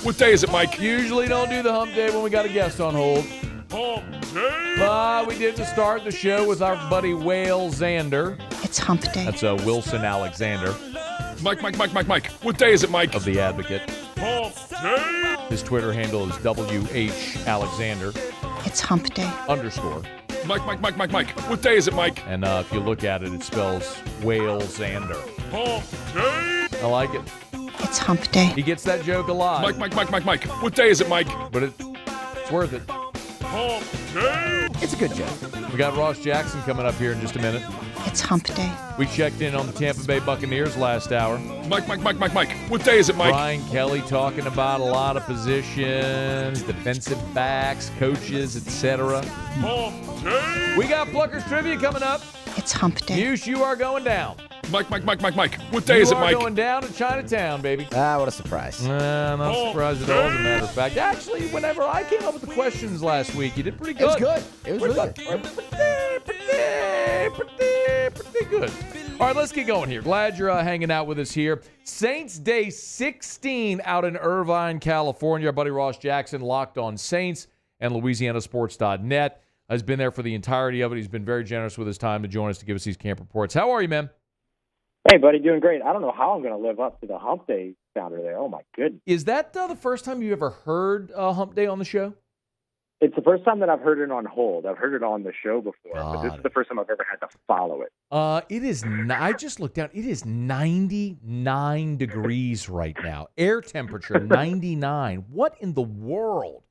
What day is it, Mike? Usually don't do the hump day when we got a guest on hold. Hump day. But we did to start the show with our buddy Whale Xander. It's hump day. That's Wilson Alexander. Mike. What day is it, Mike? Of The Advocate. Hump day. His Twitter handle is WH Alexander. It's hump day. _ Mike. What day is it, Mike? And if you look at it, it spells Whale Xander. Hump day. I like it. It's hump day. He gets that joke a lot. Mike. What day is it, Mike? But it's worth it. Hump day. It's a good joke. We got Ross Jackson coming up here in just a minute. It's hump day. We checked in on the Tampa Bay Buccaneers last hour. Mike. What day is it, Mike? Brian Kelly talking about a lot of positions, defensive backs, coaches, etc. We got Pluckers Trivia coming up. It's hump day. Muse, you are going down. Mike. What day is it, Mike? You are going down to Chinatown, baby. What a surprise. Not surprised at all, as a matter of fact. Actually, whenever I came up with the questions last week, you did pretty good. It was good. It was really good. Pretty good. All right, let's get going here. Glad you're hanging out with us here. Saints Day 16 out in Irvine, California. Our buddy Ross Jackson, Locked On Saints, and LouisianaSports.net, has been there for the entirety of it. He's been very generous with his time to join us to give us these camp reports. How are you, man? Hey, buddy, doing great. I don't know how I'm going to live up to the Hump Day sounder there. Oh, my goodness. Is that the first time you ever heard Hump Day on the show? It's the first time that I've heard it on hold. I've heard it on the show before, but this is the first time I've ever had to follow it. It is. I just looked down. It is 99 degrees right now. Air temperature 99. What in the world?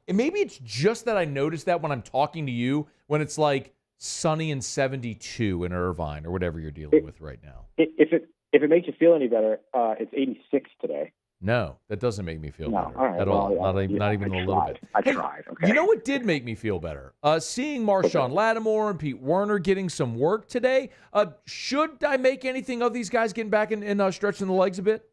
Maybe it's just that I noticed that when I'm talking to you, when it's like sunny and 72 in Irvine or whatever you're dealing with right now. If it makes you feel any better, it's 86 today. No, that doesn't make me feel better all right, at all. Not even a little bit. I tried. Okay. You know what did make me feel better? Seeing Marshawn Lattimore and Pete Werner getting some work today. Should I make anything of these guys getting back and stretching the legs a bit?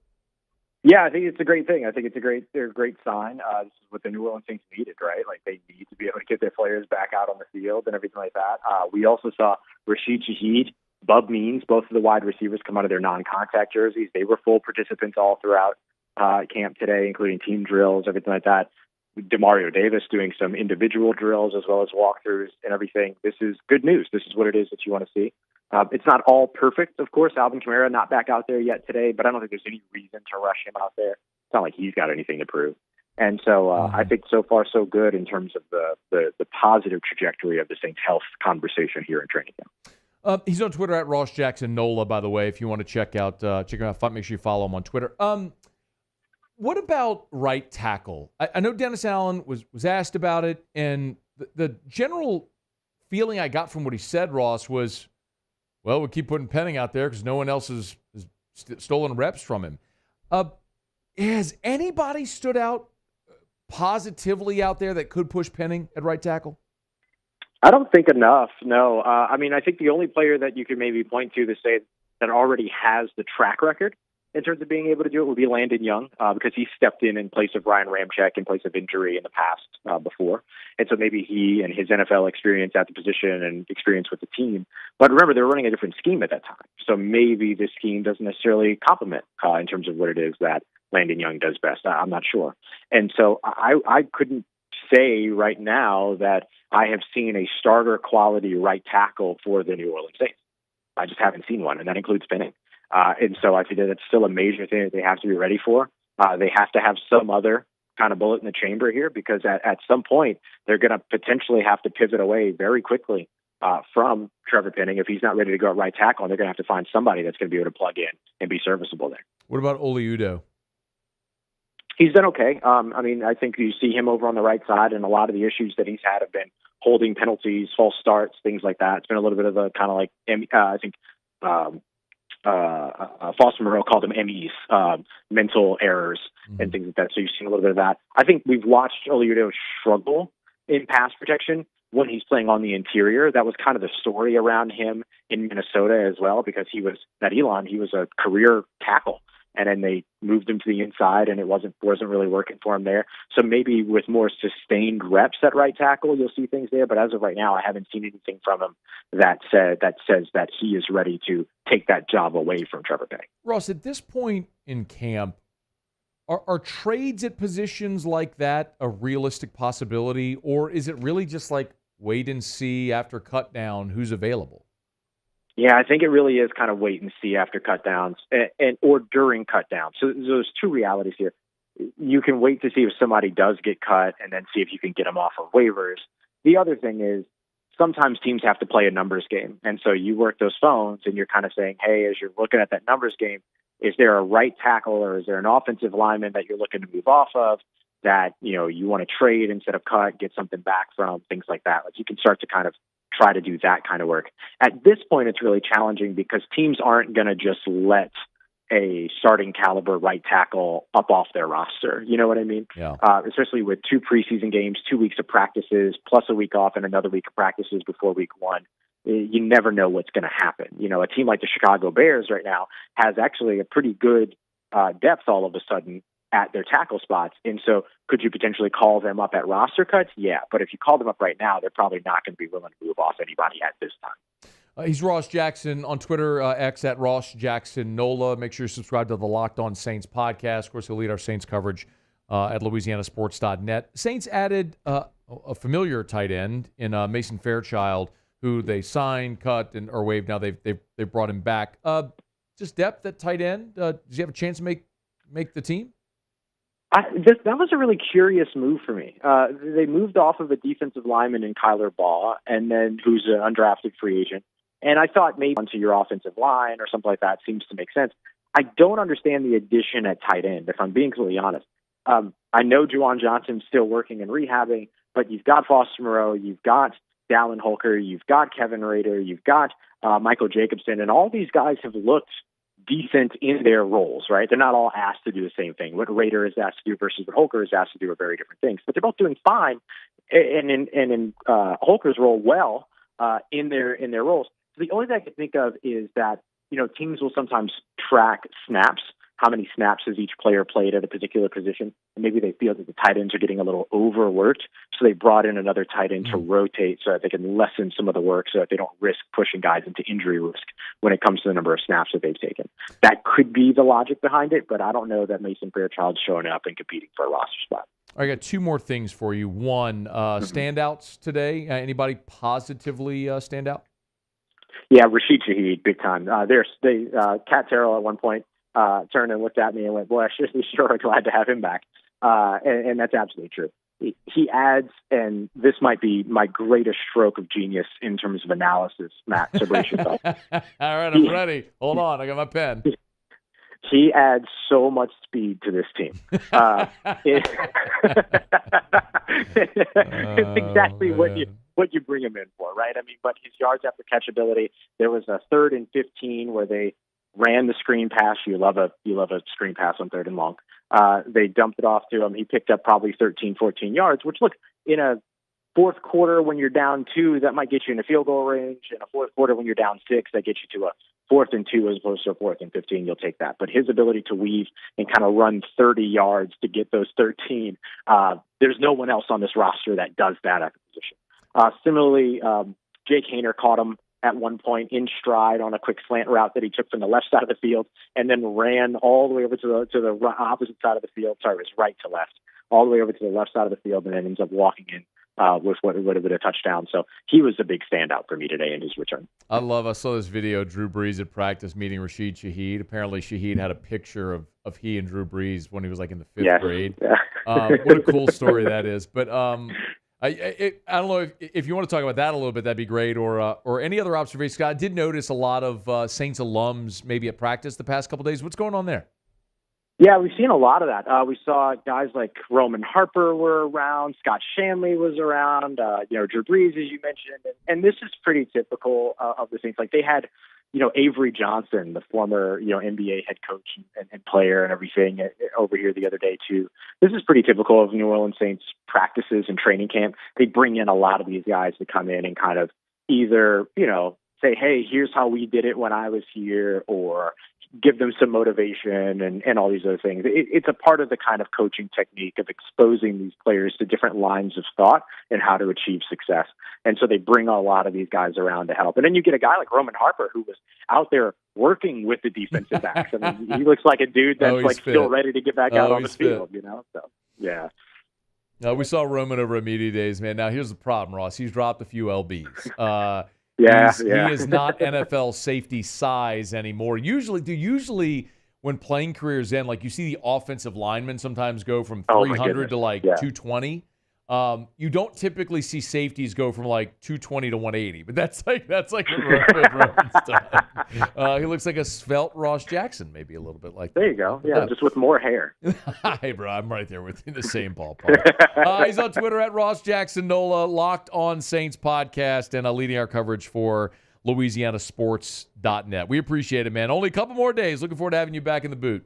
Yeah, I think it's a great thing. I think they're a great sign. This is what the New Orleans Saints needed, right? Like, they need to be able to get their players back out on the field and everything like that. We also saw Rashid Shaheed, Bub Means, both of the wide receivers come out of their non-contact jerseys. They were full participants all throughout camp today, including team drills, everything like that. DeMario Davis doing some individual drills as well as walkthroughs and everything. This is good news. This is what it is that you want to see. It's not all perfect, of course. Alvin Kamara not back out there yet today, but I don't think there's any reason to rush him out there. It's not like he's got anything to prove. And so I think so far so good in terms of the positive trajectory of the Saints' health conversation here in training camp. He's on Twitter at Ross Jackson Nola, by the way. If you want to check him out, make sure you follow him on Twitter. What about right tackle? I know Dennis Allen was asked about it, and the general feeling I got from what he said, Ross, was, well, we'll keep putting Penning out there because no one else has stolen reps from him. Has anybody stood out positively out there that could push Penning at right tackle? I don't think enough, no. I think the only player that you could maybe point to say that already has the track record in terms of being able to do it would be Landon Young, because he stepped in place of Ryan Ramczyk in place of injury in the past before. And so maybe he and his NFL experience at the position and experience with the team. But remember, they were running a different scheme at that time. So maybe this scheme doesn't necessarily complement in terms of what it is that Landon Young does best. I'm not sure. And so I couldn't say right now that I have seen a starter quality right tackle for the New Orleans Saints. I just haven't seen one, and that includes Penning. And so I think that that's still a major thing that they have to be ready for. They have to have some other kind of bullet in the chamber here, because at some point they're going to potentially have to pivot away very quickly from Trevor Penning. If he's not ready to go at right tackle, they're going to have to find somebody that's going to be able to plug in and be serviceable there. What about Oli Udoh? He's done okay. I think you see him over on the right side, and a lot of the issues that he's had have been holding penalties, false starts, things like that. It's been a little bit of a kind of like, I think, Foster Moreau called them MEs, mental errors and things like that. So you've seen a little bit of that. I think we've watched Oli Udoh struggle in pass protection when he's playing on the interior. That was kind of the story around him in Minnesota as well, because he was a career tackle. And then they moved him to the inside, and it wasn't really working for him there. So maybe with more sustained reps at right tackle, you'll see things there. But as of right now, I haven't seen anything from him that says that he is ready to take that job away from Trevor Penning. Ross, at this point in camp, are trades at positions like that a realistic possibility, or is it really just like wait and see after cut down who's available? Yeah, I think it really is kind of wait and see after cutdowns or during cutdowns. So there's two realities here. You can wait to see if somebody does get cut and then see if you can get them off of waivers. The other thing is sometimes teams have to play a numbers game. And so you work those phones and you're kind of saying, hey, as you're looking at that numbers game, is there a right tackle or is there an offensive lineman that you're looking to move off of? that, you want to trade instead of cut, get something back from, things like that. Like you can start to kind of try to do that kind of work. At this point, it's really challenging because teams aren't going to just let a starting caliber right tackle up off their roster. You know what I mean? Yeah. Especially with 2 preseason games, 2 weeks of practices, plus a week off and another week of practices before week 1. You never know what's going to happen. A team like the Chicago Bears right now has actually a pretty good depth all of a sudden at their tackle spots. And so could you potentially call them up at roster cuts? Yeah. But if you call them up right now, they're probably not going to be willing to move off anybody at this time. He's Ross Jackson on Twitter, X at Ross Jackson NOLA. Make sure you subscribe to the Locked On Saints podcast. Of course, he'll lead our Saints coverage at LouisianaSports.net. Saints added a familiar tight end in Mason Fairchild, who they signed, cut, or waived. Now they've brought him back. Just depth at tight end. Does he have a chance to make the team? That was a really curious move for me. They moved off of a defensive lineman in Kyler Baugh, and then who's an undrafted free agent. And I thought maybe onto your offensive line or something like that seems to make sense. I don't understand the addition at tight end, if I'm being completely honest. I know Juwan Johnson's still working and rehabbing, but you've got Foster Moreau, you've got Dallin Holker, you've got Kevin Rader, you've got Michael Jacobson, and all these guys have looked decent in their roles, right? They're not all asked to do the same thing. What Rader is asked to do versus what Holker is asked to do are very different things, but they're both doing fine, and in Holker's role well in their roles. So the only thing I can think of is that teams will sometimes track snaps. How many snaps has each player played at a particular position? And maybe they feel that the tight ends are getting a little overworked, so they brought in another tight end to rotate so that they can lessen some of the work so that they don't risk pushing guys into injury risk when it comes to the number of snaps that they've taken. That could be the logic behind it, but I don't know that Mason Fairchild's showing up and competing for a roster spot. I got 2 more things for you. One, standouts today. Anybody positively stand out? Yeah, Rashid Shaheed, big time. Cat Terrell at one point turned and looked at me and went, boy, I sure glad to have him back. And that's absolutely true. He adds, and this might be my greatest stroke of genius in terms of analysis, Matt, so brace yourself. All right, I'm ready. Hold on, I got my pen. He adds so much speed to this team. It's exactly what you bring him in for, right? I mean, but his yards after catch ability, there was a 3rd and 15 where they ran the screen pass. You love a screen pass on 3rd and long. They dumped it off to him. He picked up probably 13, 14 yards, which, look, in a fourth quarter when you're down 2, that might get you in a field goal range. In a fourth quarter when you're down 6, that gets you to a 4th and 2 as opposed to a 4th and 15. You'll take that. But his ability to weave and kind of run 30 yards to get those 13, there's no one else on this roster that does that at the position. Similarly, Jake Haener caught him at one point in stride on a quick slant route that he took from the left side of the field and then ran all the way over to the opposite side of the field. Sorry, it was right to left, all the way over to the left side of the field, and then ends up walking in with what would have been a touchdown. So he was a big standout for me today in his return. I saw this video, Drew Brees at practice meeting Rashid Shaheed. Apparently Shaheed had a picture of he and Drew Brees when he was like in the 5th grade. Yeah. What a cool story that is. But I don't know if you want to talk about that a little bit, that'd be great, or any other observations. I did notice a lot of Saints alums maybe at practice the past couple of days. What's going on there? Yeah, we've seen a lot of that. We saw guys like Roman Harper were around, Scott Shanley was around, Drew Brees, as you mentioned, and this is pretty typical of the Saints. Like they had, Avery Johnson, the former, NBA head coach and player and everything over here the other day too. This is pretty typical of New Orleans Saints practices and training camp. They bring in a lot of these guys to come in and kind of either, say, hey, here's how we did it when I was here, or give them some motivation and all these other things. It's a part of the kind of coaching technique of exposing these players to different lines of thought and how to achieve success. And so they bring a lot of these guys around to help. And then you get a guy like Roman Harper, who was out there working with the defensive backs. I mean, he looks like a dude that's still ready to get back out on the field, So, yeah. We saw Roman over at Media Days, man. Now, here's the problem, Ross. He's dropped a few LBs. He is not NFL safety size anymore. Usually when playing careers end, like you see the offensive linemen sometimes go from 300 to 220. You don't typically see safeties go from like 220 to 180, but that's like what Bourbon's done. He looks like a svelte Ross Jackson, maybe a little bit like that. There you go. Yeah, just with more hair. Hey, bro, I'm right there with you, the same ballpark. He's on Twitter at Ross Jackson Nola, Locked On Saints podcast, and leading our coverage for LouisianaSports.net. We appreciate it, man. Only a couple more days. Looking forward to having you back in the boot.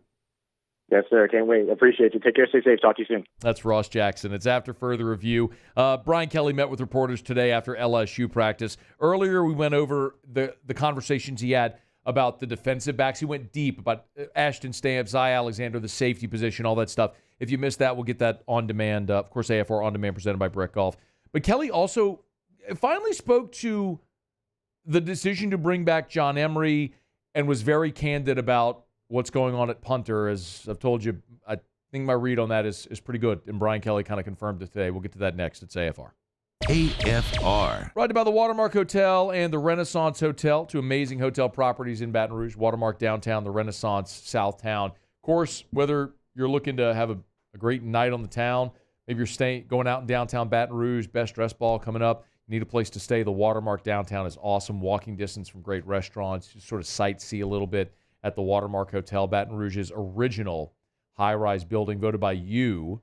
Yes, sir. Can't wait. Appreciate you. Take care. Stay safe. Talk to you soon. That's Ross Jackson. It's after further review. Brian Kelly met with reporters today after LSU practice. Earlier, we went over the conversations he had about the defensive backs. He went deep about Ashton Stamp, Zy Alexander, the safety position, all that stuff. If you missed that, we'll get that on demand. Of course, AFR on demand presented by Brett Golf. But Kelly also finally spoke to the decision to bring back John Emery and was very candid about what's going on at punter. As I've told you, I think my read on that is pretty good, and Brian Kelly kind of confirmed it today. We'll get to that next. It's AFR. AFR. Brought to you by the Watermark Hotel and the Renaissance Hotel, two amazing hotel properties in Baton Rouge, Watermark Downtown, the Renaissance Southtown. Of course, whether you're looking to have a great night on the town, maybe you're going out in downtown Baton Rouge, best dress ball coming up, you need a place to stay. The Watermark Downtown is awesome, walking distance from great restaurants. You sort of sightsee a little bit at the Watermark Hotel, Baton Rouge's original high-rise building, voted by you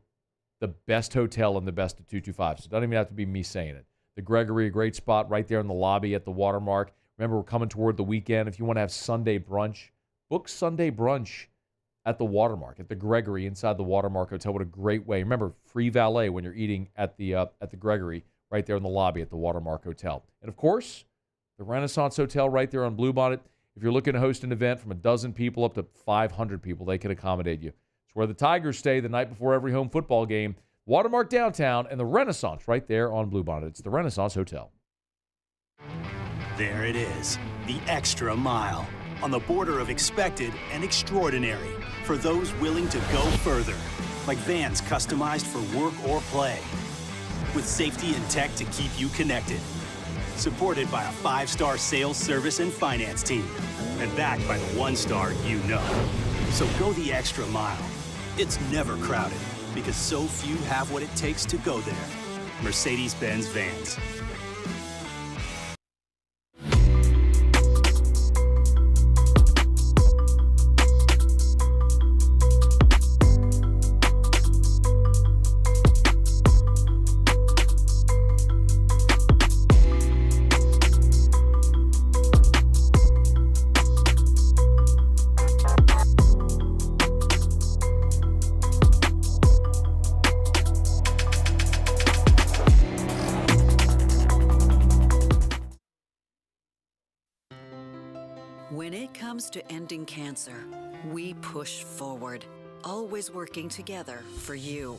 the best hotel in the best of 225. So it doesn't even have to be me saying it. The Gregory, a great spot right there in the lobby at the Watermark. Remember, we're coming toward the weekend. If you want to have Sunday brunch, book Sunday brunch at the Watermark, at the Gregory inside the Watermark Hotel. What a great way. Remember, free valet when you're eating at the Gregory right there in the lobby at the Watermark Hotel. And, of course, the Renaissance Hotel right there on Bluebonnet. If you're looking to host an event from 12 people up to 500 people, they can accommodate you. It's where the Tigers stay the night before every home football game. Watermark Downtown and the Renaissance right there on Bluebonnet. It's the Renaissance Hotel. There it is, the extra mile, on the border of expected and extraordinary for those willing to go further, like vans customized for work or play, with safety and tech to keep you connected. Supported by a 5-star sales, service, and finance team. And backed by the 1-star you know. So go the extra mile. It's never crowded because so few have what it takes to go there. Mercedes-Benz Vans. When it comes to ending cancer, we push forward, always working together for you.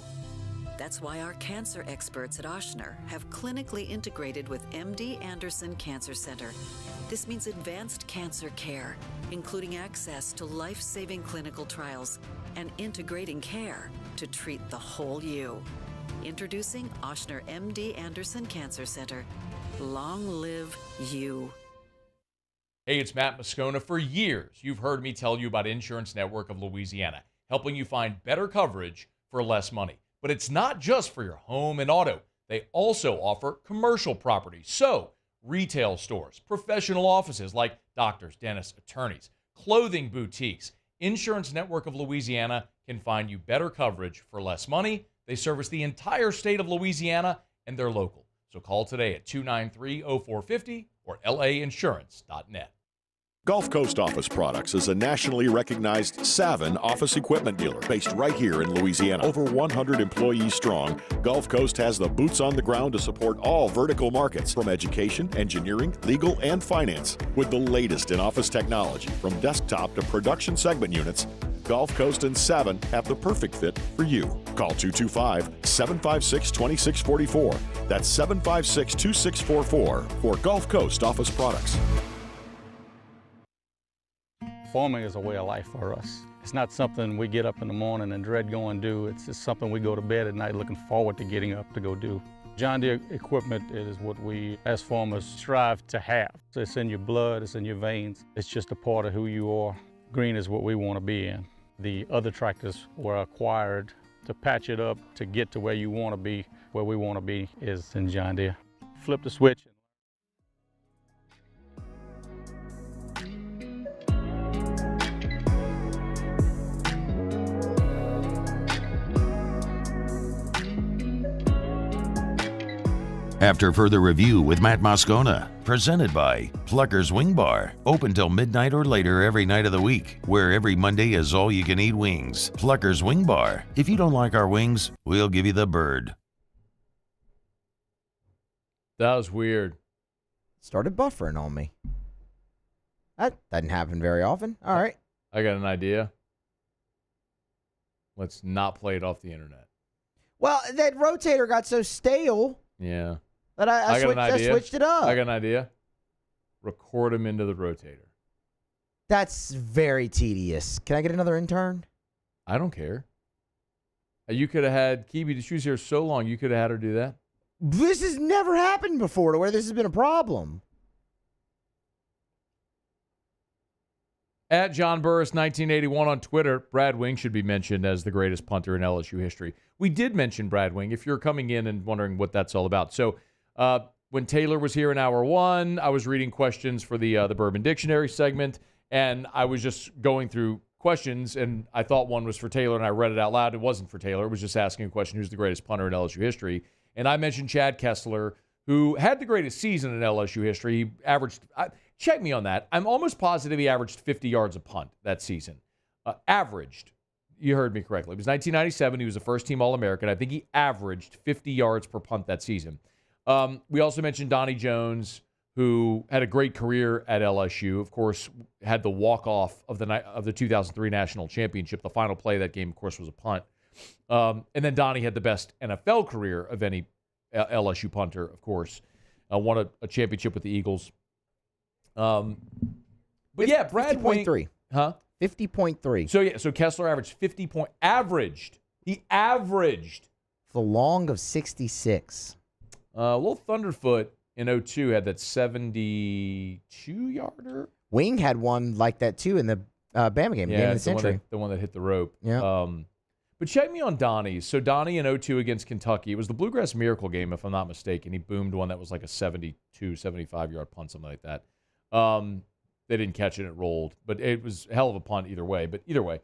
That's why our cancer experts at Oshner have clinically integrated with MD Anderson Cancer Center. This means advanced cancer care, including access to life-saving clinical trials and integrating care to treat the whole you. Introducing Oshner MD Anderson Cancer Center. Long live you. Hey, it's Matt Moscona. For years, you've heard me tell you about Insurance Network of Louisiana, helping you find better coverage for less money. But it's not just for your home and auto. They also offer commercial properties. So, retail stores, professional offices like doctors, dentists, attorneys, clothing boutiques. Insurance Network of Louisiana can find you better coverage for less money. They service the entire state of Louisiana, and they're local. So call today at 293-0450 or lainsurance.net. Gulf Coast Office Products is a nationally recognized Savin office equipment dealer based right here in Louisiana. Over 100 employees strong, Gulf Coast has the boots on the ground to support all vertical markets, from education, engineering, legal, and finance. With the latest in office technology, from desktop to production segment units, Gulf Coast and Savin have the perfect fit for you. Call 225-756-2644. That's 756-2644 for Gulf Coast Office Products. Farming is a way of life for us. It's not something we get up in the morning and dread going do. It's just something we go to bed at night looking forward to getting up to go do. John Deere equipment is what we as farmers strive to have. It's in your blood, it's in your veins. It's just a part of who you are. Green is what we want to be in. The other tractors were acquired to patch it up to get to where you want to be Where we want to be is in John Deere. Flip the switch. After further review with Matt Moscona, presented by Plucker's Wing Bar, open till midnight or later every night of the week, where every Monday is all-you-can-eat wings. Plucker's Wing Bar. If you don't like our wings, we'll give you the bird. That was weird. Started buffering on me. That doesn't happen very often. All right. I got an idea. Let's not play it off the internet. Well, that rotator got so stale. Yeah. But I switched it up. I got an idea. Record him into the rotator. That's very tedious. Can I get another intern? I don't care. You could have had Kibi. She was here so long. You could have had her do that. This has never happened before to where this has been a problem. At John Burris 1981 on Twitter, Brad Wing should be mentioned as the greatest punter in LSU history. We did mention Brad Wing, if you're coming in and wondering what that's all about. So when Taylor was here in hour one, I was reading questions for the Bourbon Dictionary segment, and I was just going through questions, and I thought one was for Taylor, and I read it out loud. It wasn't for Taylor. It was just asking a question, who's the greatest punter in LSU history? And I mentioned Chad Kessler, who had the greatest season in LSU history. He averaged, check me on that. I'm almost positive he averaged 50 yards a punt that season. Averaged. You heard me correctly. It was 1997. He was a first-team All-American. I think he averaged 50 yards per punt that season. We also mentioned Donnie Jones, who had a great career at LSU. Of course, had the walk-off of the 2003 National Championship. The final play of that game, of course, was a punt. And then Donnie had the best NFL career of any LSU punter, of course. Won a championship with the Eagles. But yeah, Brad Wing. 50.3. Huh? 50.3. So Kessler averaged 50 point. Averaged. He averaged. The long of 66. Little Thunderfoot in 02 had that 72-yarder. Wing had one like that, too, in the Bama game, game of the century. The one that hit the rope. Yeah. But check me on Donnie. So Donnie in 02 against Kentucky. It was the Bluegrass Miracle game, if I'm not mistaken. He boomed one that was like a 72, 75-yard punt, something like that. They didn't catch it. It rolled. But it was a hell of a punt either way. But either way.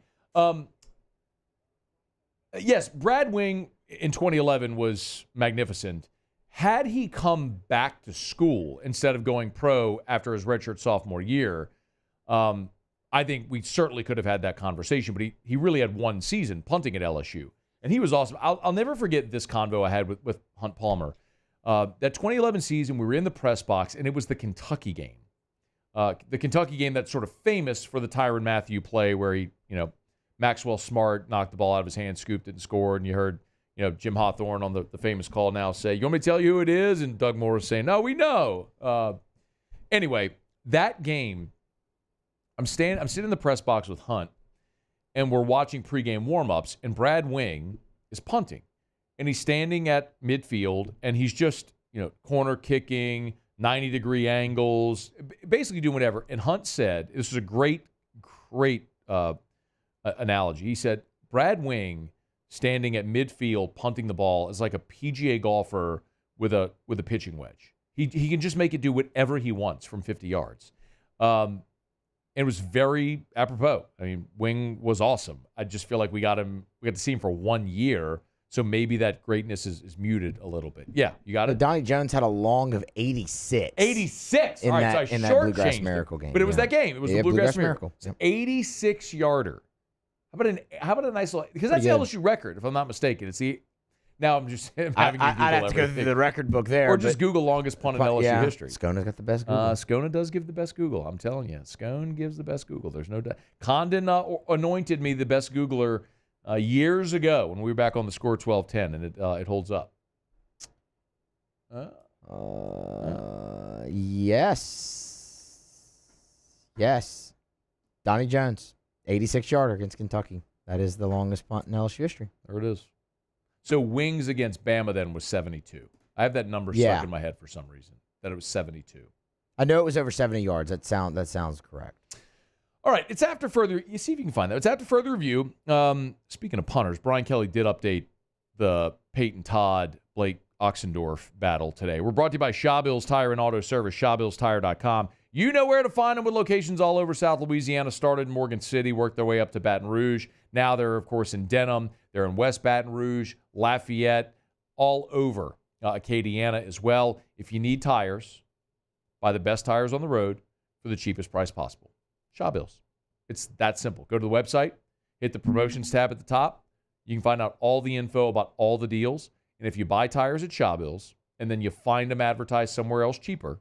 Yes, Brad Wing in 2011 was magnificent. Had he come back to school instead of going pro after his redshirt sophomore year, I think we certainly could have had that conversation, but he really had one season punting at LSU, and he was awesome. I'll never forget this convo I had with Hunt Palmer. That 2011 season, we were in the press box, and it was the Kentucky game. The Kentucky game that's sort of famous for the Tyrann Mathieu play where he, Maxwell Smart knocked the ball out of his hand, scooped it, and scored, and you heard Jim Hawthorne on the famous call now say, "You want me to tell you who it is?" And Doug Moore was saying, "No, we know." Anyway, that game, I'm sitting in the press box with Hunt, and we're watching pregame warmups, and Brad Wing is punting, and he's standing at midfield, and he's just corner kicking, 90-degree angles, basically doing whatever. And Hunt said, this was a great analogy. He said, Brad Wing standing at midfield punting the ball is like a PGA golfer with a pitching wedge. He can just make it do whatever he wants from 50 yards. And it was very apropos. I mean, Wing was awesome. I just feel like we got to see him for 1 year, so maybe that greatness is muted a little bit. Yeah, you got it? Donnie Jones had a long of 86. 86! In All right, that, so I in that Bluegrass Miracle game. But it was that game. It was the Bluegrass Miracle. Yep. 86-yarder. How about a nice little... Because that's the LSU record, if I'm not mistaken. It's the... Now I'm just having you Google I'd have to go through the record book there. Or just Google longest punt in LSU history. Scona's got the best Google. Scona does give the best Google. I'm telling you. Scone gives the best Google. There's no doubt. Condon anointed me the best Googler years ago when we were back on the Score 1210, and it holds up. Yes. Donnie Jones, 86-yarder against Kentucky. That is the longest punt in LSU history. There it is. So Wings against Bama then was 72. I have that number stuck in my head for some reason, that it was 72. I know it was over 70 yards. That sounds correct. All right, it's after further... You see if you can find that. It's after further review. Speaking of punters, Brian Kelly did update the Peyton Todd Blake Oxendorf battle today. We're brought to you by Shaw Bills Tire and Auto Service, ShawBillsTire.com. You know where to find them with locations all over South Louisiana. Started in Morgan City, worked their way up to Baton Rouge. Now they're, of course, in Denham. They're in West Baton Rouge, Lafayette, all over Acadiana as well. If you need tires, buy the best tires on the road for the cheapest price possible. Shaw Bills. It's that simple. Go to the website, hit the promotions tab at the top. You can find out all the info about all the deals. And if you buy tires at Shaw Bills and then you find them advertised somewhere else cheaper,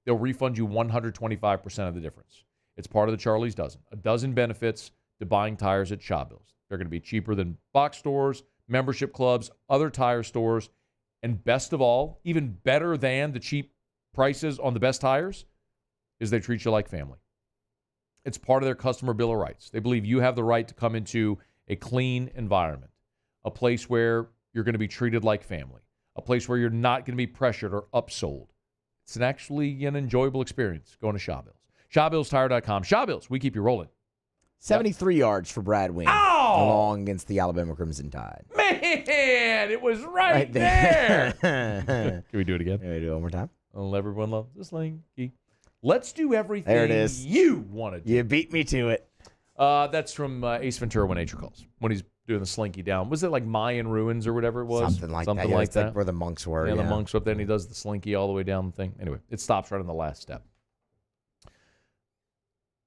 they'll refund you 125% of the difference. It's part of the Charlie's Dozen. A dozen benefits to buying tires at Shaw Bills. They're going to be cheaper than box stores, membership clubs, other tire stores, and best of all, even better than the cheap prices on the best tires, is they treat you like family. It's part of their customer bill of rights. They believe you have the right to come into a clean environment, a place where you're going to be treated like family, a place where you're not going to be pressured or upsold. It's actually an enjoyable experience going to Shaw Bills. ShawBillsTire.com. Shaw Bills, we keep you rolling. 73 yards for Brad Wynn. Along against the Alabama Crimson Tide. Man, it was right there. Can we do it again? Can we do it one more time? Oh, everyone loves the slinky. Let's do everything there it is. You want to do. You beat me to it. That's from Ace Ventura When Nature Calls. When he's doing the slinky down. Was it like Mayan ruins or whatever it was? Something like that. It's like where the monks were. Yeah, the monks were up there, and he does the slinky all the way down the thing. Anyway, it stops right on the last step.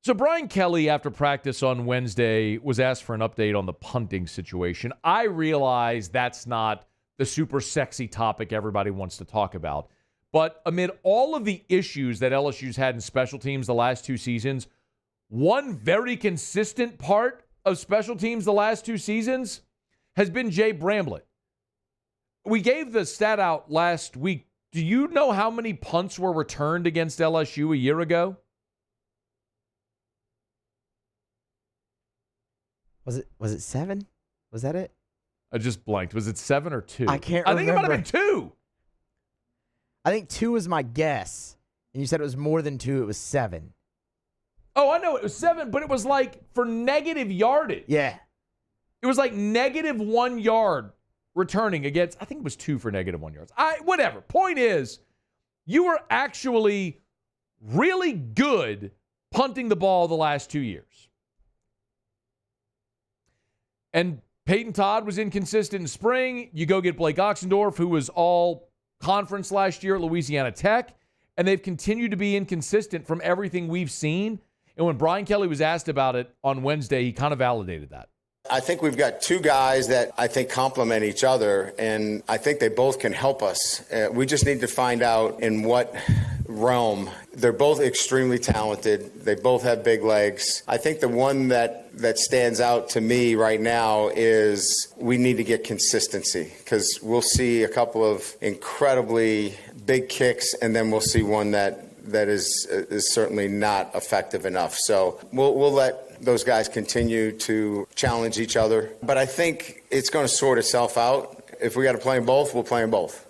So Brian Kelly, after practice on Wednesday, was asked for an update on the punting situation. I realize that's not the super sexy topic everybody wants to talk about. But amid all of the issues that LSU's had in special teams the last two seasons, one very consistent part of special teams the last two seasons has been Jay Bramblett. We gave the stat out last week. Do you know how many punts were returned against LSU a year ago? Was it 7? Was that it? I just blanked. Was it 7 or 2? I can't remember. I think it might have been 2. I think 2 was my guess. And you said it was more than 2. It was 7. Oh, I know. It was 7, but it was like for negative yardage. Yeah. It was like negative 1 yard returning against, I think it was 2 for negative 1 yards. Whatever. Point is, you were actually really good punting the ball the last 2 years. And Peyton Todd was inconsistent in spring. You go get Blake Oxendorf, who was all conference last year at Louisiana Tech, and they've continued to be inconsistent from everything we've seen. And when Brian Kelly was asked about it on Wednesday, he kind of validated that. I think we've got two guys that I think complement each other, and I think they both can help us. We just need to find out in what realm. They're both extremely talented. They both have big legs. I think the one that stands out to me right now is we need to get consistency, because we'll see a couple of incredibly big kicks, and then we'll see one that is certainly not effective enough. So we'll let those guys continue to challenge each other. But I think it's going to sort itself out. If we got to play them both, we'll play them both.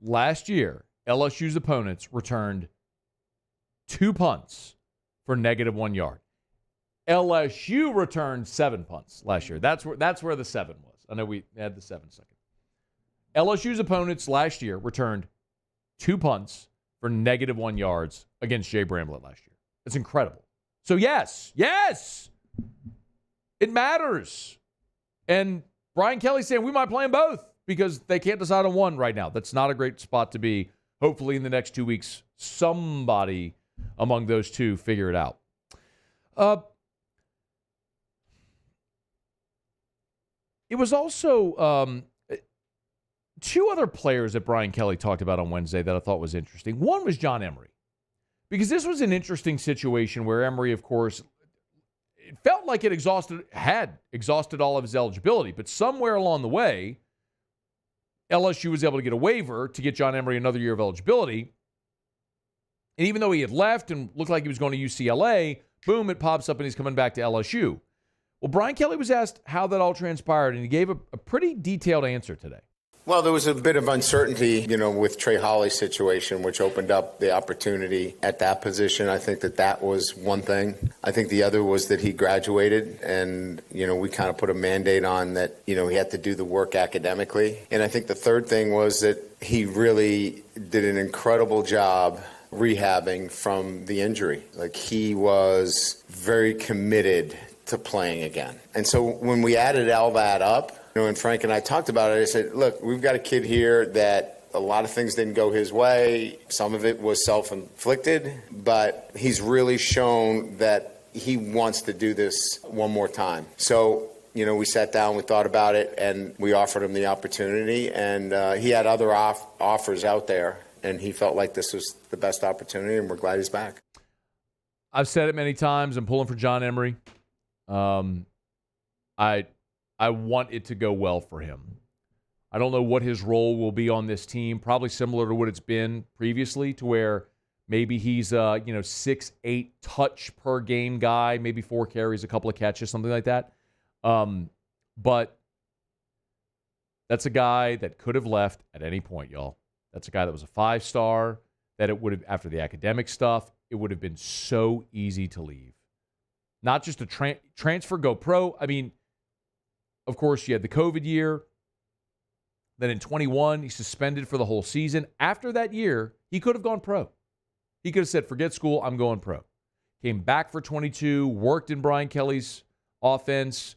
Last year, LSU's opponents returned 2 punts for negative 1 yard. LSU returned 7 punts last year. That's where the 7 was. I know we had the 7 second. LSU's opponents last year returned 2 punts for negative 1 yards against Jay Bramblett last year. It's incredible. So yes, it matters. And Brian Kelly's saying we might play them both because they can't decide on one right now. That's not a great spot to be. Hopefully in the next 2 weeks, somebody among those two figure it out. It was also 2 other players that Brian Kelly talked about on Wednesday that I thought was interesting. One was John Emery. Because this was an interesting situation where Emery, of course, it felt like it had exhausted all of his eligibility. But somewhere along the way, LSU was able to get a waiver to get John Emery another year of eligibility. And even though he had left and looked like he was going to UCLA, boom, it pops up and he's coming back to LSU. Well, Brian Kelly was asked how that all transpired, and he gave a pretty detailed answer today. Well, there was a bit of uncertainty, with Trey Holly's situation, which opened up the opportunity at that position. I think that was one thing. I think the other was that he graduated, and, we kind of put a mandate on that, he had to do the work academically. And I think the third thing was that he really did an incredible job rehabbing from the injury. Like, he was very committed to playing again. And so when we added all that up, and Frank and I talked about it, I said, look, we've got a kid here that a lot of things didn't go his way. Some of it was self-inflicted, but he's really shown that he wants to do this one more time. So, we sat down, we thought about it, and we offered him the opportunity. And he had other offers out there, and he felt like this was the best opportunity, and we're glad he's back. I've said it many times. I'm pulling for John Emery. I want it to go well for him. I don't know what his role will be on this team. Probably similar to what it's been previously, to where maybe he's 6-8 touch per game guy, maybe 4 carries, a couple of catches, something like that. But that's a guy that could have left at any point, y'all. That's a guy that was a 5-star, that it would have, after the academic stuff, it would have been so easy to leave. Not just a transfer, go pro. I mean, of course, you had the COVID year. Then in 21, he suspended for the whole season. After that year, he could have gone pro. He could have said, forget school, I'm going pro. Came back for 22, worked in Brian Kelly's offense.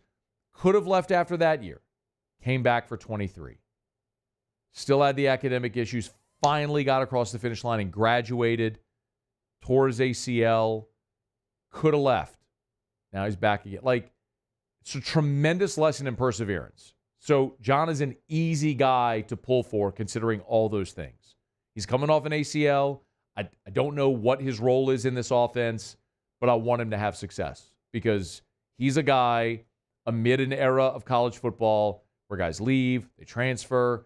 Could have left after that year. Came back for 23. Still had the academic issues. Finally got across the finish line and graduated. Tore his ACL. Could have left. Now he's back again. It's a tremendous lesson in perseverance. So John is an easy guy to pull for, considering all those things. He's coming off an ACL. I don't know what his role is in this offense, but I want him to have success, because he's a guy amid an era of college football where guys leave, they transfer.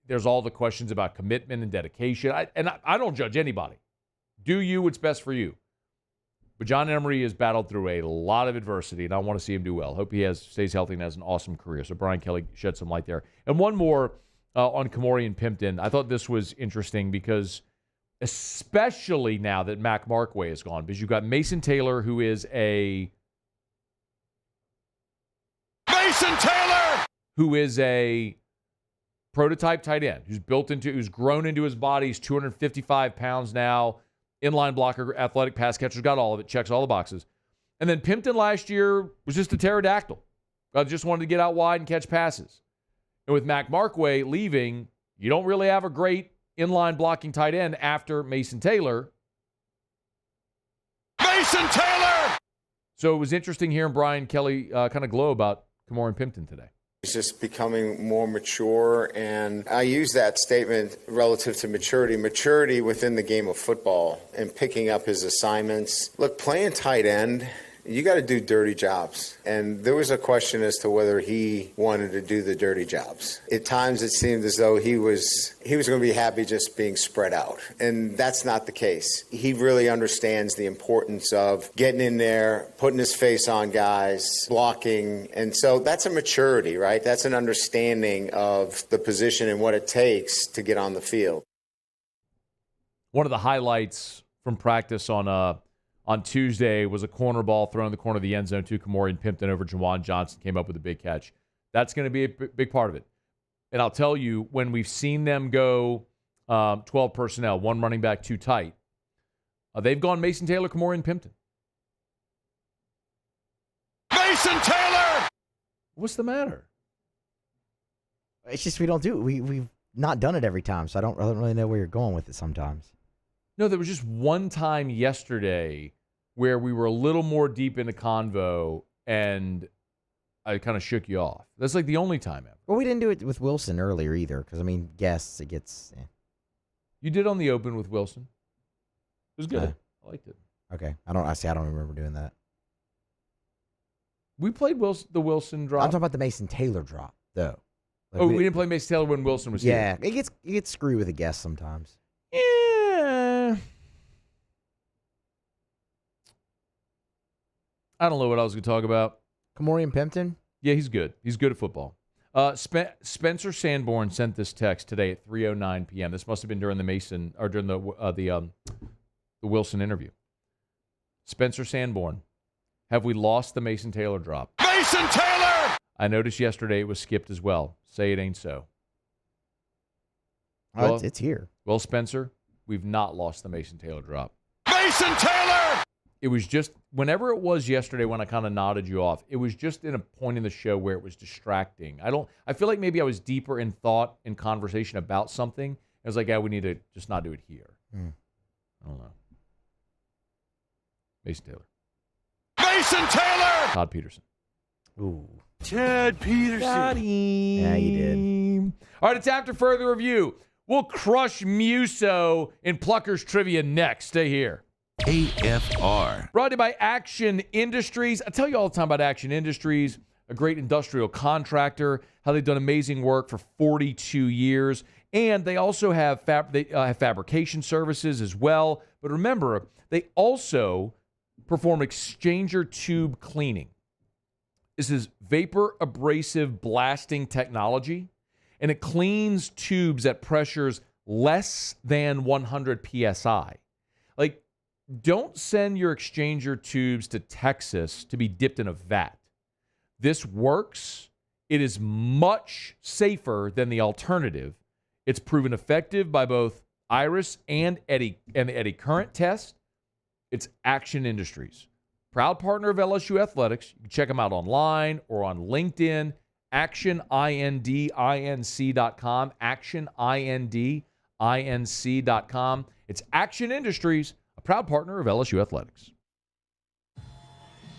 There's all the questions about commitment and dedication. I don't judge anybody. Do you what's best for you. But John Emery has battled through a lot of adversity, and I want to see him do well. Hope he stays healthy and has an awesome career. So Brian Kelly shed some light there. And one more on Kamori and Pimpton. I thought this was interesting, because especially now that Mac Markway is gone, because you've got Mason Taylor, who is a prototype tight end, who's grown into his body. He's 255 pounds now. Inline blocker, athletic pass catcher, got all of it, checks all the boxes. And then Pimpton last year was just a pterodactyl. Just wanted to get out wide and catch passes. And with Mac Markway leaving, you don't really have a great inline blocking tight end after Mason Taylor. So it was interesting hearing Brian Kelly kind of glow about Kamori and Pimpton today. He's just becoming more mature, and I use that statement relative to maturity within the game of football and picking up his assignments. Look, playing tight end, you got to do dirty jobs. And there was a question as to whether he wanted to do the dirty jobs. At times it seemed as though he was going to be happy just being spread out. And that's not the case. He really understands the importance of getting in there, putting his face on guys, blocking. And so that's a maturity, right? That's an understanding of the position and what it takes to get on the field. One of the highlights from practice on Tuesday was a corner ball thrown in the corner of the end zone to Kamori and Pimpton over Jawan Johnson, came up with a big catch. That's going to be a big part of it. And I'll tell you, when we've seen them go 12 personnel, 1 running back, 2 tight, they've gone Mason Taylor, Kamori, and Pimpton. Mason Taylor! What's the matter? It's just we don't do it. We've not done it every time, so I don't really know where you're going with it sometimes. No, there was just one time yesterday where we were a little more deep into convo, and I kind of shook you off. That's like the only time ever. Well, we didn't do it with Wilson earlier either, because, I mean, guests, it gets... You did on the open with Wilson. It was good. I liked it. Okay. I don't remember doing that. We played the Wilson drop. I'm talking about the Mason Taylor drop, though. Like we didn't play Mason Taylor when Wilson was here. Yeah, it gets screwy with a guest sometimes. Yeah. I don't know what I was going to talk about. Kamori and Pimpton? Yeah, he's good. He's good at football. Spencer Sanborn sent this text today at 3:09 p.m. This must have been during the Wilson interview. Spencer Sanborn, have we lost the Mason Taylor drop? Mason Taylor! I noticed yesterday it was skipped as well. Say it ain't so. Well, it's here. Well, Spencer, we've not lost the Mason Taylor drop. Mason Taylor! It was just, whenever it was yesterday when I kind of nodded you off, it was just in a point in the show where it was distracting. I feel like maybe I was deeper in thought and conversation about something. I was like, yeah, we need to just not do it here. I don't know. Mason Taylor. Mason Taylor! Todd Peterson. Ooh. Ted Peterson. Yeah, you did. All right, it's after further review. We'll crush Muso in Pluckers Trivia next. Stay here. AFR. Brought to you by Action Industries. I tell you all the time about Action Industries, a great industrial contractor, how they've done amazing work for 42 years. And they also have fabrication services as well. But remember, they also perform exchanger tube cleaning. This is vapor abrasive blasting technology, and it cleans tubes at pressures less than 100 psi. Like, don't send your exchanger tubes to Texas to be dipped in a vat. This works. It is much safer than the alternative. It's proven effective by both Iris and the Eddy Current test. It's Action Industries. Proud partner of LSU Athletics. You can check them out online or on LinkedIn. ActionIndinc.com. ActionIndinc.com. It's Action Industries, a proud partner of LSU Athletics.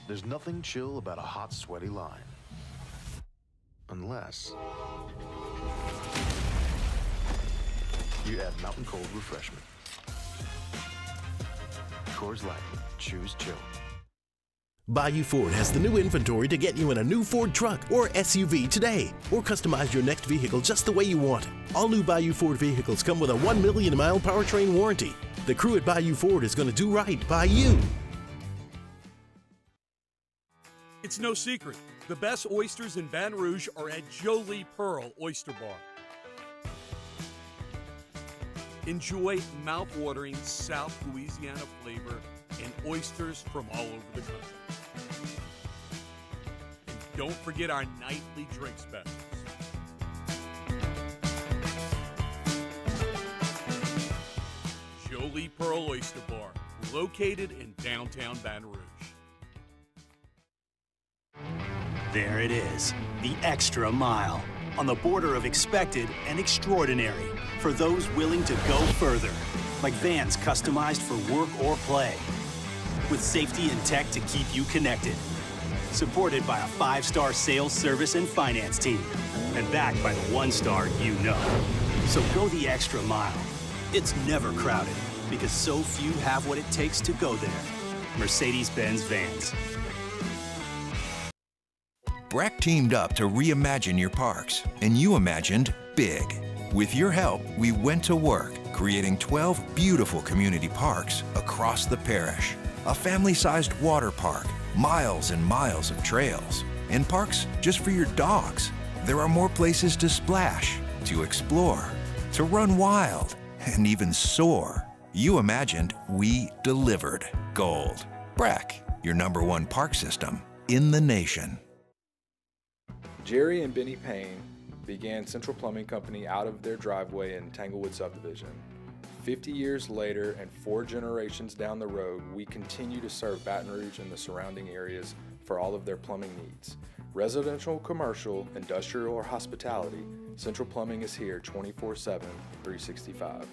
There's nothing chill about a hot, sweaty line. Unless you add mountain cold refreshment. Coors Light. Choose chill. Bayou Ford has the new inventory to get you in a new Ford truck or SUV today, or customize your next vehicle just the way you want it. All new Bayou Ford vehicles come with a 1 million mile powertrain warranty. The crew at Bayou Ford is going to do right by you. It's no secret. The best oysters in Baton Rouge are at Jolie Pearl Oyster Bar. Enjoy mouth-watering South Louisiana flavor and oysters from all over the country. And don't forget our nightly drink specials. Jolie Pearl Oyster Bar, located in downtown Baton Rouge. There it is, the extra mile, on the border of expected and extraordinary, for those willing to go further, like vans customized for work or play, with safety and tech to keep you connected, supported by a 5-star sales, service, and finance team, and backed by the 1-star you know. So go the extra mile. It's never crowded, because so few have what it takes to go there. Mercedes-Benz Vans. Breck teamed up to reimagine your parks, and you imagined big. With your help, we went to work, creating 12 beautiful community parks across the parish. A family-sized water park, miles and miles of trails, and parks just for your dogs. There are more places to splash, to explore, to run wild, and even soar. You imagined, we delivered. Gold. Breck, your #1 park system in the nation. Jerry and Benny Payne began Central Plumbing Company out of their driveway in Tanglewood Subdivision. 50 years later and 4 generations down the road, we continue to serve Baton Rouge and the surrounding areas for all of their plumbing needs. Residential, commercial, industrial, or hospitality, Central Plumbing is here 24/7, 365.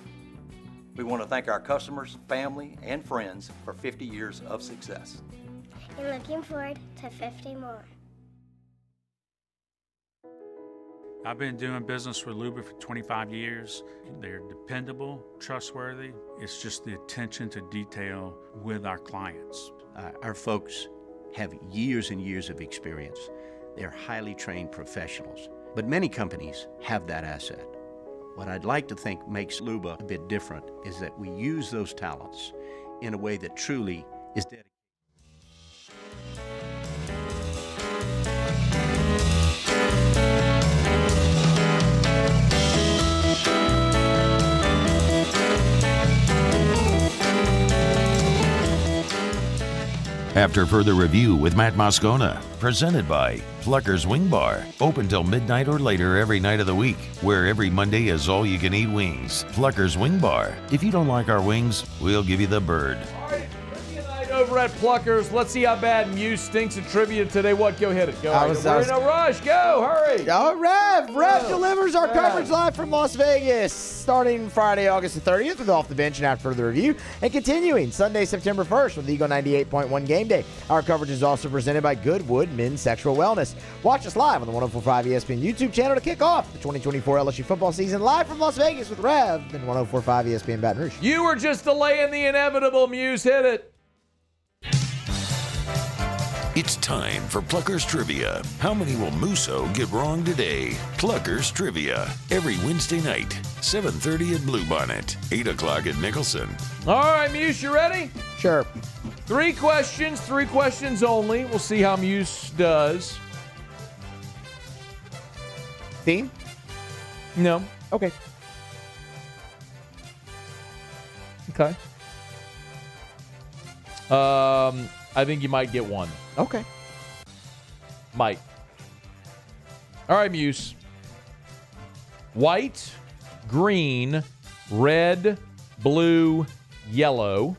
We want to thank our customers, family, and friends for 50 years of success. And looking forward to 50 more. I've been doing business with Luba for 25 years. They're dependable, trustworthy. It's just the attention to detail with our clients. Our folks have years and years of experience. They're highly trained professionals, but many companies have that asset. What I'd like to think makes Luba a bit different is that we use those talents in a way that truly is dedicated. After further review with Matt Moscona, presented by Plucker's Wing Bar, open till midnight or later every night of the week, where every Monday is all-you-can-eat wings. Plucker's Wing Bar. If you don't like our wings, we'll give you the bird. Over at Pluckers, let's see how bad Muse stinks at trivia today. What? Go hit it. Go. We're in a rush. Go. Hurry. Oh, Rev delivers our coverage live from Las Vegas, starting Friday, August the 30th with Off the Bench and After the Review, and continuing Sunday, September 1st with Eagle 98.1 Game Day. Our coverage is also presented by Goodwood Men's Sexual Wellness. Watch us live on the 104.5 ESPN YouTube channel to kick off the 2024 LSU football season, live from Las Vegas with Rev and 104.5 ESPN Baton Rouge. You were just delaying the inevitable. Muse, hit it. It's time for Pluckers Trivia. How many will Musso get wrong today? Pluckers Trivia. Every Wednesday night, 7:30 at Bluebonnet, 8 o'clock at Nicholson. All right, Muse, you ready? Sure. 3 questions only. We'll see how Muse does. Theme? No. Okay. Okay. I think you might get one. Okay. Might. All right, Muse. White, green, red, blue, yellow.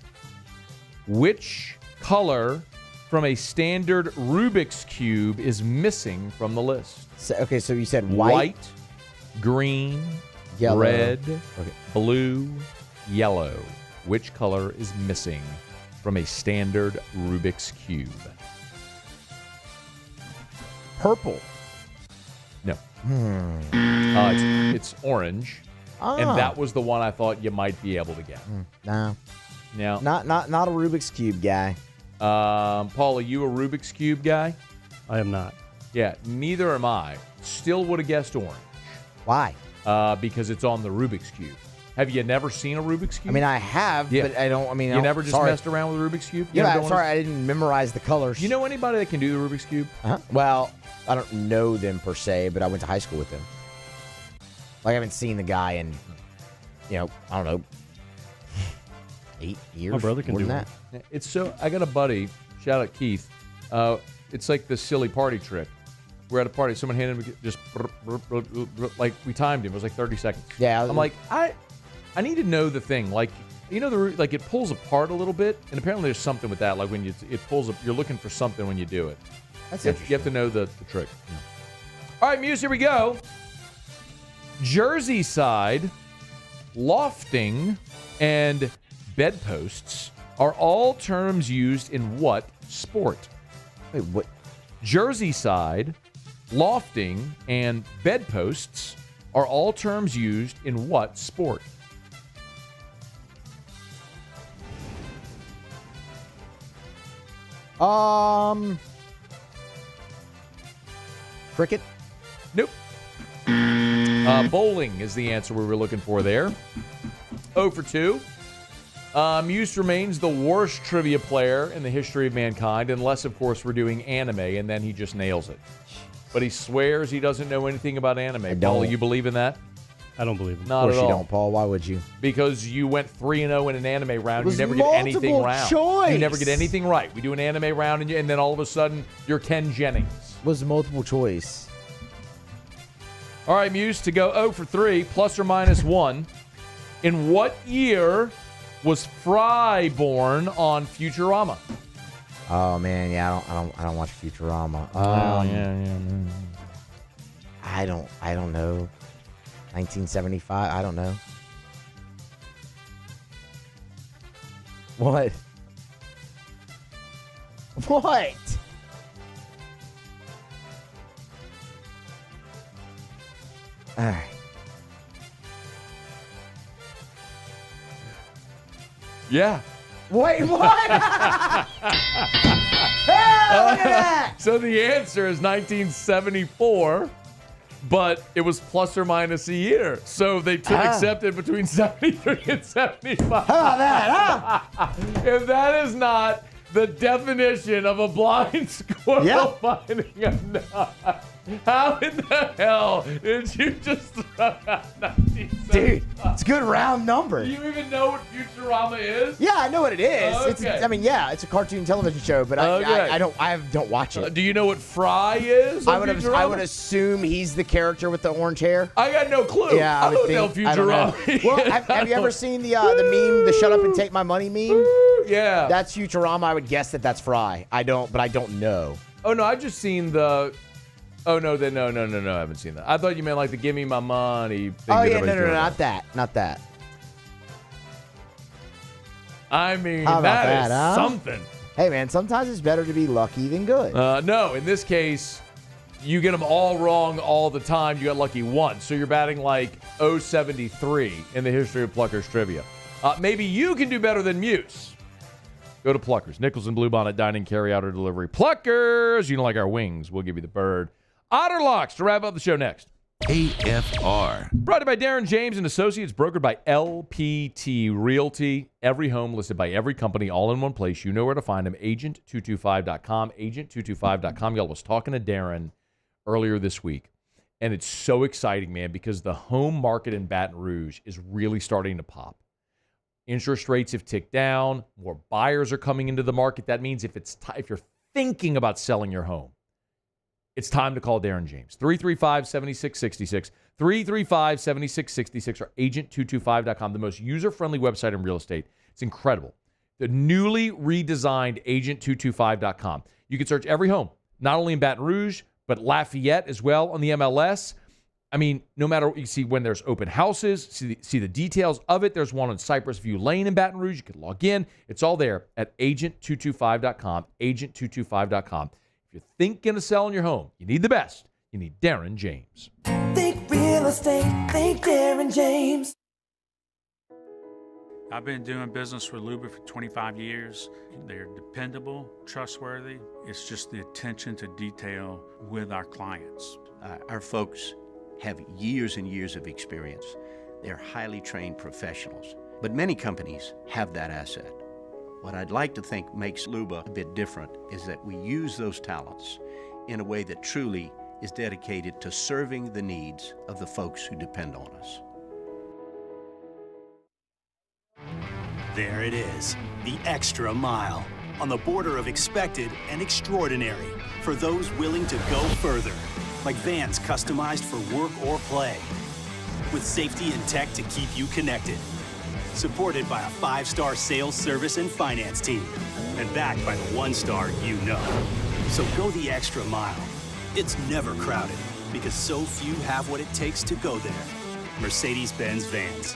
Which color from a standard Rubik's Cube is missing from the list? So you said white, green, yellow, red, blue, yellow. Which color is missing from a standard Rubik's Cube? Purple. No. It's orange. And that was the one I thought you might be able to get. No. No. Not a Rubik's Cube guy. Paul, are you a Rubik's Cube guy? I am not. Yeah, neither am I. Still would have guessed orange. Why? Because it's on the Rubik's Cube. Have you never seen a Rubik's Cube? I mean, I have, but I don't. I mean, you never just messed around with a Rubik's Cube? I didn't memorize the colors. You know anybody that can do the Rubik's Cube? Well, I don't know them per se, but I went to high school with them. Like, I haven't seen the guy in, I don't know, 8 years. My brother can do that. It's so. I got a buddy. Shout out Keith. It's like this silly party trick. We're at a party. Someone handed me just like we timed him. It was like 30 seconds. Yeah. I'm like, I need to know the thing. Like, like it pulls apart a little bit, and apparently there's something with that. Like when it pulls up, you're looking for something when you do it. That's interesting. You have to know the trick. Yeah. All right, Muse, here we go. Jersey side, lofting, and bedposts are all terms used in what sport? Wait, what? Jersey side, lofting, and bedposts are all terms used in what sport? Cricket? Nope. Bowling is the answer we were looking for there. 0 for 2. Muse remains the worst trivia player in the history of mankind, unless, of course, we're doing anime, and then he just nails it. But he swears he doesn't know anything about anime. Paul, you believe in that? I don't believe it. Not of course at all. You don't, Paul. Why would you? Because you went 3-0 in an anime round. You never get anything round. Choice. You never get anything right. We do an anime round, and then all of a sudden, you're Ken Jennings. Was multiple choice. All right, Muse, to go 0 for 3, plus or minus 1. In what year was Fry born on Futurama? Oh man, yeah, I don't watch Futurama. I don't know. 1975. I don't know. What? What? All right. Yeah. Wait, what? Hey, look at that! So the answer is 1974, but it was plus or minus a year. So they accepted between 73 and 75. How about that, huh? If that is not the definition of a blind squirrel finding a nut. How in the hell did you just throw out 1975? Dude, it's a good round number. Do you even know what Futurama is? Yeah, I know what it is. Okay. It's a cartoon television show, but I don't watch it. Do you know what Fry is? I would assume he's the character with the orange hair. I got no clue. Yeah, I don't know Futurama. Well, have you ever seen the meme, the "Shut Up and Take My Money" meme? Yeah, that's Futurama. I would guess that's Fry. I don't know. Oh no, I just seen the. Oh no, no, I haven't seen that. I thought you meant like the "Give Me My Money" thing. Oh yeah, no, not that. I mean, How about that is huh? something. Hey man, sometimes it's better to be lucky than good. No, in this case, you get them all wrong all the time. You got lucky once, so you're batting like 073 in the history of Pluckers trivia. Maybe you can do better than Muse. Go to Pluckers, Nichols and Bluebonnet Dining, Carry Out or Delivery. Pluckers, you don't like our wings, we'll give you the bird. Otter Locks to wrap up the show next. AFR. Brought to you by Darren James and Associates, brokered by LPT Realty. Every home listed by every company, all in one place. You know where to find them. Agent225.com. Agent225.com. Y'all was talking to Darren earlier this week, and it's so exciting, man, because the home market in Baton Rouge is really starting to pop. Interest rates have ticked down. More buyers are coming into the market. That means if you're thinking about selling your home, it's time to call Darren James. 335-7666. 335-7666 or agent225.com, the most user-friendly website in real estate. It's incredible. The newly redesigned agent225.com. You can search every home, not only in Baton Rouge, but Lafayette as well on the MLS. I mean, no matter what you see when there's open houses, see the details of it. There's one on Cypress View Lane in Baton Rouge. You can log in. It's all there at agent225.com, agent225.com. If you're thinking of selling your home, you need the best. You need Darren James. Think real estate, think Darren James. I've been doing business with Luba for 25 years. They're dependable, trustworthy. It's just the attention to detail with our clients. Our folks have years and years of experience. They're highly trained professionals. But many companies have that asset. What I'd like to think makes Luba a bit different is that we use those talents in a way that truly is dedicated to serving the needs of the folks who depend on us. There it is, the extra mile, on the border of expected and extraordinary, for those willing to go further, like vans customized for work or play, with safety and tech to keep you connected, supported by a 5-star sales, service, and finance team, and backed by the 1-star you know. So go the extra mile. It's never crowded, because so few have what it takes to go there. Mercedes-Benz Vans.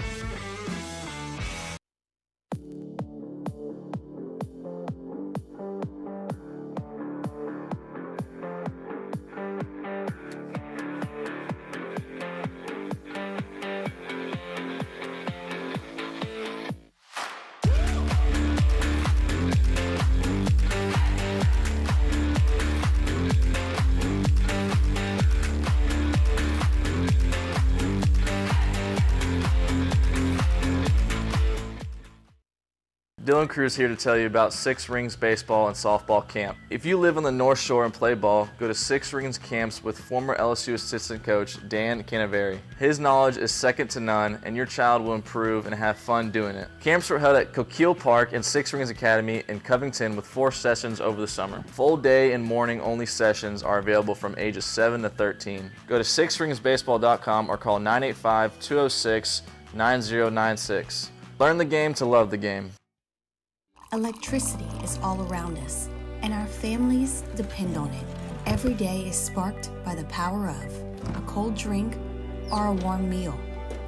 Dylan Cruz here to tell you about Six Rings Baseball and Softball Camp. If you live on the North Shore and play ball, go to Six Rings Camps with former LSU assistant coach Dan Canaveri. His knowledge is second to none, and your child will improve and have fun doing it. Camps were held at Coquille Park and Six Rings Academy in Covington with 4 sessions over the summer. Full day and morning only sessions are available from ages 7 to 13. Go to sixringsbaseball.com or call 985-206-9096. Learn the game to love the game. Electricity is all around us, and our families depend on it. Every day is sparked by the power of a cold drink or a warm meal,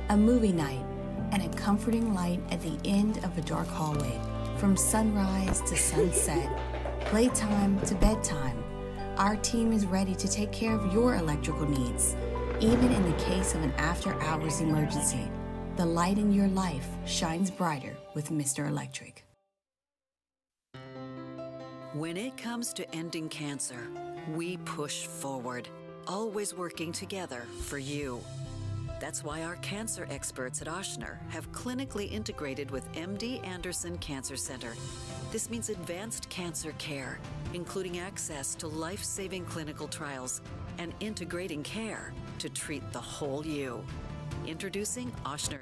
a movie night, and a comforting light at the end of a dark hallway. From sunrise to sunset, playtime to bedtime, our team is ready to take care of your electrical needs. Even in the case of an after-hours emergency, the light in your life shines brighter with Mr. Electric. When it comes to ending cancer, we push forward, always working together for you. That's why our cancer experts at Otter have clinically integrated with MD Anderson Cancer Center. This means advanced cancer care, including access to life-saving clinical trials, and integrating care to treat the whole you. Introducing Oshner.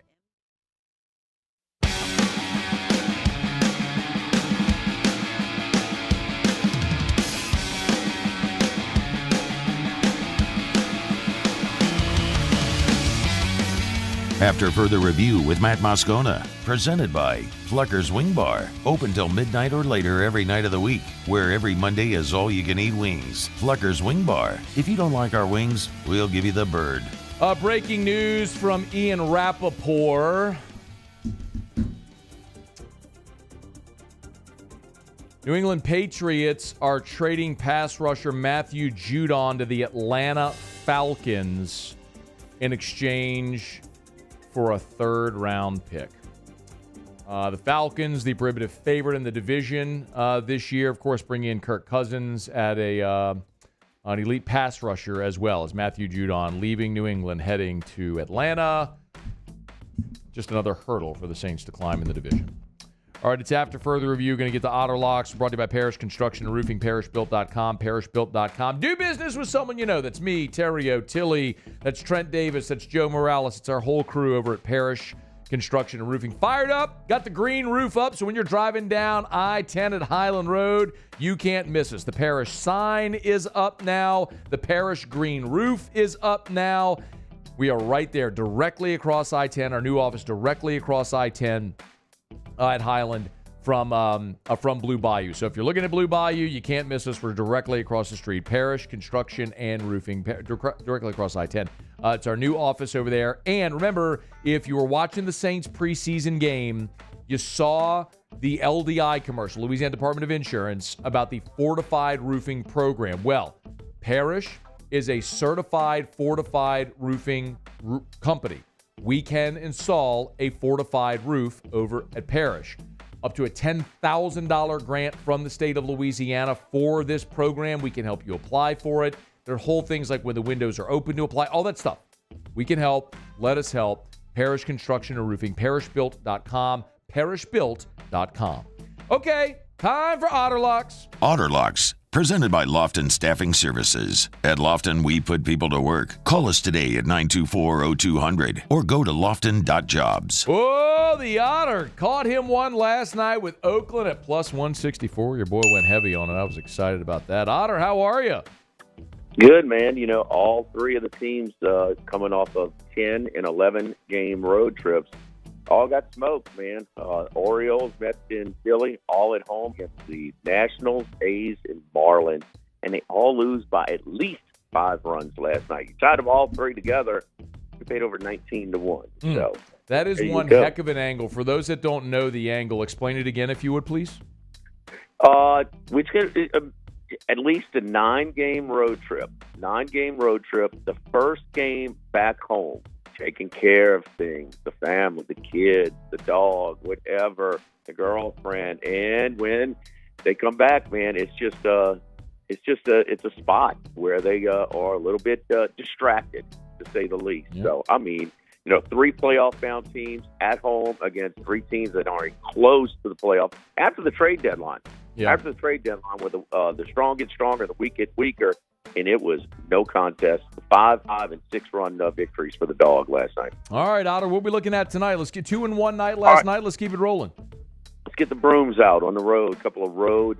After further review with Matt Moscona, presented by Plucker's Wing Bar, open till midnight or later every night of the week, where every Monday is all-you-can-eat wings. Plucker's Wing Bar. If you don't like our wings, we'll give you the bird. Breaking news from Ian Rappaport. New England Patriots are trading pass rusher Matthew Judon to the Atlanta Falcons in exchange for a third-round pick. The Falcons, the prohibitive favorite in the division this year, of course, bringing in Kirk Cousins at an elite pass rusher as well as Matthew Judon leaving New England, heading to Atlanta. Just another hurdle for the Saints to climb in the division. All right, it's after further review. Going to get to Otter Locks, brought to you by Parish Construction and Roofing, parishbuilt.com, parishbuilt.com. Do business with someone you know. That's me, Terrio, Tilly. That's Trent Davis. That's Joe Morales. It's our whole crew over at Parish Construction and Roofing. Fired up, got the green roof up, so when you're driving down I-10 at Highland Road, you can't miss us. The Parish sign is up now. The Parish green roof is up now. We are right there, directly across I-10. Our new office directly across I-10. At Highland from Blue Bayou. So if you're looking at Blue Bayou, you can't miss us. We're directly across the street. Parish Construction and Roofing, directly across I-10. It's our new office over there. And remember, if you were watching the Saints preseason game, you saw the LDI commercial, Louisiana Department of Insurance, about the fortified roofing program. Well, Parish is a certified fortified roofing company. We can install a fortified roof over at Parish. Up to a $10,000 grant from the state of Louisiana for this program. We can help you apply for it. There are whole things like when the windows are open to apply, all that stuff. We can help. Let us help. Parish Construction and Roofing, parishbuilt.com, parishbuilt.com. Okay, time for Otter Locks. Otter Locks, presented by Lofton Staffing Services. At Lofton, we put people to work. Call us today at 924-0200 or go to lofton.jobs. Oh, the Otter caught him one last night with Oakland at plus 164. Your boy went heavy on it. I was excited about that. Otter, how are you? Good, man. You know, all three of the teams coming off of 10 and 11 game road trips all got smoked, man. Orioles, Mets in Philly, all at home against the Nationals, A's, and Marlins. And they all lose by at least 5 runs last night. You tied them all three together, you paid over 19-1. So that is one heck of an angle. For those that don't know the angle, explain it again if you would, please. Which at least a 9-game road trip. 9-game road trip. The first game back home. Taking care of things, the family, the kids, the dog, whatever, the girlfriend, and when they come back, man, it's a spot where they are a little bit distracted, to say the least. Yeah. So, I mean, 3 playoff-bound teams at home against 3 teams that aren't close to the playoff after the trade deadline. Yeah. After the trade deadline, where the strong get stronger, the weak get weaker. And it was no contest. 5 and 6-run victories for the dog last night. All right, Otter, we'll be looking at tonight. Let's get 2-1 night last night. Let's keep it rolling. Let's get the brooms out on the road. A couple of road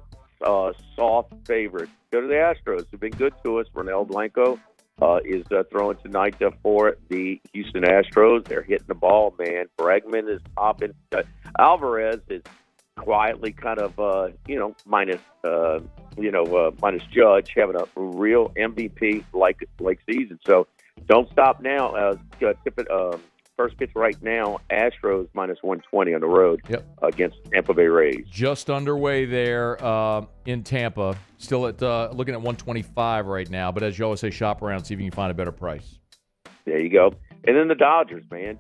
soft favorites. Go to the Astros, who've been good to us. Ronel Blanco is throwing tonight for the Houston Astros. They're hitting the ball, man. Bregman is popping. Alvarez is quietly kind of, minus Judge having a real MVP like season. So don't stop now. First pitch right now, Astros minus 120 on the road against Tampa Bay Rays. Just underway there in Tampa. Still at looking at 125 right now. But as you always say, shop around, see if you can find a better price. There you go. And then the Dodgers, man.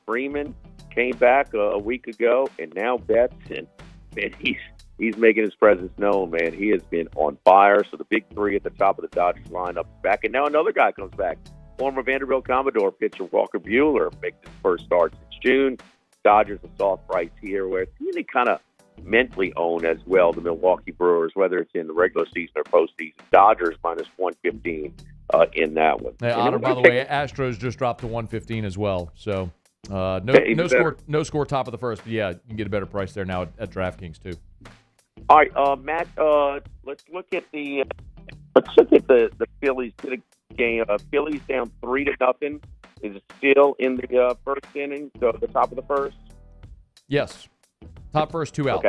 Freeman came back a week ago, and now Betts, and man, he's making his presence known, man. He has been on fire. So the big three at the top of the Dodgers lineup is back, and now another guy comes back. Former Vanderbilt Commodore pitcher Walker Buehler makes his first start since June. Dodgers a soft price here, where it's really kind of mentally own as well the Milwaukee Brewers, whether it's in the regular season or postseason. Dodgers minus 115 in that one. Hey, Otter, by the way, Astros just dropped to 115 as well. So no score top of the first. But yeah, you can get a better price there now at DraftKings too. All right, Matt. Let's look at the Phillies game. Phillies down 3-0. Is it still in the first inning? So the top of the first. Yes, top first, 2 out.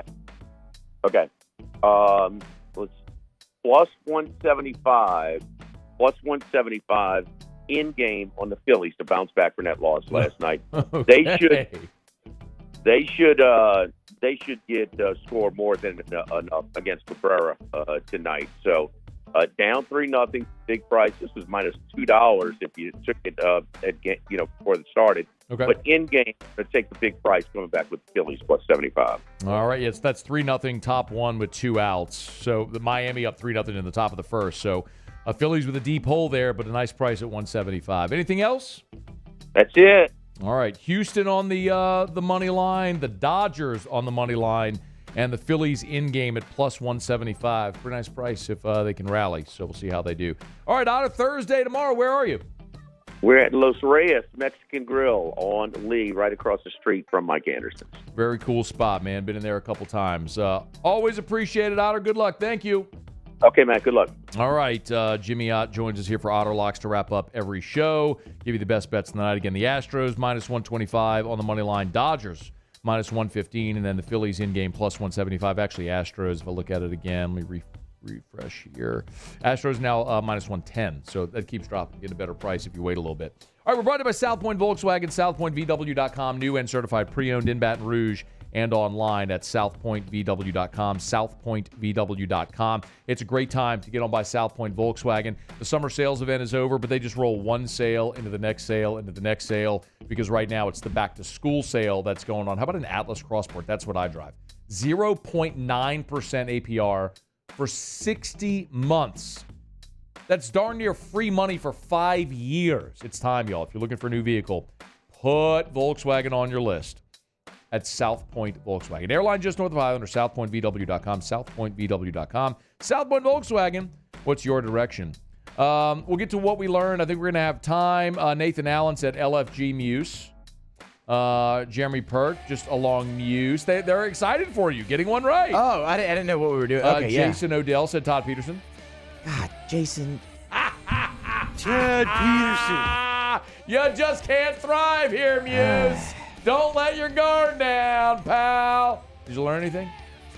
Okay. Let's plus 175. Plus 175 in game on the Phillies to bounce back from that loss last night. Okay. They should get score more than enough against Cabrera tonight. So down 3-0, big price. This was minus $2 if you took it before it started. Okay. But in game, take the big price coming back with the Phillies plus 75. All right, yes, that's 3-0, top one with 2 outs. So the Miami up 3-0 in the top of the first. So Phillies with a deep hole there, but a nice price at 175. Anything else? That's it. All right, Houston on the money line, the Dodgers on the money line, and the Phillies in game at plus 175. Pretty nice price if they can rally. So we'll see how they do. All right, Otter, Thursday tomorrow. Where are you? We're at Los Reyes Mexican Grill on Lee, right across the street from Mike Anderson's. Very cool spot, man. Been in there a couple times. Always appreciate it, Otter. Good luck. Thank you. Okay, Matt. Good luck. All right. Jimmy Ott joins us here for Otter Locks to wrap up every show. Give you the best bets tonight. Again, the Astros minus 125 on the money line. Dodgers minus 115, and then the Phillies in game plus 175. Actually, Astros, if I look at it again, let me refresh here. Astros now minus 110, so that keeps dropping. Get a better price if you wait a little bit. All right, we're brought to you by South Point Volkswagen, southpointvw.com, new and certified pre-owned in Baton Rouge, and online at southpointvw.com, southpointvw.com. It's a great time to get on by South Point Volkswagen. The summer sales event is over, but they just roll one sale into the next sale, into the next sale, because right now it's the back-to-school sale that's going on. How about an Atlas Crossport? That's what I drive. 0.9% APR for 60 months. That's darn near free money for 5 years. It's time, y'all. If you're looking for a new vehicle, put Volkswagen on your list at South Point Volkswagen. Airline just north of Highland or southpointvw.com, southpointvw.com. South Point Volkswagen, what's your direction? We'll get to what we learned. I think we're going to have time. Nathan Allen said LFG Muse. Jeremy Perk just along Muse. They're excited for you, getting one right. Oh, I didn't know what we were doing. Okay, Jason Odell said Todd Peterson. God, Jason. Ted Peterson. You just can't thrive here, Muse. Don't let your guard down, pal. Did you learn anything?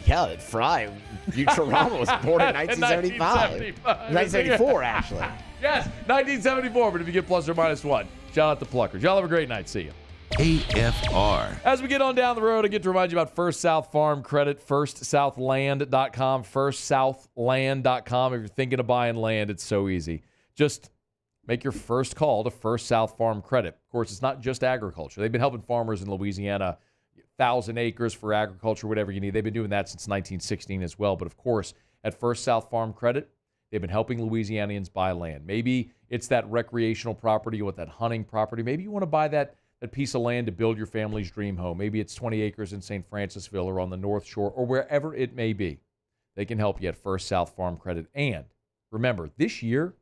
Yeah, that Fry. Futurama was born in 1975. 1974, actually. Yes, 1974, but if you get plus or minus one. Shout out to Pluckers. Y'all have a great night. See you. AFR. As we get on down the road, I get to remind you about First South Farm Credit, firstsouthland.com, firstsouthland.com. If you're thinking of buying land, it's so easy. Just make your first call to First South Farm Credit. Of course, it's not just agriculture. They've been helping farmers in Louisiana, 1,000 acres for agriculture, whatever you need. They've been doing that since 1916 as well. But of course, at First South Farm Credit, they've been helping Louisianians buy land. Maybe it's that recreational property, you want that hunting property. Maybe you want to buy that piece of land to build your family's dream home. Maybe it's 20 acres in St. Francisville or on the North Shore or wherever it may be. They can help you at First South Farm Credit. And remember, this year,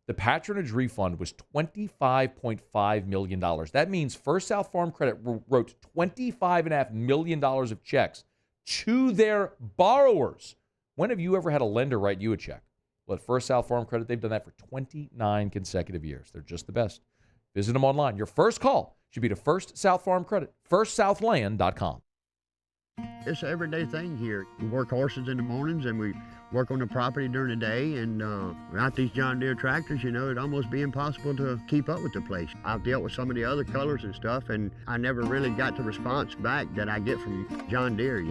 the patronage refund was $25.5 million. That means First South Farm Credit wrote $25.5 million of checks to their borrowers. When have you ever had a lender write you a check? Well, at First South Farm Credit, they've done that for 29 consecutive years. They're just the best. Visit them online. Your first call should be to First South Farm Credit, firstsouthland.com. It's an everyday thing here. We work horses in the mornings and we work on the property during the day, and without these John Deere tractors, it'd almost be impossible to keep up with the place. I've dealt with some of the other colors and stuff, and I never really got the response back that I get from John Deere,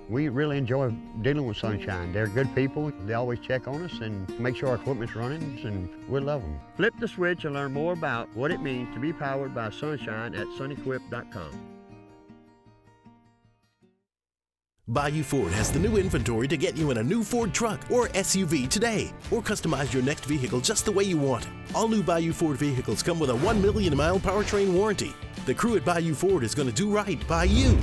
We really enjoy dealing with Sunshine. They're good people. They always check on us and make sure our equipment's running, and we love them. Flip the switch and learn more about what it means to be powered by Sunshine at sunequip.com. Bayou Ford has the new inventory to get you in a new Ford truck or SUV today, or customize your next vehicle just the way you want it. All new Bayou Ford vehicles come with a 1 million mile powertrain warranty. The crew at Bayou Ford is going to do right by you.